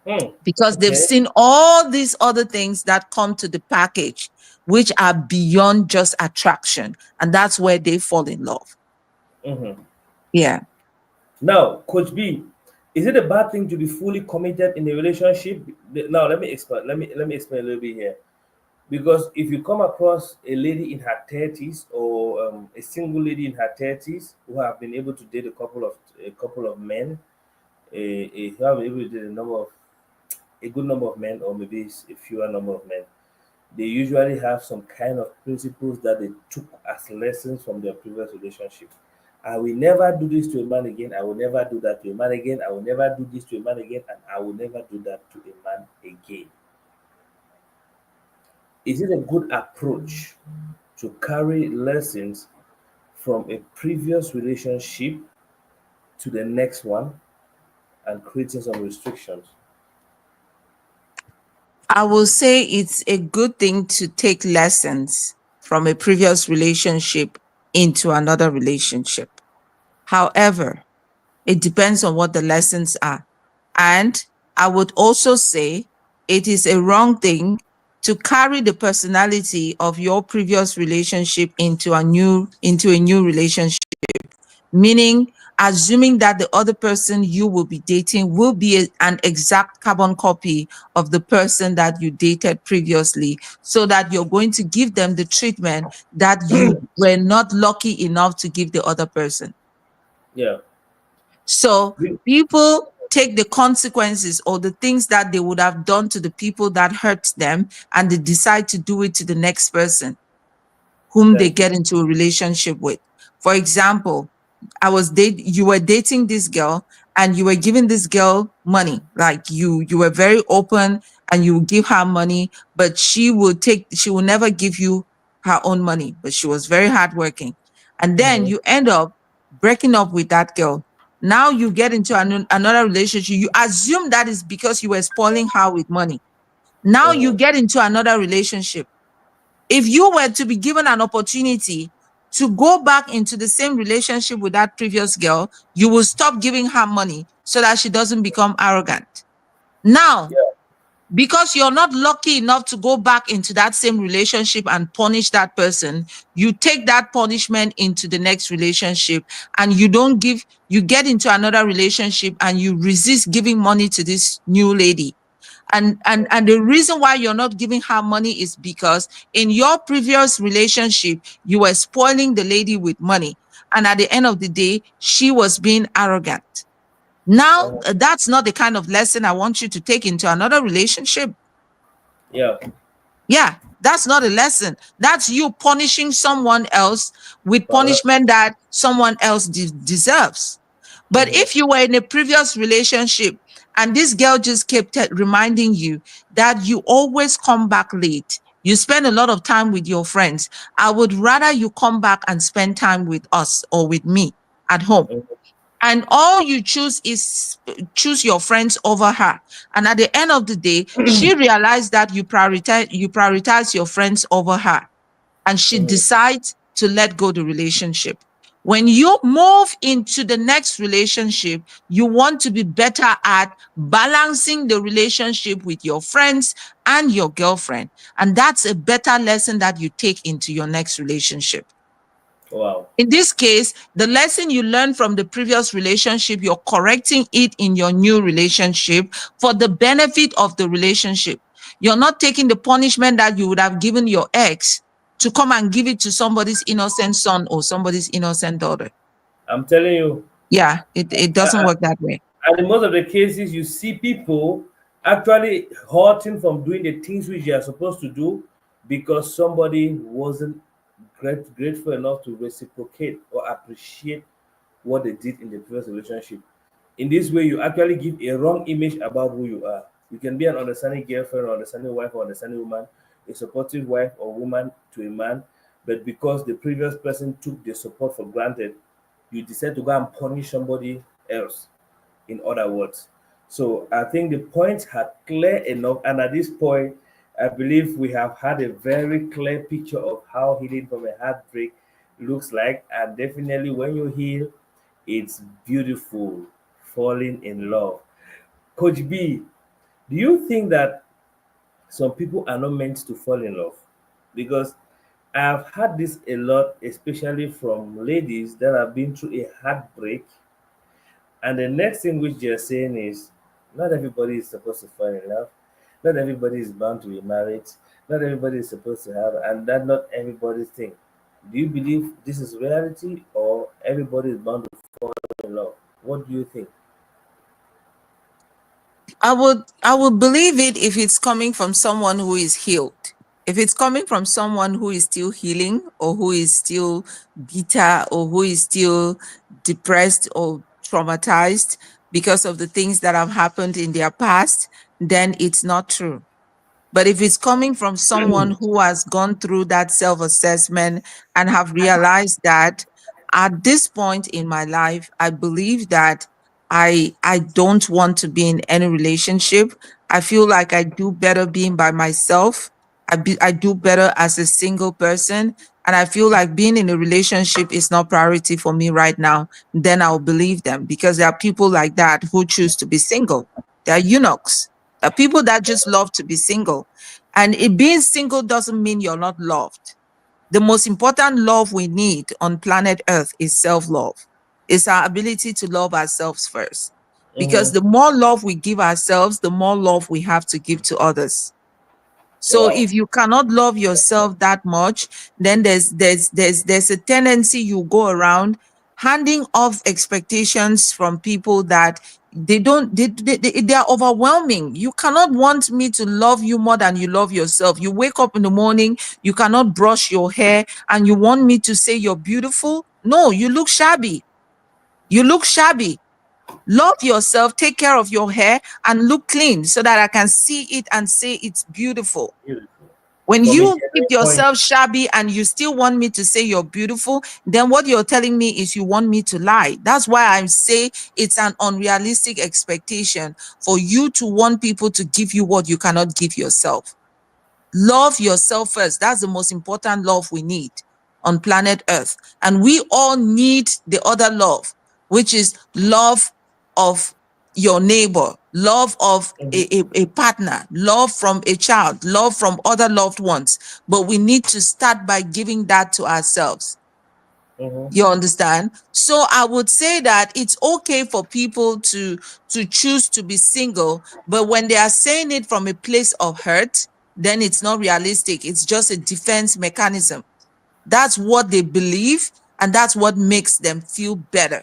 Hmm. because they've Okay. seen all these other things that come to the package, which are beyond just attraction, and that's where they fall in love. Mm-hmm. Yeah. Now, Coach B, is it a bad thing to be fully committed in a relationship? Now, let me explain. Let me explain a little bit here. Because if you come across a lady in her 30s, or a single lady in her 30s who have been able to date a couple of men, who have been able to date a good number of men, or maybe a fewer number of men, they usually have some kind of principles that they took as lessons from their previous relationship. I will never do this to a man again. I will never do that to a man again. I will never do this to a man again. And I will never do that to a man again. Is it a good approach to carry lessons from a previous relationship to the next one and creating some restrictions? I will say it's a good thing to take lessons from a previous relationship into another relationship. However, It depends on what the lessons are. And I would also say it is a wrong thing to carry the personality of your previous relationship into a new relationship, meaning assuming that the other person you will be dating will be an exact carbon copy of the person that you dated previously, so that you're going to give them the treatment that you were not lucky enough to give the other person. Yeah. So We- people take the consequences or the things that they would have done to the people that hurt them, and they decide to do it to the next person whom they Thank you. get into a relationship with. For example, you were dating this girl and you were giving this girl money. Like you were very open and you would give her money, but she will never give you her own money, but she was very hardworking. And then Mhm. you end up breaking up with that girl. Now you get into another relationship. You assume that is because you were spoiling her with money. Now you Mhm. get into another relationship. If you were to be given an opportunity to go back into the same relationship with that previous girl, you will stop giving her money so that she doesn't become arrogant. Now, Yeah. because you're not lucky enough to go back into that same relationship and punish that person, you take that punishment into the next relationship, and you get into another relationship and you resist giving money to this new lady. And the reason why you're not giving her money is because in your previous relationship you were spoiling the lady with money, and at the end of the day she was being arrogant. Now Uh-huh. that's not the kind of lesson I want you to take into another relationship. Yeah. Yeah, that's not a lesson. That's you punishing someone else with Correct. punishment that someone else deserves. But Mhm. if you were in a previous relationship and this girl just kept reminding you that you always come back late, you spend a lot of time with your friends, I would rather you come back and spend time with us or with me at home. Mhm. And all you choose is choose your friends over her. And at the end of the day, she realized that you prioritize your friends over her, and she Mhm. decides to let go the relationship. When you move into the next relationship, you want to be better at balancing the relationship with your friends and your girlfriend. And that's a better lesson that you take into your next relationship. Wow. In this case, the lesson you learned from the previous relationship, you're correcting it in your new relationship for the benefit of the relationship. You're not taking the punishment that you would have given your ex to come and give it to somebody's innocent son or somebody's innocent daughter. I'm telling you, Yeah, it doesn't work that way. and in most of the cases, you see people actually hurting from doing the things which they are supposed to do because somebody wasn't grateful enough to reciprocate or appreciate what they did in the previous relationship. In this way, you actually give a wrong image about who you are. You can be an understanding girlfriend or understanding wife or understanding woman, a supportive wife or woman to a man, but because the previous person took the support for granted, you decide to go and punish somebody else, in other words. So I think the points had clear enough, and at this point, I believe we have had a very clear picture of how healing from a heartbreak looks like. And definitely, when you heal, it's beautiful, falling in love. Coach B, do you think that some people are not meant to fall in love? Because I've had this a lot, especially from ladies that have been through a heartbreak, and the next thing which they're saying is, not everybody is supposed to fall in love. Not everybody is bound to be married. Not everybody is supposed to have, and that not everybody's thing. Do you believe this is reality, or everybody is bound to fall in love? What do you think? I would believe it if it's coming from someone who is healed. If it's coming from someone who is still healing, or who is still bitter, or who is still depressed or traumatized because of the things that have happened in their past, then it's not true. But if it's coming from someone who has gone through that self-assessment and have realized that at this point in my life, I believe that I don't want to be in any relationship. I feel like I do better being by myself. I do better as a single person. and I feel like being in a relationship is not priority for me right now, then I'll believe them, because there are people like that who choose to be single. They're eunuchs. There are people that just love to be single. And being single doesn't mean you're not loved. The most important love we need on planet Earth is self-love. It's our ability to love ourselves first. Because Mm-hmm. the more love we give ourselves, the more love we have to give to others. So Wow. if you cannot love yourself that much, then there's a tendency you go around handing off expectations from people that they don't they are overwhelming. You cannot want me to love you more than you love yourself. You wake up in the morning, you cannot brush your hair, and you want me to say you're beautiful? No, you look shabby. You look shabby. Love yourself, take care of your hair, and look clean so that I can see it and say it's beautiful. Beautiful. When From a you keep genuine point. yourself shabby and you still want me to say you're beautiful, then what you're telling me is you want me to lie. That's why I say it's an unrealistic expectation for you to want people to give you what you cannot give yourself. Love yourself first. That's the most important love we need on planet Earth. And we all need the other love, which is love of your neighbor, love of Mm-hmm. a partner, love from a child, love from other loved ones. But we need to start by giving that to ourselves. Mm-hmm. You understand? So I would say that it's okay for people to choose to be single, but when they are saying it from a place of hurt, then it's not realistic. It's just a defense mechanism. That's what they believe, and that's what makes them feel better.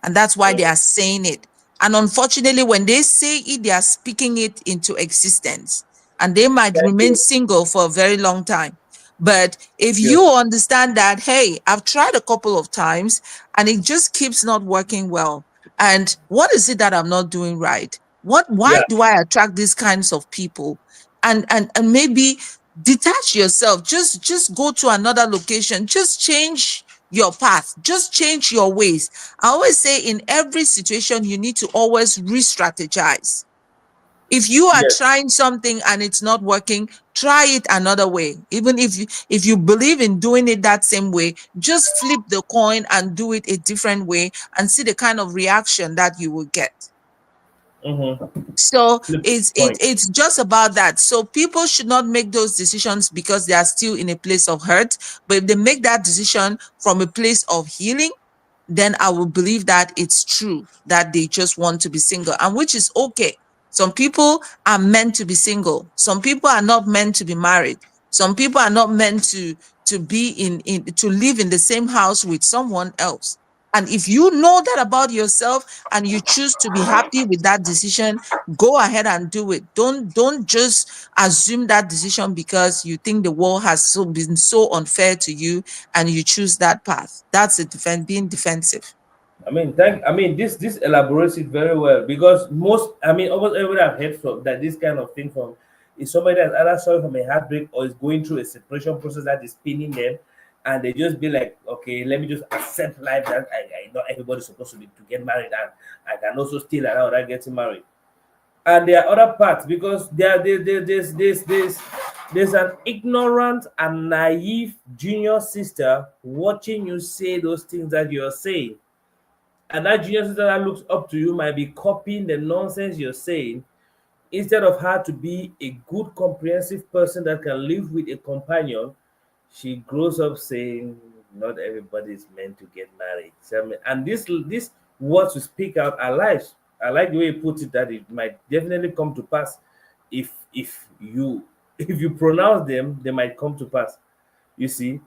And that's why they are saying it. And unfortunately, when they say it, they are speaking it into existence. And they might Thank remain you. single for a very long time. But if Thank you. you understand that, hey, I've tried a couple of times and it just keeps not working well. And what is it that I'm not doing right? Why Yeah. do I attract these kinds of people? And maybe detach yourself. Just go to another location. Just change your path. Just change your ways. I always say in every situation, you need to always re-strategize. If you are Yes. trying something and it's not working, try it another way. Even if you believe in doing it that same way, just flip the coin and do it a different way and see the kind of reaction that you will get. Mm-hmm. So Flip it's point. it's just about that. So people should not make those decisions because they are still in a place of hurt. But if they make that decision from a place of healing, then I will believe that it's true that they just want to be single, and which is okay. Some people are meant to be single. Some people are not meant to be married. Some people are not meant to be in to live in the same house with someone else. And if you know that about yourself and you choose to be happy with that decision, go ahead and do it. Don't just assume that decision because you think the world has been so unfair to you and you choose that path. That's being defensive. This elaborates it very well because almost everybody I've heard from that this kind of thing from is somebody that's either sorry from a heartbreak or is going through a separation process that is pinning them, and they just be like, okay, let me just accept life that I not everybody's supposed to get married, and I can also still allow that getting married. And there are other parts because there's an ignorant and naive junior sister watching you say those things that you're saying, and that junior sister that looks up to you might be copying the nonsense you're saying instead of her to be a good, comprehensive person that can live with a companion. She grows up saying, "Not everybody is meant to get married." And this words to speak out are lies. I like the way you put it that it might definitely come to pass if you if you pronounce them, they might come to pass. You see,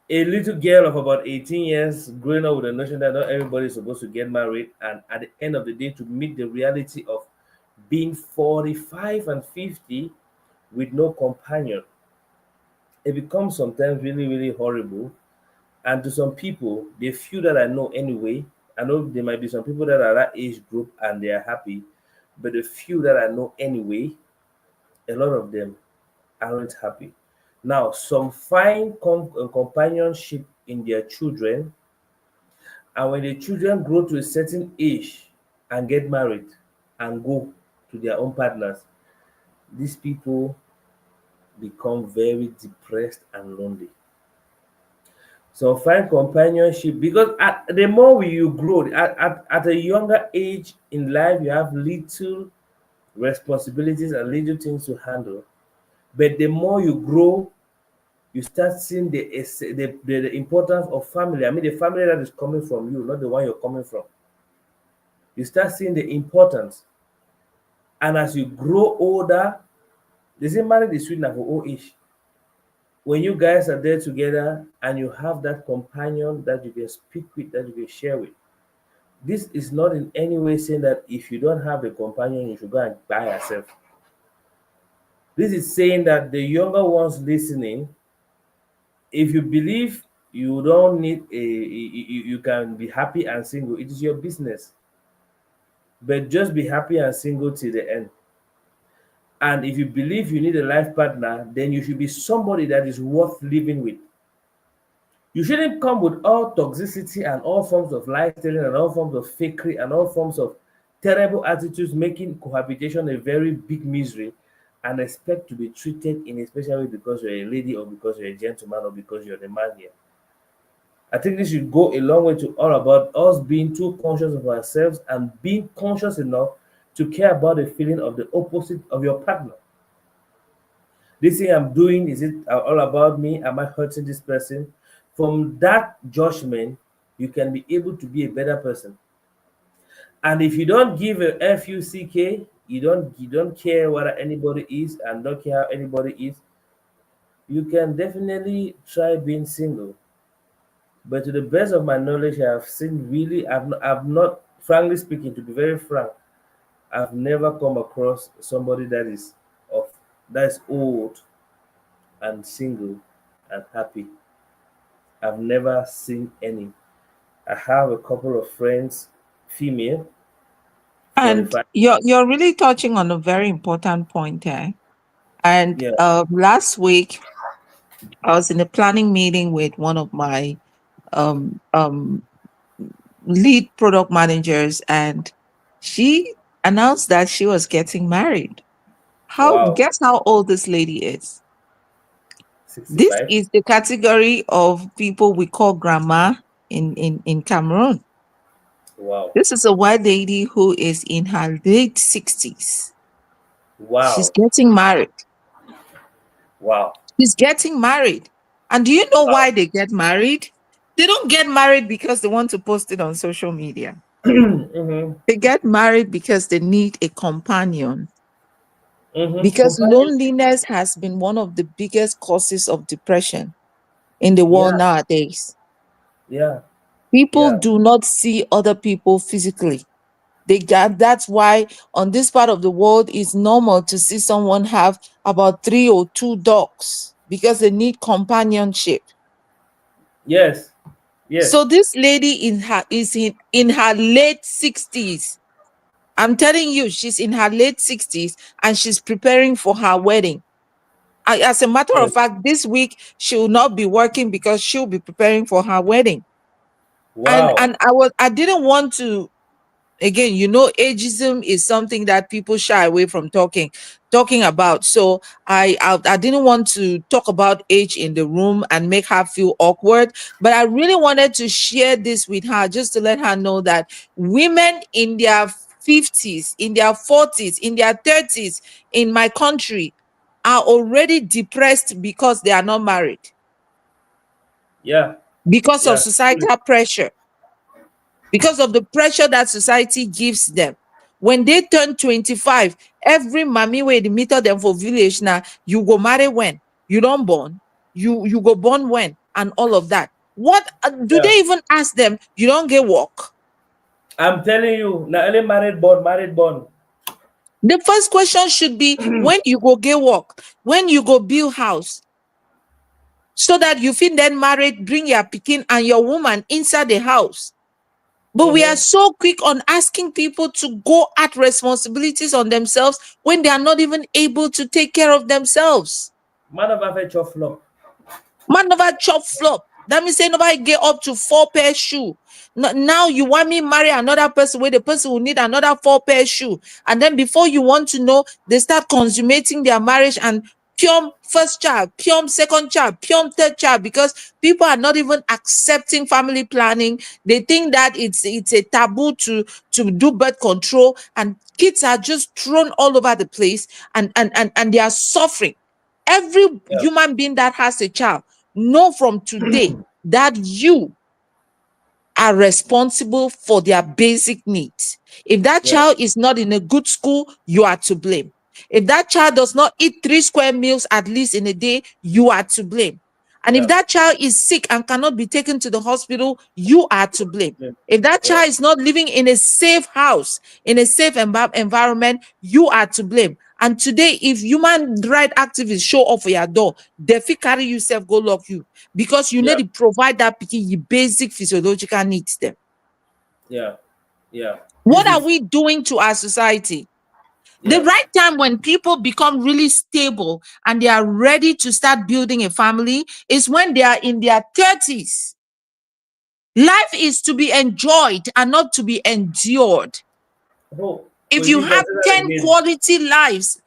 a little girl of about 18 years growing up with the notion that not everybody is supposed to get married, and at the end of the day to meet the reality of being 45 and 50 with no companion, it becomes sometimes really really horrible. And to some people, they feel that I know anyway. I know there might be some people that are that age group and they are happy, but the few that I know anyway, a lot of them aren't happy. Now some find companionship in their children, and when the children grow to a certain age and get married and go to their own partners, these people become very depressed and lonely. So find companionship, because the more you grow at a younger age in life, you have little responsibilities and little things to handle. But the more you grow, you start seeing the importance of family. I mean, the family that is coming from you, not the one you're coming from. You start seeing the importance. And as you grow older, they say marriage is sweet na for old age. When you guys are there together and you have that companion that you can speak with, that you can share with, this is not in any way saying that if you don't have a companion, you should go and buy yourself. This is saying that the younger ones listening, if you believe you don't need you can be happy and single, it is your business. But just be happy and single till the end. And if you believe you need a life partner, then you should be somebody that is worth living with. You shouldn't come with all toxicity and all forms of lie telling and all forms of fakery and all forms of terrible attitudes, making cohabitation a very big misery, and expect to be treated in a special way because you're a lady or because you're a gentleman or because you're the man here. I think this should go a long way to all about us being too conscious of ourselves and being conscious enough to care about the feeling of the opposite of your partner. This thing I'm doing, is it all about me? Am I hurting this person? From that judgment, you can be able to be a better person. And if you don't give a fuck, you don't care what anybody is and don't care how anybody is, you can definitely try being single. But to the best of my knowledge, I have seen really, I've not, frankly speaking, to be very frank, I've never come across somebody of that is old and single and happy. I've never seen any. I have a couple of friends, female, And 45. you're really touching on a very important point here. And Yeah. last week, I was in a planning meeting with one of my um, um, lead product managers, and she announced that she was getting married. How Wow. guess how old this lady is? This 65. is the category of people we call grandma in Cameroon. Wow. This is a white lady who is in her late 60s. She's Wow. getting married. Wow. She's getting married. And do you know Wow. why they get married? They don't get married because they want to post it on social media. Mm-hmm. They get married because they need a companion. Mm-hmm. Because Companionship. loneliness has been one of the biggest causes of depression in the world Yeah. nowadays. Yeah. People Yeah. do not see other people physically. That's why on this part of the world it's normal to see someone have about 3 or 2 dogs because they need companionship. Yes. So Yes. this lady in her late 60s. I'm telling you, she's in her late 60s and she's preparing for her wedding. As a matter Yes. of fact, this week she will not be working because she'll be preparing for her wedding. And Wow. and I didn't want to, again, ageism is something that people shy away from talking about. So I didn't want to talk about age in the room and make her feel awkward, but I really wanted to share this with her just to let her know that women in their 50s, in their 40s, in their 30s in my country are already depressed because they are not married, Yeah. because of Yeah. societal pressure, because of the pressure that society gives them. When they turn 25, every mommy way they meter them for village now, you go marry when? You don't born. You go born when? And all of that. What do Yeah. they even ask them? You don't get work. I'm telling you, na only married born, married born. The first question should be when you go get work, when you go build house, so that you feel then married, bring your pikin and your woman inside the house. But we are Mm-hmm. so quick on asking people to go at responsibilities on themselves when they are not even able to take care of themselves. Man of a chop flop. Man never chop flop. That means say nobody get up to 4 pair shoe. Now you want me marry another person where the person will need another 4 pair shoe. And then before you want to know, they start consummating their marriage and Pium first child, pium second child, pium third child, because people are not even accepting family planning. They think that it's a taboo to do birth control, and kids are just thrown all over the place, and they are suffering. Every Yeah. human being that has a child, know from today that you are responsible for their basic needs. If that Yeah. child is not in a good school, you are to blame. If that child does not eat 3 square meals at least in a day, you are to blame. And if Yeah. that child is sick and cannot be taken to the hospital, you are to blame. Yeah. If that Yeah. child is not living in a safe house, in a safe environment, you are to blame. And today, if human right activists show up for your door, they fit carry yourself, go lock you, because you need Yeah. to provide that pikin the basic physiological needs them. Yeah. Yeah. What This are is we doing to our society? The yeah. right time when people become really stable and they are ready to start building a family is when they are in their 30s. Life is to be enjoyed and not to be endured. Oh, If could you you have consider that 10 again? quality lives,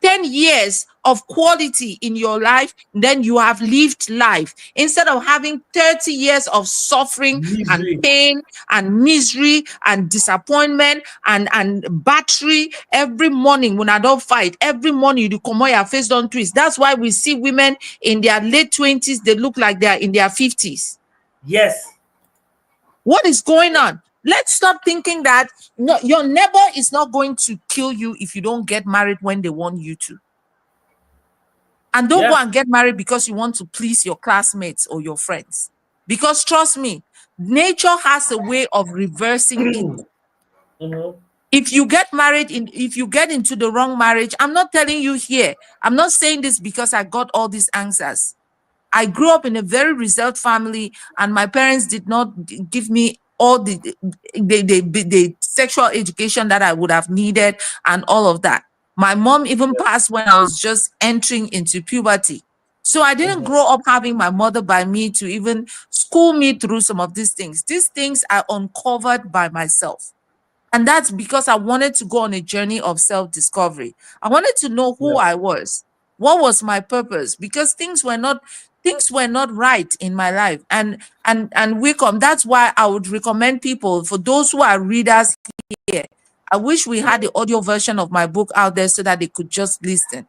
10 years of quality in your life, then you have lived life. Instead of having 30 years of suffering and Misery. pain and misery and disappointment and battery every morning when I don't fight, every morning you come on your face don't twist. That's why we see women in their late 20s, they look like they are in their 50s. Yes. What is going on? Let's stop thinking that no, your neighbor is not going to kill you if you don't get married when they want you to. And don't go Yeah. and get married because you want to please your classmates or your friends. Because trust me, nature has a way of reversing it. Mm-hmm. If you get married, if you get into the wrong marriage, I'm not telling you here. I'm not saying this because I got all these answers. I grew up in a very reserved family, and my parents did not give me all the sexual education that I would have needed and all of that. My mom even Yeah. passed when I was just entering into puberty. So I didn't Mm-hmm. grow up having my mother by me to even school me through some of these things. These things I uncovered by myself. And that's because I wanted to go on a journey of self-discovery. I wanted to know who Yeah. I was. What was my purpose? Because things were not right in my life. And we come. That's why I would recommend people, for those who are readers here. I wish we had the audio version of my book out there so that they could just listen.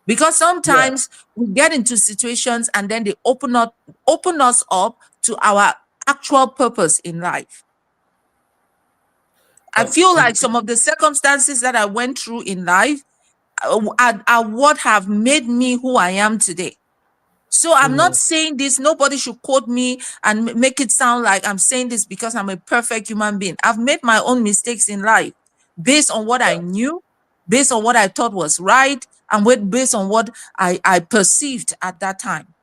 Because Yeah. sometimes we get into situations and then they open us up to our actual purpose in life. I Um, feel um, like some of the circumstances that I went through in life are what have made me who I am today. So I'm not mhm. saying this, nobody should quote me and make it sound like I'm saying this because I'm a perfect human being. I've made my own mistakes in life based on what I Yeah. knew, based on what I thought was right, and based on what I perceived at that time.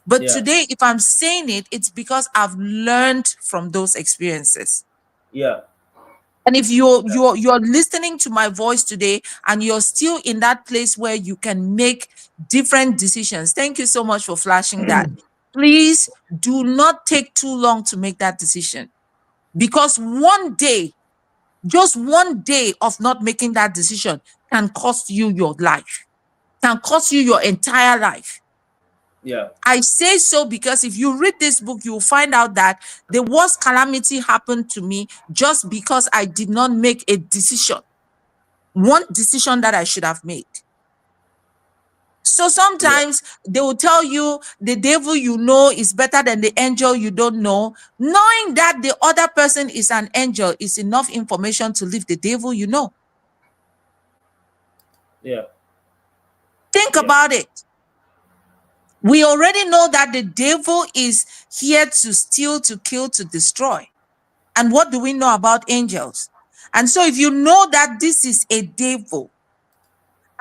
But Yeah. today, if I'm saying it, it's because I've learned from those experiences. Yeah. And if you're listening to my voice today and you're still in that place where you can make different decisions, thank you so much for flashing that. Please do not take too long to make that decision, because one day, just one day of not making that decision can cost you your life, can cost you your entire life. Yeah. I say so because if you read this book, you'll find out that the worst calamity happened to me just because I did not make a decision, one decision that I should have made. So Yeah. sometimes they will tell you the devil you know is better than the angel you don't know. Knowing that the other person is an angel is enough information to leave the devil you know. Yeah. Think Yeah. about it. We already know that the devil is here to steal, to kill, to destroy. And what do we know about angels? And so if you know that this is a devil,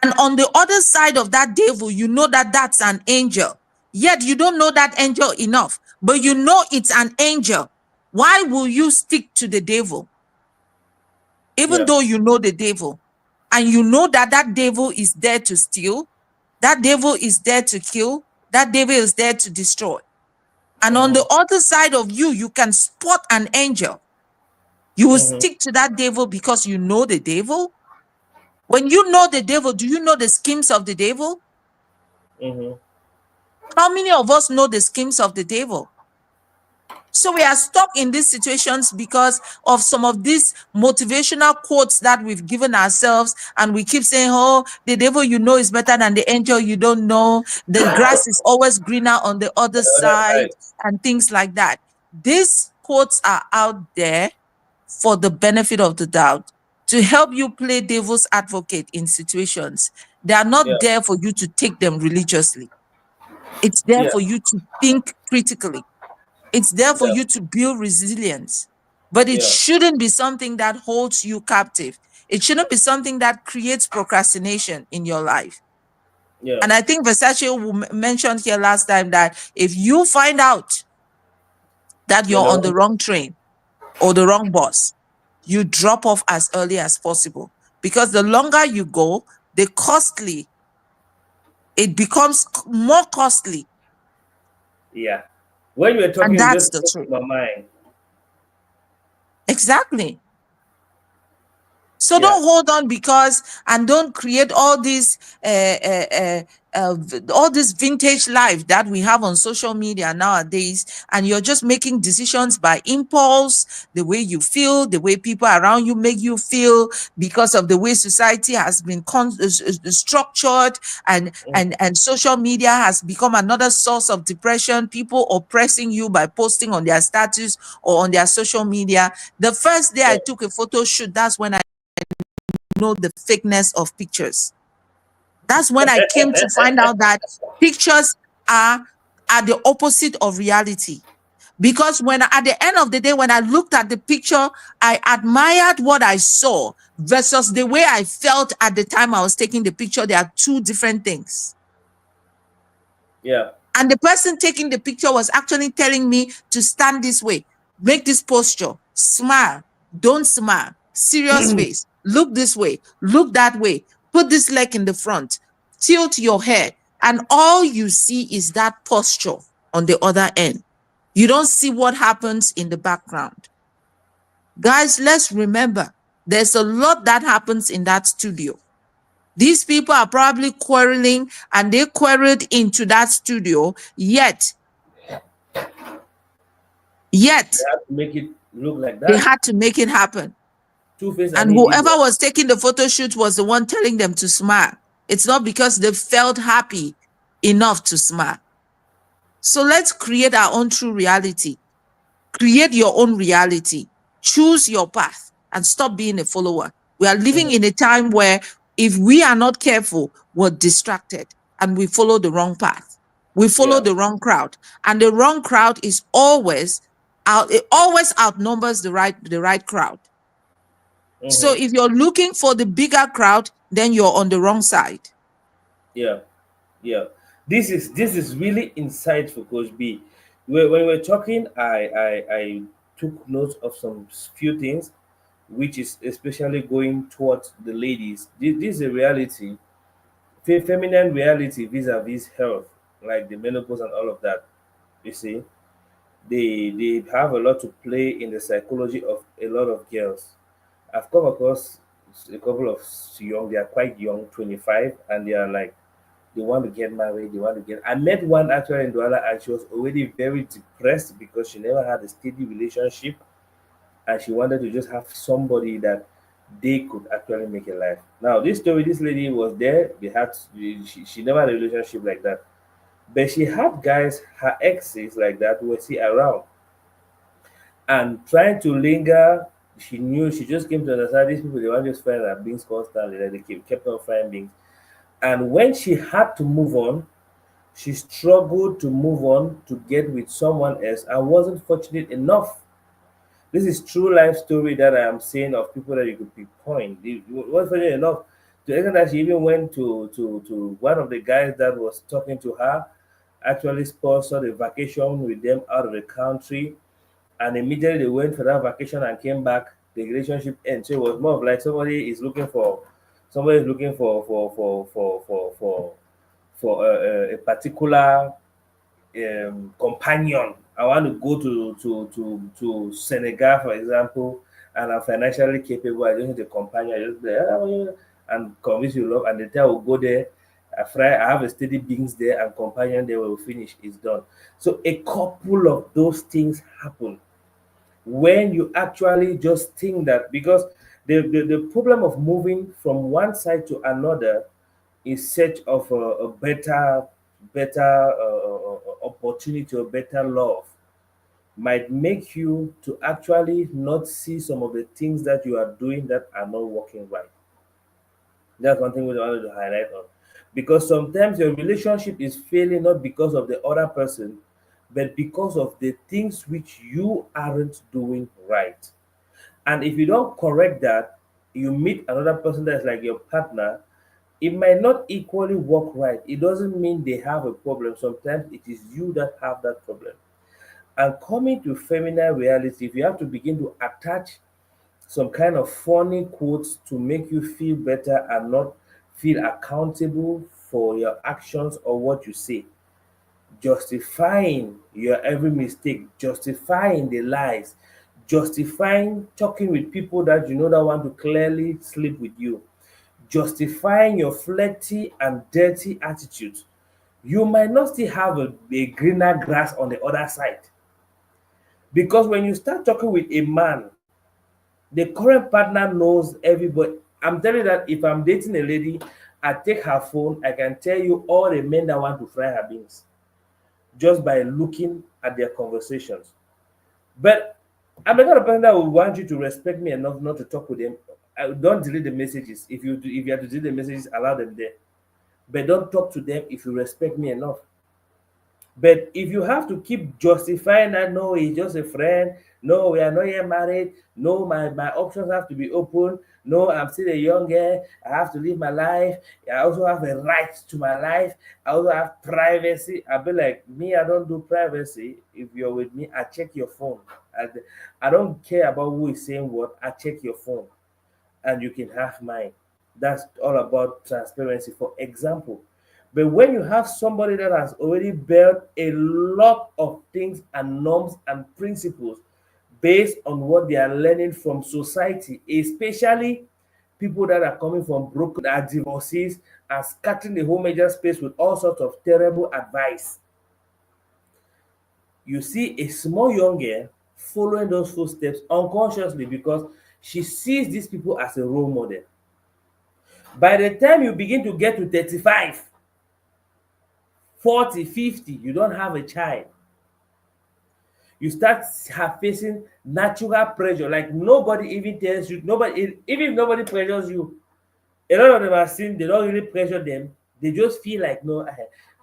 and on the other side of that devil, you know that that's an angel, yet you don't know that angel enough, but you know it's an angel, why will you stick to the devil? Even Yeah. though you know the devil, and you know that that devil is there to steal, that devil is there to kill, that devil is there to destroy. And on the Mm-hmm. other side of you, you can spot an angel. You will Mm-hmm. stick to that devil because you know the devil. When you know the devil, do you know the schemes of the devil? Mm-hmm. How many of us know the schemes of the devil? So we are stuck in these situations because of some of these motivational quotes that we've given ourselves, and we keep saying, oh, the devil you know is better than the angel you don't know. The grass is always greener on the other The other side, side. and things like that. These quotes are out there for the benefit of the doubt, to help you play devil's advocate in situations. They are not Yeah. there for you to take them religiously. It's there Yeah. for you to think critically. It's there for Yeah. you to build resilience, but it Yeah. shouldn't be something that holds you captive. It shouldn't be something that creates procrastination in your life. Yeah. And I think mentioned here last time that if you find out that You you're on know. the wrong train or the wrong bus, you drop off as early as possible, because the longer you go, the costly, it becomes more costly. Yeah. When you were And talking, you that's just the spoke truth. to my mind. Exactly. So Yeah. don't hold on, because, and don't create all this vintage life that we have on social media nowadays, and you're just making decisions by impulse, the way you feel, the way people around you make you feel, because of the way society has been structured, and social media has become another source of depression. People oppressing you by posting on their status or on their social media. The first day I Yeah. took a photo shoot, that's when I know the fakeness of pictures. That's when I came to find out that pictures are, are the opposite of reality. Because when at the end of the day, when I looked at the picture, I admired what I saw versus the way I felt at the time I was taking the picture. They are two different things. Yeah. And the person taking the picture was actually telling me to stand this way, make this posture, smile, don't smile, serious face, look this way, look that way, put this leg in the front, tilt your head. And all you see is that posture on the other end. You don't see what happens in the background. Guys, let's remember there's a lot that happens in that studio. These people are probably quarreling, and they quarreled into that studio, yet They have to make it look like they that. had to make it happen. Two Face and And he did whoever that. was taking the photo shoot was the one telling them to smile. It's not because they felt happy enough to smile. So let's create our own true reality. Create your own reality. Choose your path and stop being a follower. We are living Mhm. in a time where if we are not careful, we're distracted and we follow the wrong path. We follow Yeah. the wrong crowd. And the wrong crowd is always out, it always outnumbers the right crowd. So Mm-hmm. if you're looking for the bigger crowd, then you're on the wrong side. Yeah. Yeah. This is really insightful, Coach B. When we're talking, I took note of some few things, which is especially going towards the ladies. This is a reality, feminine reality vis-a-vis health, like the menopause and all of that. You see, they have a lot to play in the psychology of a lot of girls. I've come across a couple of young, they are quite young, 25, and they are like, they want to get married, they want to get. I met one actually in Douala, and she was already very depressed because she never had a steady relationship, and she wanted to just have somebody that they could actually make a life. Now, this story, this lady was there, they had, she never had a relationship like that. But she had guys, her exes like that, were still around and trying to linger. She knew, she just came to understand these people, they weren't just frying her beans constantly, that they kept on frying beans. And when she had to move on, she struggled to move on to get with someone else and wasn't fortunate enough. This is true life story that I am saying of people that you could pinpoint. It wasn't fortunate enough to the extent that she even went to one of the guys that was talking to her, actually sponsored a vacation with them out of the country, and immediately they went for that vacation and came back, the relationship ended. So it was more of like somebody is looking for a particular companion. I want to go to Senegal, for example, and I'm financially capable. I just need a companion. I just be like, "Ah, well," and convince you love, and the time will go there. I fry, I have a steady beans there and companion there when we finish, it's done. So a couple of those things happen when you actually just think that, because the problem of moving from one side to another in search of a better opportunity or better love might make you to actually not see some of the things that you are doing that are not working right. That's one thing we wanted to highlight on. Because sometimes your relationship is failing not because of the other person, but because of the things which you aren't doing right. And if you don't correct that, you meet another person that's like your partner, it might not equally work right. It doesn't mean they have a problem. Sometimes it is you that have that problem. And coming to feminine reality, if you have to begin to attach some kind of funny quotes to make you feel better and not feel accountable for your actions or what you say, justifying your every mistake, justifying the lies, justifying talking with people that you know that want to clearly sleep with you, justifying your flirty and dirty attitude, you might not still have a greener grass on the other side. Because when you start talking with a man, the current partner knows everybody. I'm telling you that if I'm dating a lady, I take her phone, I can tell you all the men that want to fry her beans just by looking at their conversations. But I'm the kind of person that would want you to respect me enough not to talk with them. I don't delete the messages. If you have to delete the messages, allow them there. But don't talk to them if you respect me enough. But if you have to keep justifying that, no, he's just a friend, no, we are not yet married, no, my options have to be open, no, I'm still a young girl, I have to live my life, I also have a right to my life, I also have privacy. I'll be like, me, I don't do privacy. If you're with me, I check your phone. I don't care about who is saying what, I check your phone and you can have mine. That's all about transparency, for example. But when you have somebody that has already built a lot of things and norms and principles based on what they are learning from society, especially people that are coming from broken are divorcees and scattering the whole major space with all sorts of terrible advice. You see a small young girl following those footsteps unconsciously because she sees these people as a role model. By the time you begin to get to 35, 40, 50, you don't have a child. You start facing natural pressure. Like nobody even tells you, nobody, even if nobody pressures you, a lot of them are seen, they don't really pressure them. They just feel like, no,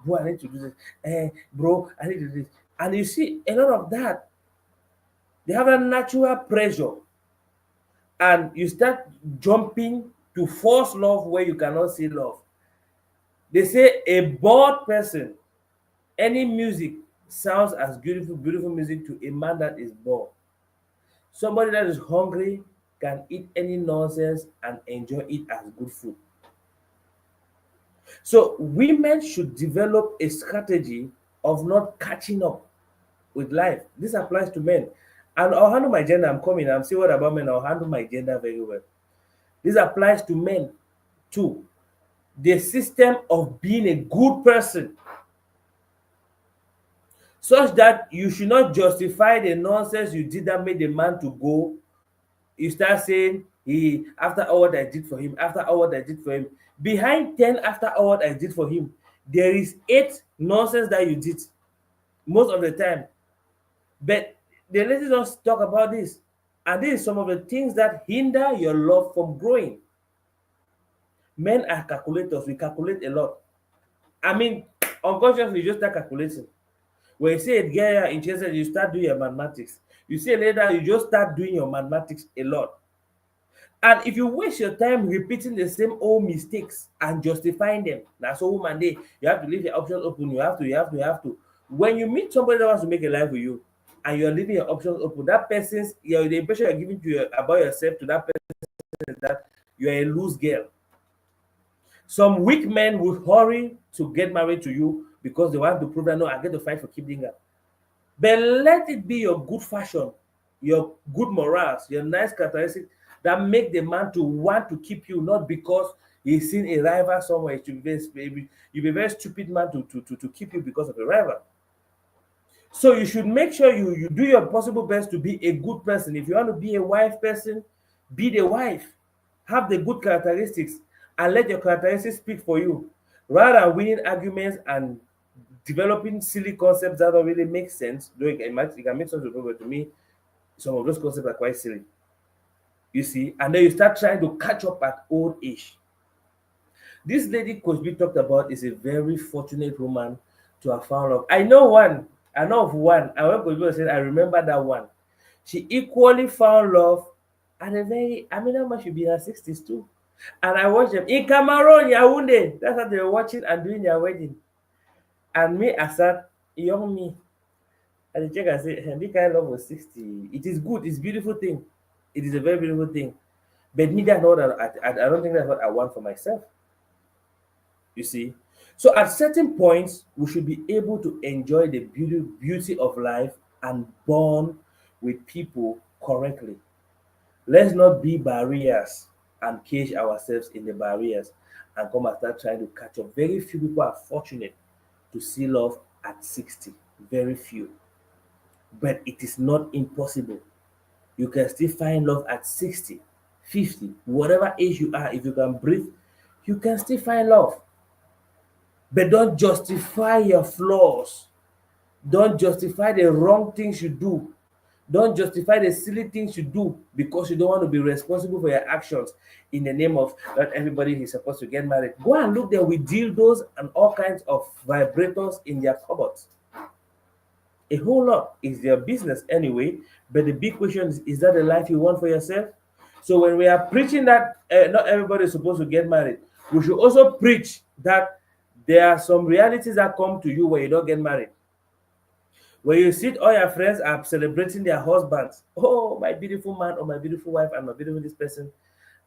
bro, I need to do this. Bro, I need to do this. And you see a lot of that. They have a natural pressure. And you start jumping to false love where you cannot see love. They say a bored person, any music sounds as beautiful music to a man that is bored. Somebody that is hungry can eat any nonsense and enjoy it as good food. So women should develop a strategy of not catching up with life. This applies to men. And I'll handle my gender. I'm coming. I'm saying what about men? I'll handle my gender very well. This applies to men too. The system of being a good person, such that you should not justify the nonsense you did that made the man to go. You start saying, he, after all what I did for him, after all what I did for him, behind 10 after all what I did for him, there is 8 nonsense that you did most of the time. But the ladies don't talk about this. And this is some of the things that hinder your love from growing. Men are calculators, we calculate a lot. I mean, unconsciously, you just start calculating. When you see a girl interested, you start doing your mathematics. You see a lady, you just start doing your mathematics a lot. And if you waste your time repeating the same old mistakes and justifying them, that's all woman day. You have to leave your options open. You have to. When you meet somebody that wants to make a life with you and you're leaving your options open, that person's the impression you're giving to about yourself to that person is that you're a loose girl. Some weak men will hurry to get married to you because they want to prove that no, I get to fight for keeping her. But let it be your good fashion, your good morals, your nice characteristics that make the man to want to keep you, not because He's seen a rival somewhere. You'll be a very stupid man to keep you because of a rival. So you should make sure you do your possible best to be a good person. If you want to be a wife person, be the wife. Have the good characteristics and let your characteristics speak for you. Rather than winning arguments and developing silly concepts that don't really make sense, though it can make sense to people, but to me, some of those concepts are quite silly. You see, and then you start trying to catch up at old age. This lady Coach B talked about is a very fortunate woman to have found love. I know one. I know of one. And when Coach B was saying, I remember that one. She equally found love at a very, I mean, how much should be in her 60s too. And I watched them in Cameroon, Yaoundé. That's how they were watching and doing their wedding. And me, as a young me, and the check and say, this kind of love was 60. It is good, it's a beautiful thing. It is a very beautiful thing. But me, that's not that I don't think that's what I want for myself. You see? So at certain points, we should be able to enjoy the beauty of life and bond with people correctly. Let's not be barriers and cage ourselves in the barriers and come and start trying to catch up. Very few people are fortunate to see love at 60. Very few. But it is not impossible. You can still find love at 60, 50, whatever age you are. If you can breathe, you can still find love. But don't justify your flaws. Don't justify the wrong things you do. Don't justify the silly things you do because you don't want to be responsible for your actions in the name of not everybody is supposed to get married. Go and look there with dildos and all kinds of vibrators in their cupboards. A whole lot is their business anyway. But the big question is that the life you want for yourself? So when we are preaching that not everybody is supposed to get married, we should also preach that there are some realities that come to you when you don't get married. When you see all your friends are celebrating their husbands, oh, my beautiful man or my beautiful wife and my beautiful this person,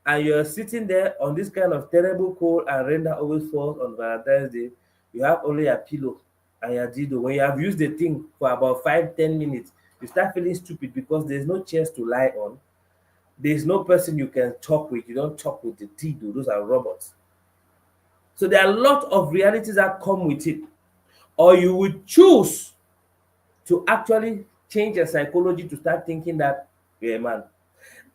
and you're sitting there on this kind of terrible cold and rain that always falls on Valentine's Day, you have only a pillow and your dildo. When you have used the thing for about 5-10 minutes, you start feeling stupid because there's no chairs to lie on. There's no person you can talk with. You don't talk with the dildo. Those are robots. So there are a lot of realities that come with it. Or you would choose to actually change your psychology to start thinking that you're a man.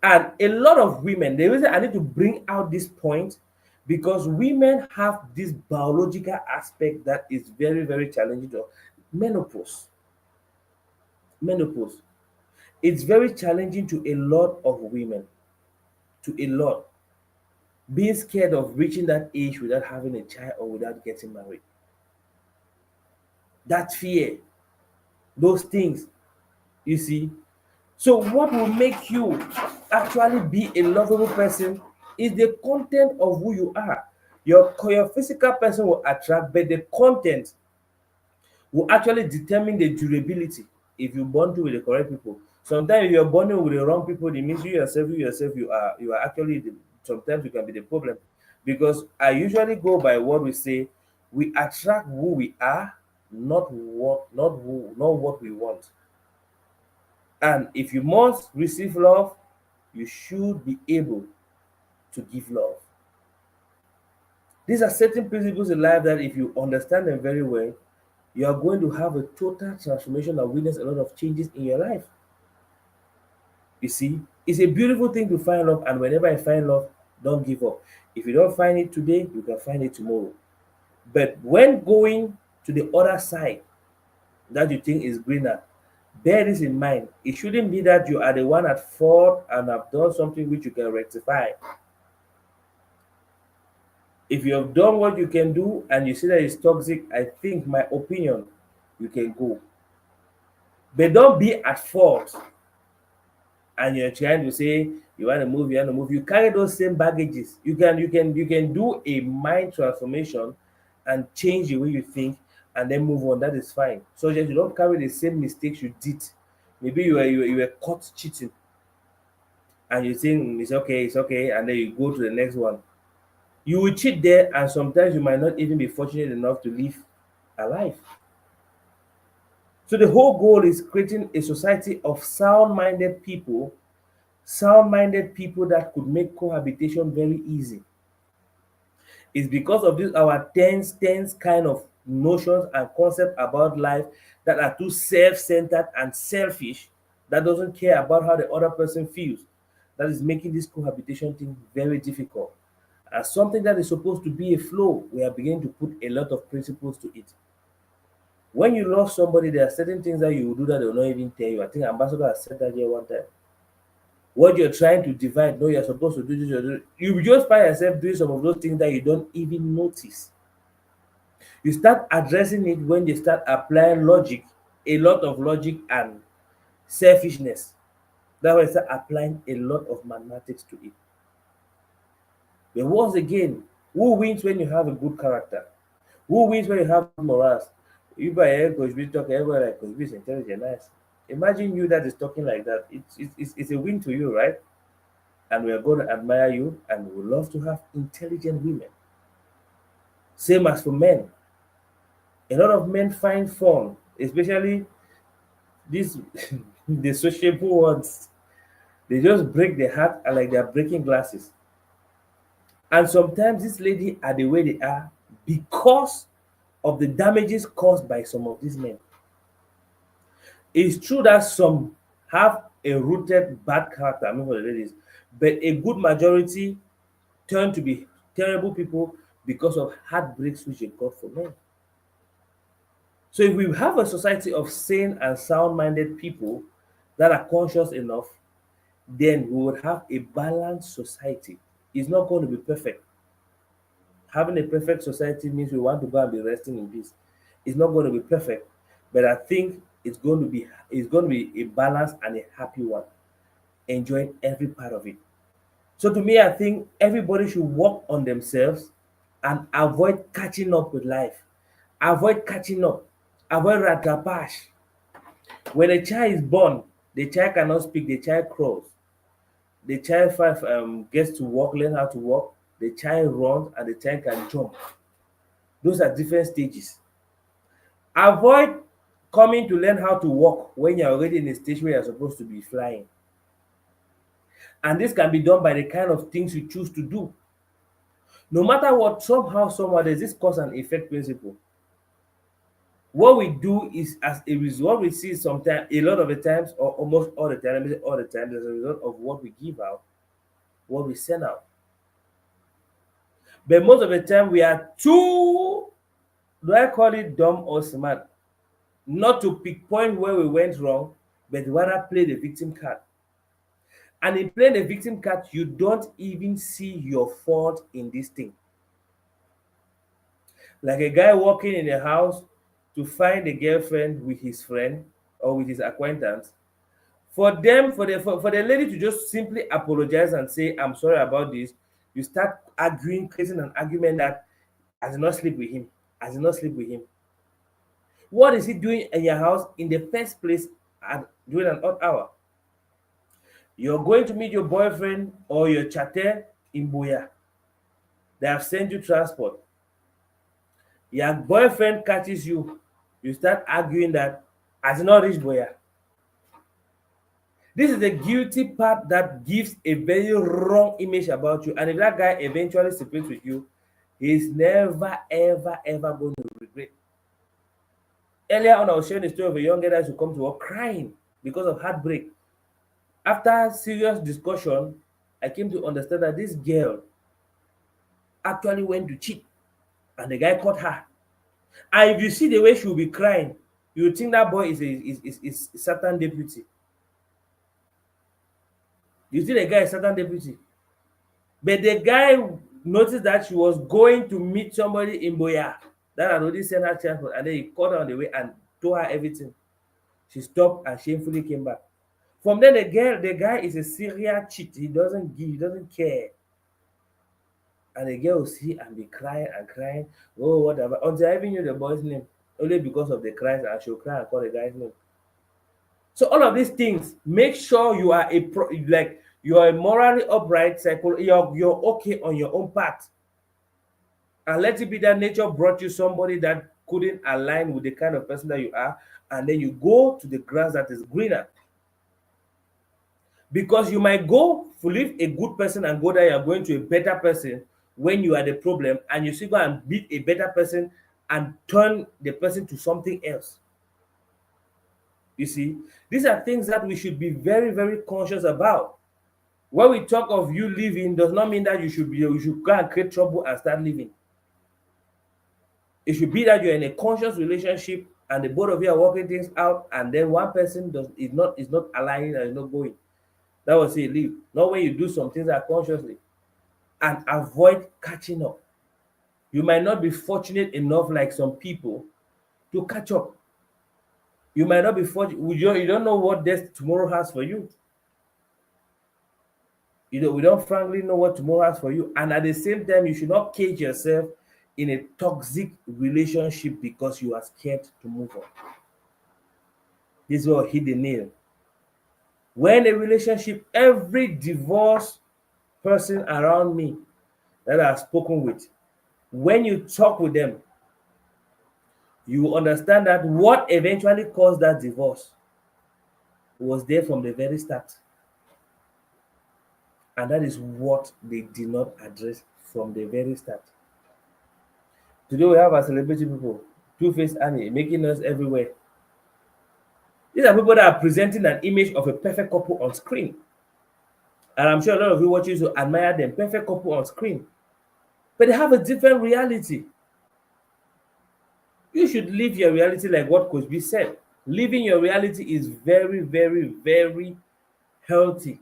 And a lot of women, the reason I need to bring out this point, because women have this biological aspect that is very, very challenging to menopause. Menopause. It's very challenging to a lot of women. To a lot. Being scared of reaching that age without having a child or without getting married. That fear, those things, you see. So what will make you actually be a lovable person is the content of who you are. Your physical person will attract, but the content will actually determine the durability if you bond with the correct people. Sometimes if you're bonding with the wrong people, it means you are actually sometimes you can be the problem. Because I usually go by what we say, we attract who we are, not what we want. And if you must receive love, you should be able to give love. These are certain principles in life that if you understand them very well, you are going to have a total transformation and witness a lot of changes in your life. You see, it's a beautiful thing to find love, and whenever I find love, don't give up. If you don't find it today, you can find it tomorrow. But when going to the other side that you think is greener, bear this in mind. It shouldn't be that you are the one at fault and have done something which you can rectify. If you have done what you can do and you see that it's toxic, I think my opinion, you can go. But don't be at fault and you're trying to say you want to move. You carry those same baggages. You can do a mind transformation and change the way you think and then move on. That is fine. So just you don't carry the same mistakes you did. Maybe you were caught cheating and you think it's okay, and then you go to the next one. You will cheat there, and sometimes you might not even be fortunate enough to live alive. So the whole goal is creating a society of sound-minded people that could make cohabitation very easy. It's because of this our tense kind of notions and concept about life that are too self-centered and selfish, that doesn't care about how the other person feels, that is making this cohabitation thing very difficult. And something that is supposed to be a flow, we are beginning to put a lot of principles to it. When you love somebody, there are certain things that you will do that they will not even tell you. I think Ambassador has said that here one time. What you're trying to divide, no, you're supposed to do this, you will just find yourself doing some of those things that you don't even notice. You start addressing it when they start applying logic, a lot of logic and selfishness. That's why I start applying a lot of mathematics to it. But once again, who wins when you have a good character? Who wins when you have good morals? You buy a coach, be talking everywhere like coach, be intelligent, nice. Imagine you that is talking like that. It's a win to you, right? And we are going to admire you and we would love to have intelligent women. Same as for men. A lot of men find fun, especially these the sociable ones. They just break their heart and like they're breaking glasses. And sometimes these ladies are the way they are because of the damages caused by some of these men. It's true that some have a rooted bad character, I mean for the ladies, but a good majority turn to be terrible people because of heartbreaks which they got from men. So if we have a society of sane and sound-minded people that are conscious enough, then we would have a balanced society. It's not going to be perfect. Having a perfect society means we want to go and be resting in peace. It's not going to be perfect, but I think it's going to be a balanced and a happy one, enjoying every part of it. So to me, I think everybody should work on themselves and avoid catching up with life. Avoid catching up. Avoid rattrapage. When a child is born, the child cannot speak, the child crawls. The child five gets to walk, learn how to walk. The child runs and the child can jump. Those are different stages. Avoid coming to learn how to walk when you're already in a stage where you're supposed to be flying. And this can be done by the kind of things you choose to do. No matter what, somehow, somewhere, there's this cause and effect principle. What we do is as a result, what we see sometimes, a lot of the times, or almost all the time, let me say all the time, as a result of what we give out, what we send out. But most of the time, we are too, do I call it dumb or smart? Not to pinpoint where we went wrong, but rather play the victim card. And in playing the victim card, you don't even see your fault in this thing. Like a guy walking in a house to find a girlfriend with his friend or with his acquaintance. For the lady to just simply apologize and say, I'm sorry about this, you start arguing, creating an argument that I did not sleep with him. I did not sleep with him. What is he doing in your house in the first place at during an odd hour? You're going to meet your boyfriend or your chatter in Boya. They have sent you transport. Your boyfriend catches you. You start arguing that I did not reach Boya. This is the guilty part that gives a very wrong image about you. And if that guy eventually separates with you, he's never, ever, ever going to regret. Earlier on, I was sharing the story of a young girl that who come to work crying because of heartbreak. After serious discussion, I came to understand that this girl actually went to cheat and the guy caught her. And if you see the way she will be crying, you would think that boy is Satan deputy. You see the guy is Satan deputy. But the guy noticed that she was going to meet somebody in Boya that had already sent her transport, and then he caught her on the way and told her everything. She stopped and shamefully came back. From then, the guy is a serial cheat. He doesn't give, he doesn't care. And the girl will see and be crying and crying. Oh, whatever. Until I even knew the boy's name. Only because of the cries, and she'll cry and call the guy's name. So all of these things, make sure you are like you are a morally upright, you're okay on your own path. And let it be that nature brought you somebody that couldn't align with the kind of person that you are, and then you go to the grass that is greener. Because you might go to leave a good person and go there, you're going to a better person, when you are the problem, and you still go and beat a better person and turn the person to something else. You see, these are things that we should be very, very conscious about. When we talk of you living, does not mean that you should go and create trouble and start living. It should be that you're in a conscious relationship and the both of you are working things out, and then one person is not aligning and is not going. That will say leave. Not when you do some things unconsciously, and avoid catching up. You might not be fortunate enough like some people to catch up. You might not be fortunate. You don't know what death tomorrow has for you. We don't frankly know what tomorrow has for you. And at the same time, you should not cage yourself in a toxic relationship because you are scared to move on. This will hit the nail. When a relationship, every divorced person around me that I've spoken with, when you talk with them, you understand that what eventually caused that divorce was there from the very start. And that is what they did not address from the very start. Today we have our celebrity people, Two-Faced Annie, making us everywhere. These are people that are presenting an image of a perfect couple on screen. And I'm sure a lot of you watching to admire them, perfect couple on screen. But they have a different reality. You should live your reality like what Coach B said. Living your reality is very, very, very healthy.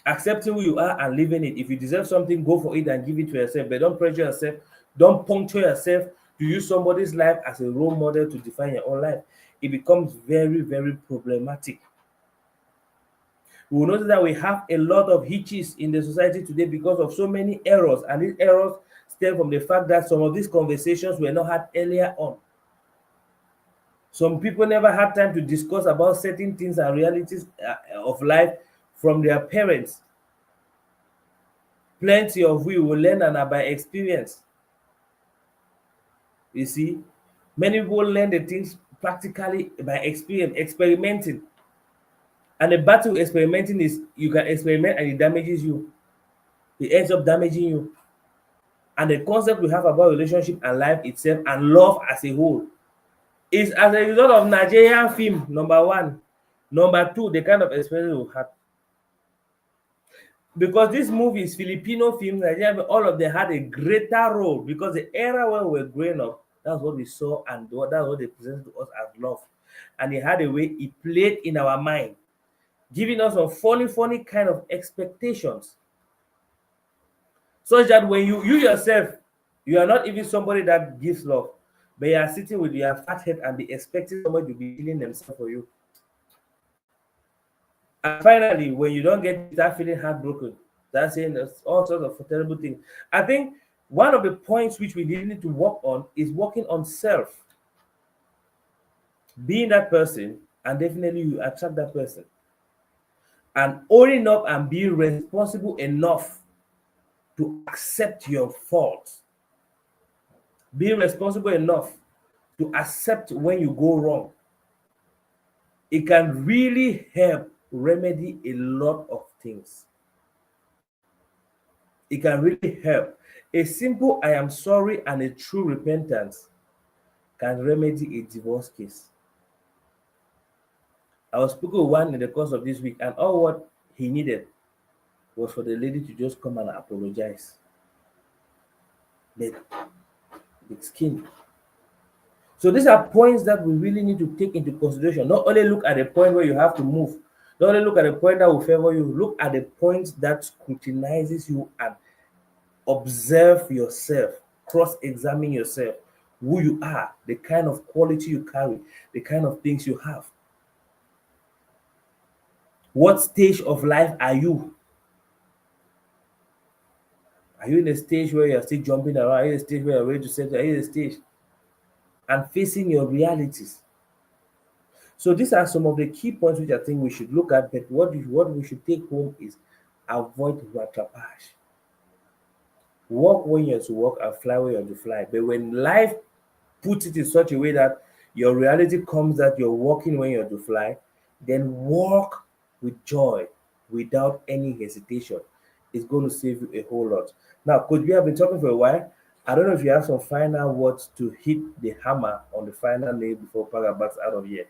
Accepting who you are and living it. If you deserve something, go for it and give it to yourself. But don't pressure yourself. Don't puncture yourself to use somebody's life as a role model to define your own life. It becomes very, very problematic. We will notice that we have a lot of hitches in the society today because of so many errors. And these errors stem from the fact that some of these conversations were not had earlier on. Some people never had time to discuss about certain things and realities of life from their parents. Plenty of we will learn and by experience. You see, many people learn the things practically by experience, experimenting. And the battle with experimenting is you can experiment and it damages you. It ends up damaging you. And the concept we have about relationship and life itself and love as a whole is as a result of Nigerian film, number one. Number two, the kind of experience we had. Because this movie is Filipino film, Nigeria, all of them had a greater role because the era when we were growing up, that's what we saw and that's what they presented to us as love. And it had a way it played in our mind, giving us some funny, funny kind of expectations. Such that when you yourself, you are not even somebody that gives love, but you are sitting with your fat head and be expecting somebody to be killing themselves for you. And finally, when you don't get it, start feeling heartbroken. That's saying there's all sorts of terrible things. I think one of the points which we need to work on is working on self. Being that person, and definitely you attract that person. And owning up and being responsible enough to accept your faults. Being responsible enough to accept when you go wrong. It can really help remedy a lot of things. It can really help. A simple I am sorry and a true repentance can remedy a divorce case. I was speaking with one in the course of this week, and all what he needed was for the lady to just come and apologize. But with skin. So these are points that we really need to take into consideration. Not only look at the point where you have to move, not only look at the point that will favor you, look at the point that scrutinizes you and observe yourself, cross-examine yourself, who you are, the kind of quality you carry, the kind of things you have. What stage of life are you? Are you in a stage where you're still jumping around? Are you in a stage where you're ready to settle? Are you in a stage and facing your realities? So these are some of the key points which I think we should look at, but what we should take home is avoid rattrapage. Walk when you're to walk and fly when you're to fly. But when life puts it in such a way that your reality comes that you're walking when you're to fly, then walk with joy without any hesitation. It's going to save you a whole lot. Now, coach, we have been talking for a while. I don't know if you have some final words to hit the hammer on the final nail before Paga backs out of here.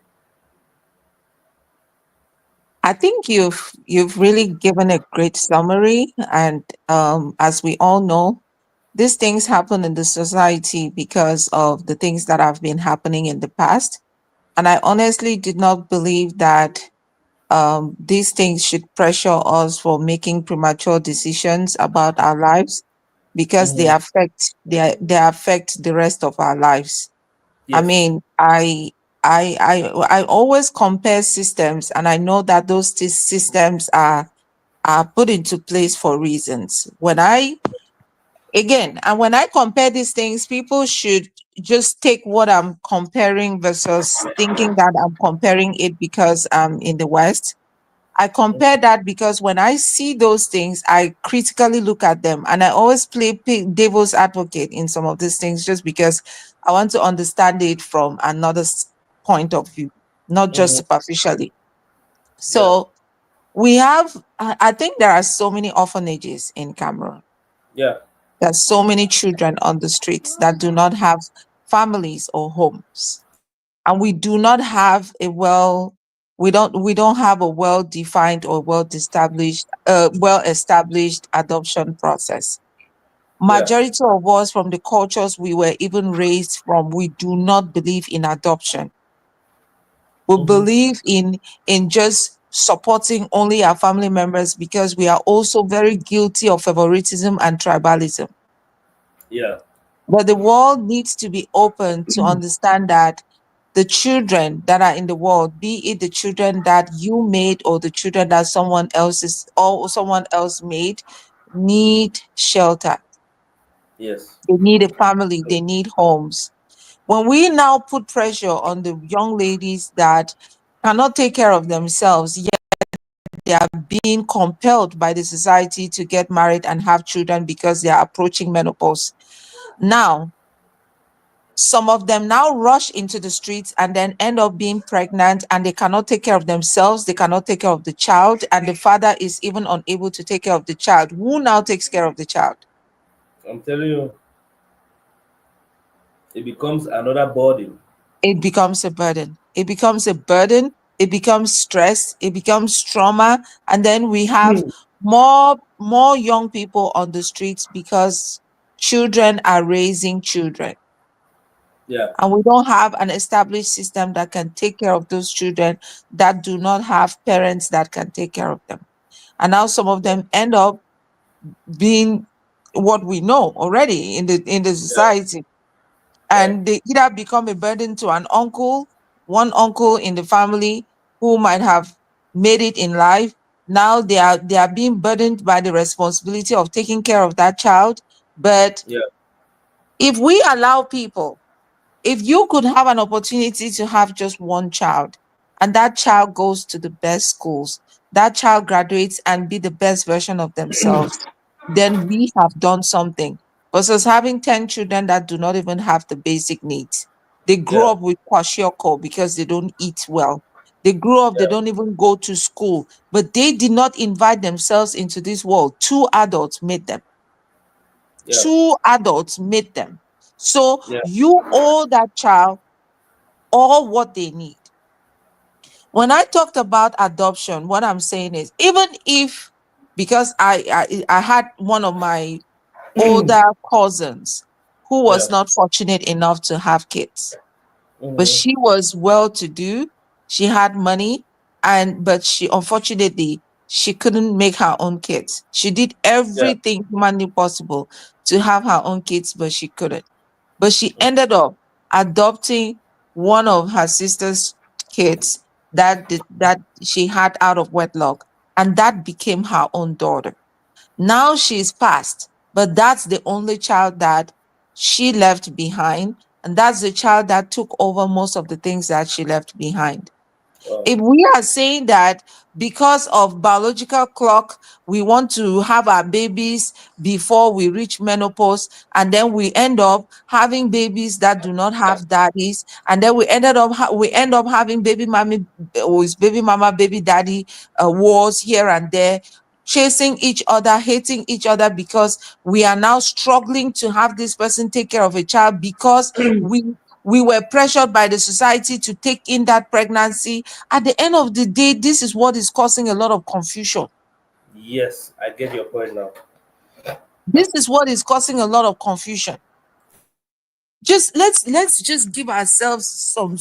I think you've really given a great summary, and as we all know, these things happen in the society because of the things that have been happening in the past. And I honestly did not believe that these things should pressure us for making premature decisions about our lives because Mm-hmm. they affect the rest of our lives. I Yes. mean, I always compare systems, and I know that those systems are put into place for reasons. When I compare these things, people should just take what I'm comparing versus thinking that I'm comparing it because I'm in the West. I compare that because when I see those things, I critically look at them, and I always play devil's advocate in some of these things just because I want to understand it from another point of view, not just Mm-hmm. superficially. Yeah. So we have, I think there are so many orphanages in Cameroon. Yeah. There's so many children on the streets that do not have families or homes. And we do not have we don't have a well defined or well established adoption process. Yeah. Majority of us from the cultures we were even raised from, we do not believe in adoption. We Mm-hmm. believe in just supporting only our family members because we are also very guilty of favoritism and tribalism. Yeah. But the world needs to be open to understand that the children that are in the world, be it the children that you made or the children that someone else made, need shelter. Yes. They need a family, they need homes. When we now put pressure on the young ladies that cannot take care of themselves, yet they are being compelled by the society to get married and have children because they are approaching menopause. Now, some of them now rush into the streets and then end up being pregnant, and they cannot take care of themselves, they cannot take care of the child, and the father is even unable to take care of the child. Who now takes care of the child? I'm telling you, it becomes another burden. It becomes a burden. It becomes a burden. It becomes stress. It becomes trauma. And then we have more young people on the streets because children are raising children. Yeah. And we don't have an established system that can take care of those children that do not have parents that can take care of them. And now some of Yeah. them end up being what we know already in the Yeah. society, Right. and they either become a burden to one uncle in the family who might have made it in life. Now they are being burdened by the responsibility of taking care of that child. But Yeah. if we allow people, if you could have an opportunity to have just one child, and that child goes to the best schools, that child graduates and be the best version of themselves, then we have done something. Versus having 10 children that do not even have the basic needs. They grow Yeah. up with kwashiorkor because they don't eat well. They grow up, they Yeah. don't even go to school, but they did not invite themselves into this world. Two adults made them. Yeah. Two adults made them. So Yeah. you owe that child all what they need. When I talked about adoption, what I'm saying is, even if, because I had one of my older cousins who Yeah. was not fortunate enough to have kids, but Mm-hmm. she was well to do, she had money, and but she unfortunately she couldn't make her own kids. She did Yeah. everything humanly possible to have her own kids, but she couldn't. But she ended up adopting one of her sister's kids that she had out of wedlock, and that became her own daughter. Now she's passed, but that's the only child that she left behind, and that's the child that took over most of the things that she left behind. Wow. If we are saying that because of biological clock, we want to have our babies before we reach menopause, and then we end up having babies that do not have daddies, and then we end up having baby mommy with baby mama, baby daddy wars here and there. chasing each other, hating each other because we are now struggling to have this person take care of a child because we were pressured by the society to take in that pregnancy. At the end of the day, this is what is causing a lot of confusion. Yes, I get your point now. This is what is causing a lot of confusion. Just let's just give ourselves some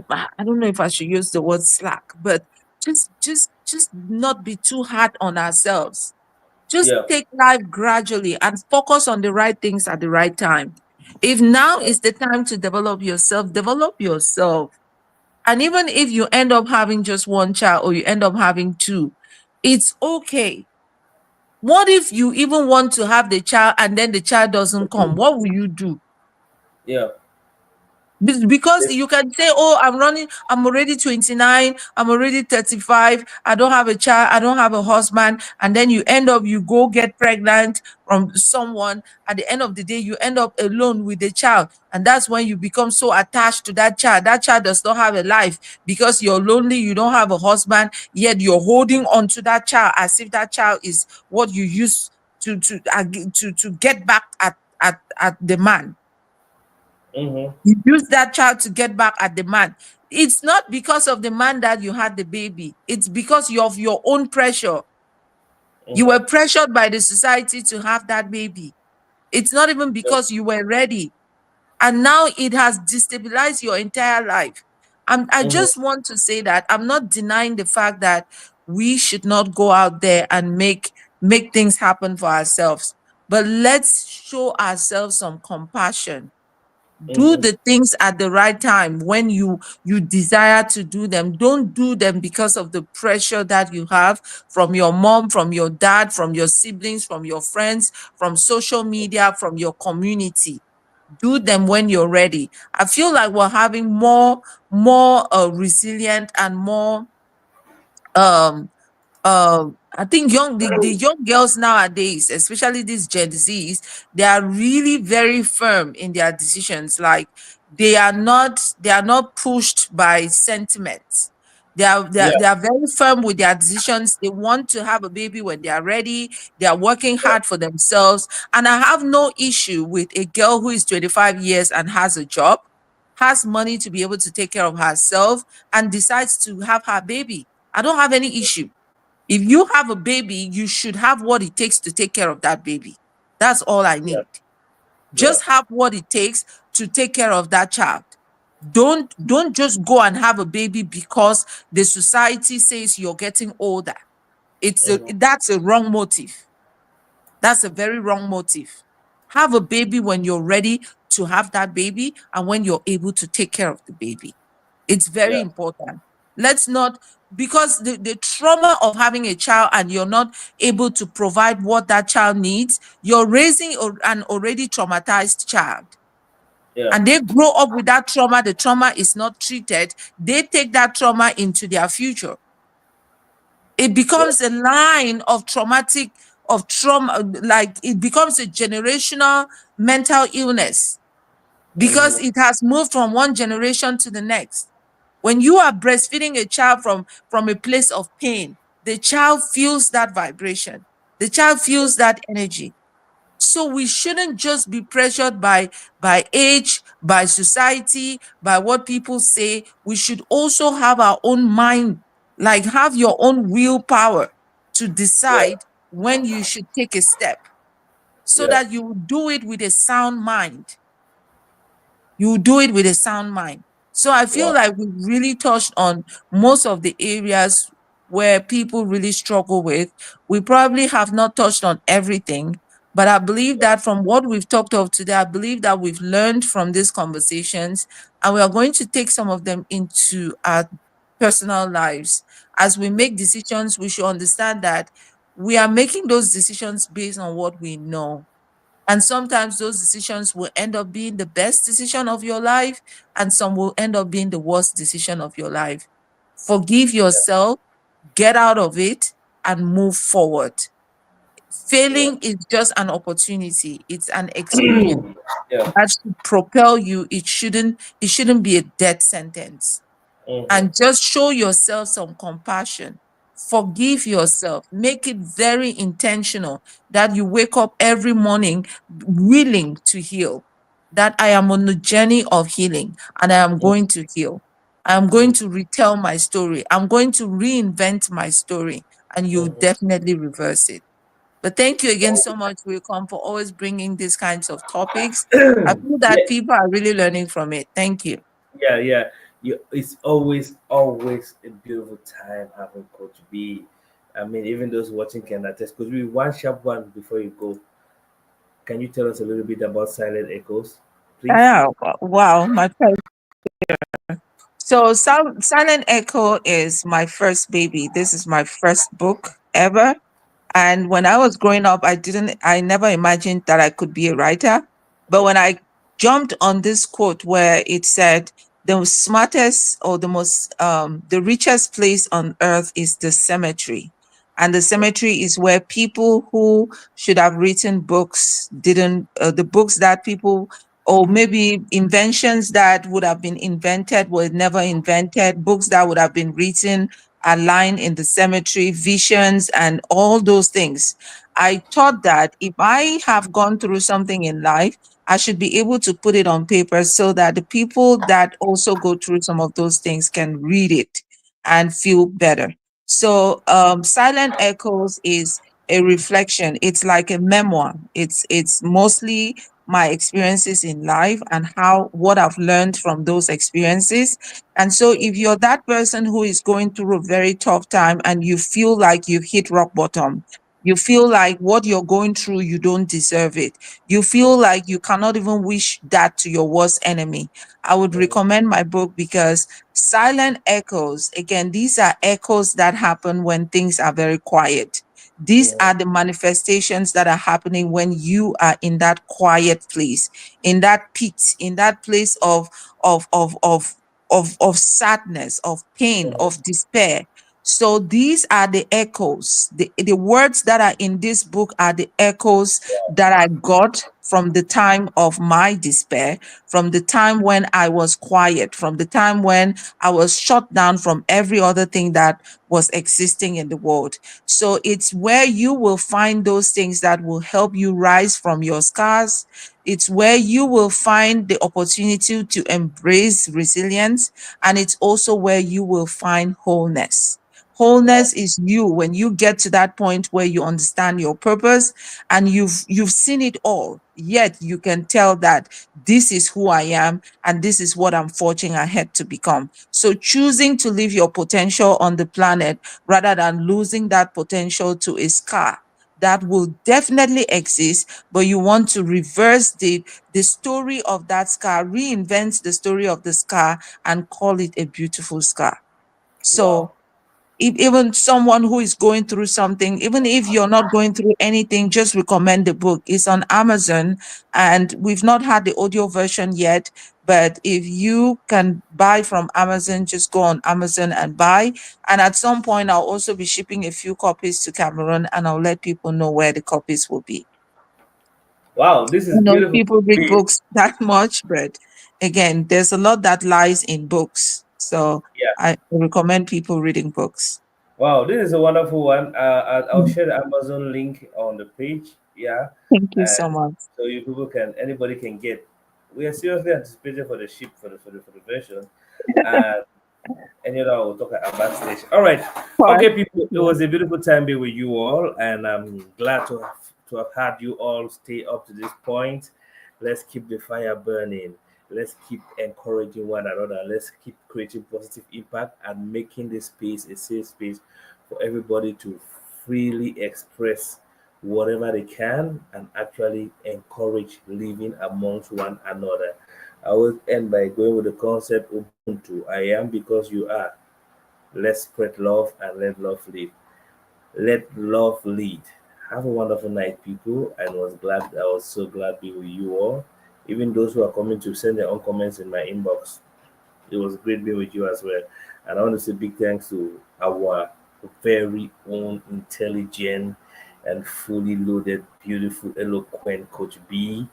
I don't know if I should use the word slack, but just not be too hard on ourselves. Just Yeah, take life gradually and focus on the right things at the right time. If now yeah. is the time to develop yourself, develop yourself. And even if you end up having just one child or you end up having two, it's okay. What if you even want to have the child and then the child doesn't come? What will you do? Yeah. Because This, you can say, oh, I'm already 29, I'm already 35, I don't have a child, I don't have a husband. And then you go get pregnant from someone. At the end of the day, you end up alone with the child. And that's when you become so attached to that child. That child does not have a life because you're lonely, you don't have a husband, yet you're holding on to that child as if that child is what you use to get back at the man. mm-hmm, You use that child to get back at the man. It's not because of the man that you had the baby. It's because of your own pressure. You mm-hmm. were pressured by the society to have that baby. It's not even Yeah, because you were ready. And now it has destabilized your entire life. I mm-hmm, just want to say that I'm not denying the fact that we should not go out there and make things happen for ourselves. But let's show ourselves some compassion. Do mm-hmm. the things at the right time when you desire to do them. Don't do them because of the pressure that you have from your mom, from your dad, from your siblings, from your friends, from social media, from your community. Do them when you're ready. I feel like we're having more resilient and more um I think the young girls nowadays, especially these Gen Zs, they are really very firm in their decisions. Like they are not pushed by sentiments. They are, they Yeah, are they are very firm with their decisions. They want to have a baby when they are ready. They are working yeah, hard for themselves. And I have no issue with a girl who is 25 years and has a job, has money to be able to take care of herself, and decides to have her baby. I don't have any issue. If you have a baby, you should have what it takes to take care of that baby. That's all I yeah, need. yeah, Just have what it takes to take care of that child. Don't just go and have a baby because the society says you're getting older. mm-hmm. That's a wrong motive. That's a very wrong motive. Have a baby when you're ready to have that baby and when you're able to take care of the baby. It's very Yeah, important. Let's not, because the trauma of having a child and you're not able to provide what that child needs, you're raising an already traumatized child. yeah, And they grow up with that trauma. The trauma is not treated. They take that trauma into their future. It yeah, becomes a line of trauma, like it becomes a generational mental illness because mm-hmm. it has moved from one generation to the next. When you are breastfeeding a child from a place of pain, the child feels that vibration. The child feels that energy. So we shouldn't just be pressured by age, by society, by what people say. We should also have our own mind, like have your own willpower to Yeah, decide when you should take a step so yeah, that you do it with a sound mind. You do it with a sound mind. So I feel yeah, like we really touched on most of the areas where people really struggle with. We probably have not touched on everything, but I believe yeah, that from what we've talked of today, I believe that we've learned from these conversations and we are going to take some of them into our personal lives. As we make decisions, we should understand that we are making those decisions based on what we know, and sometimes those decisions will end up being the best decision of your life, and some will end up being the worst decision of your life. Forgive yourself, get out of it, and move forward. yeah, Failing is just an opportunity, it's an experience yeah, that should propel you. It shouldn't be a death sentence. mm-hmm. And just show yourself some compassion. Forgive yourself. Make it very intentional that you wake up every morning willing to heal. That I am on the journey of healing and I am going to heal. I am going to retell my story. I'm going to reinvent my story, and you definitely reverse it. But thank you again so much, Wilcom, for always bringing these kinds of topics. I feel that Yeah, people are really learning from it. Thank you. yeah. It's always a beautiful time having Coach B. I mean, even those watching can attest. Coach B, one sharp one before you go. Can you tell us a little bit about Silent Echoes, please? Ah, wow, my So, Silent Echo is my first baby. This is my first book ever. And when I was growing up, I never imagined that I could be a writer. But when I jumped on this quote where it said, the smartest or the richest place on earth is the cemetery. And the cemetery is where people who should have written books didn't, the books that people, or maybe inventions that would have been invented were never invented, books that would have been written are lying in the cemetery, visions, and all those things. I thought that if I have gone through something in life, I should be able to put it on paper so that the people that also go through some of those things can read it and feel better. So, Silent Echoes is a reflection. It's like a memoir. It's mostly my experiences in life and how what I've learned from those experiences. And so if you're that person who is going through a very tough time and you feel like you've hit rock bottom, you feel like what you're going through, you don't deserve it. You feel like you cannot even wish that to your worst enemy. I would recommend my book because Silent Echoes, again, these are echoes that happen when things are very quiet. These are the manifestations that are happening when you are in that quiet place, in that pit, in that place of of of of sadness, of pain, of despair. So these are the echoes. The words that are in this book are the echoes that I got from the time of my despair, from the time when I was quiet, from the time when I was shut down from every other thing that was existing in the world. So it's where you will find those things that will help you rise from your scars. It's where you will find the opportunity to embrace resilience. And it's also where you will find wholeness. Wholeness is you when you get to that point where you understand your purpose and you've seen it all. Yet you can tell that this is who I am and this is what I'm forging ahead to become. So choosing to live your potential on the planet rather than losing that potential to a scar that will definitely exist, but you want to reverse the story of that scar, reinvent the story of the scar and call it a beautiful scar. So Wow. if even someone who is going through something, even if you're not going through anything, just recommend the book. It's on Amazon and we've not had the audio version yet. But if you can buy from Amazon, just go on Amazon and buy. And at some point, I'll also be shipping a few copies to Cameroon and I'll let people know where the copies will be. Wow, this I is know beautiful. people read books that much, but again, there's a lot that lies in books. So Yeah. I recommend people reading books. Wow, this is a wonderful one. I'll Mm. share the Amazon link on the page. Yeah, Thank you so and much. so you people can anybody can get. We are seriously anticipating for the ship for the version, and any other we'll talk about station. All right, Right. okay, people. It Yeah. was a beautiful time being with you all, and I'm glad to have had you all stay up to this point. Let's keep the fire burning. Let's keep encouraging one another. Let's keep creating positive impact and making this space a safe space for everybody to freely express whatever they can and actually encourage living amongst one another. I will end by going with the concept Ubuntu. I am because you are. Let's spread love and let love lead. Let love lead. Have a wonderful night, people. And I was so glad to be with you all. Even those who are coming to send their own comments in my inbox. It was great being with you as well. And I want to say big thanks to our very own intelligent and fully loaded, beautiful, eloquent Coach B,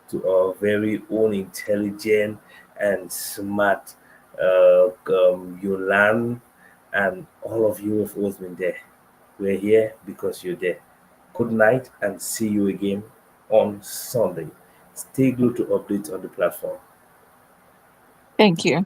to our very own intelligent and smart Yolan, And all of you have always been there. We're here because you're there. Good night and see you again on Sunday. Stay glued to updates on the platform. Thank you.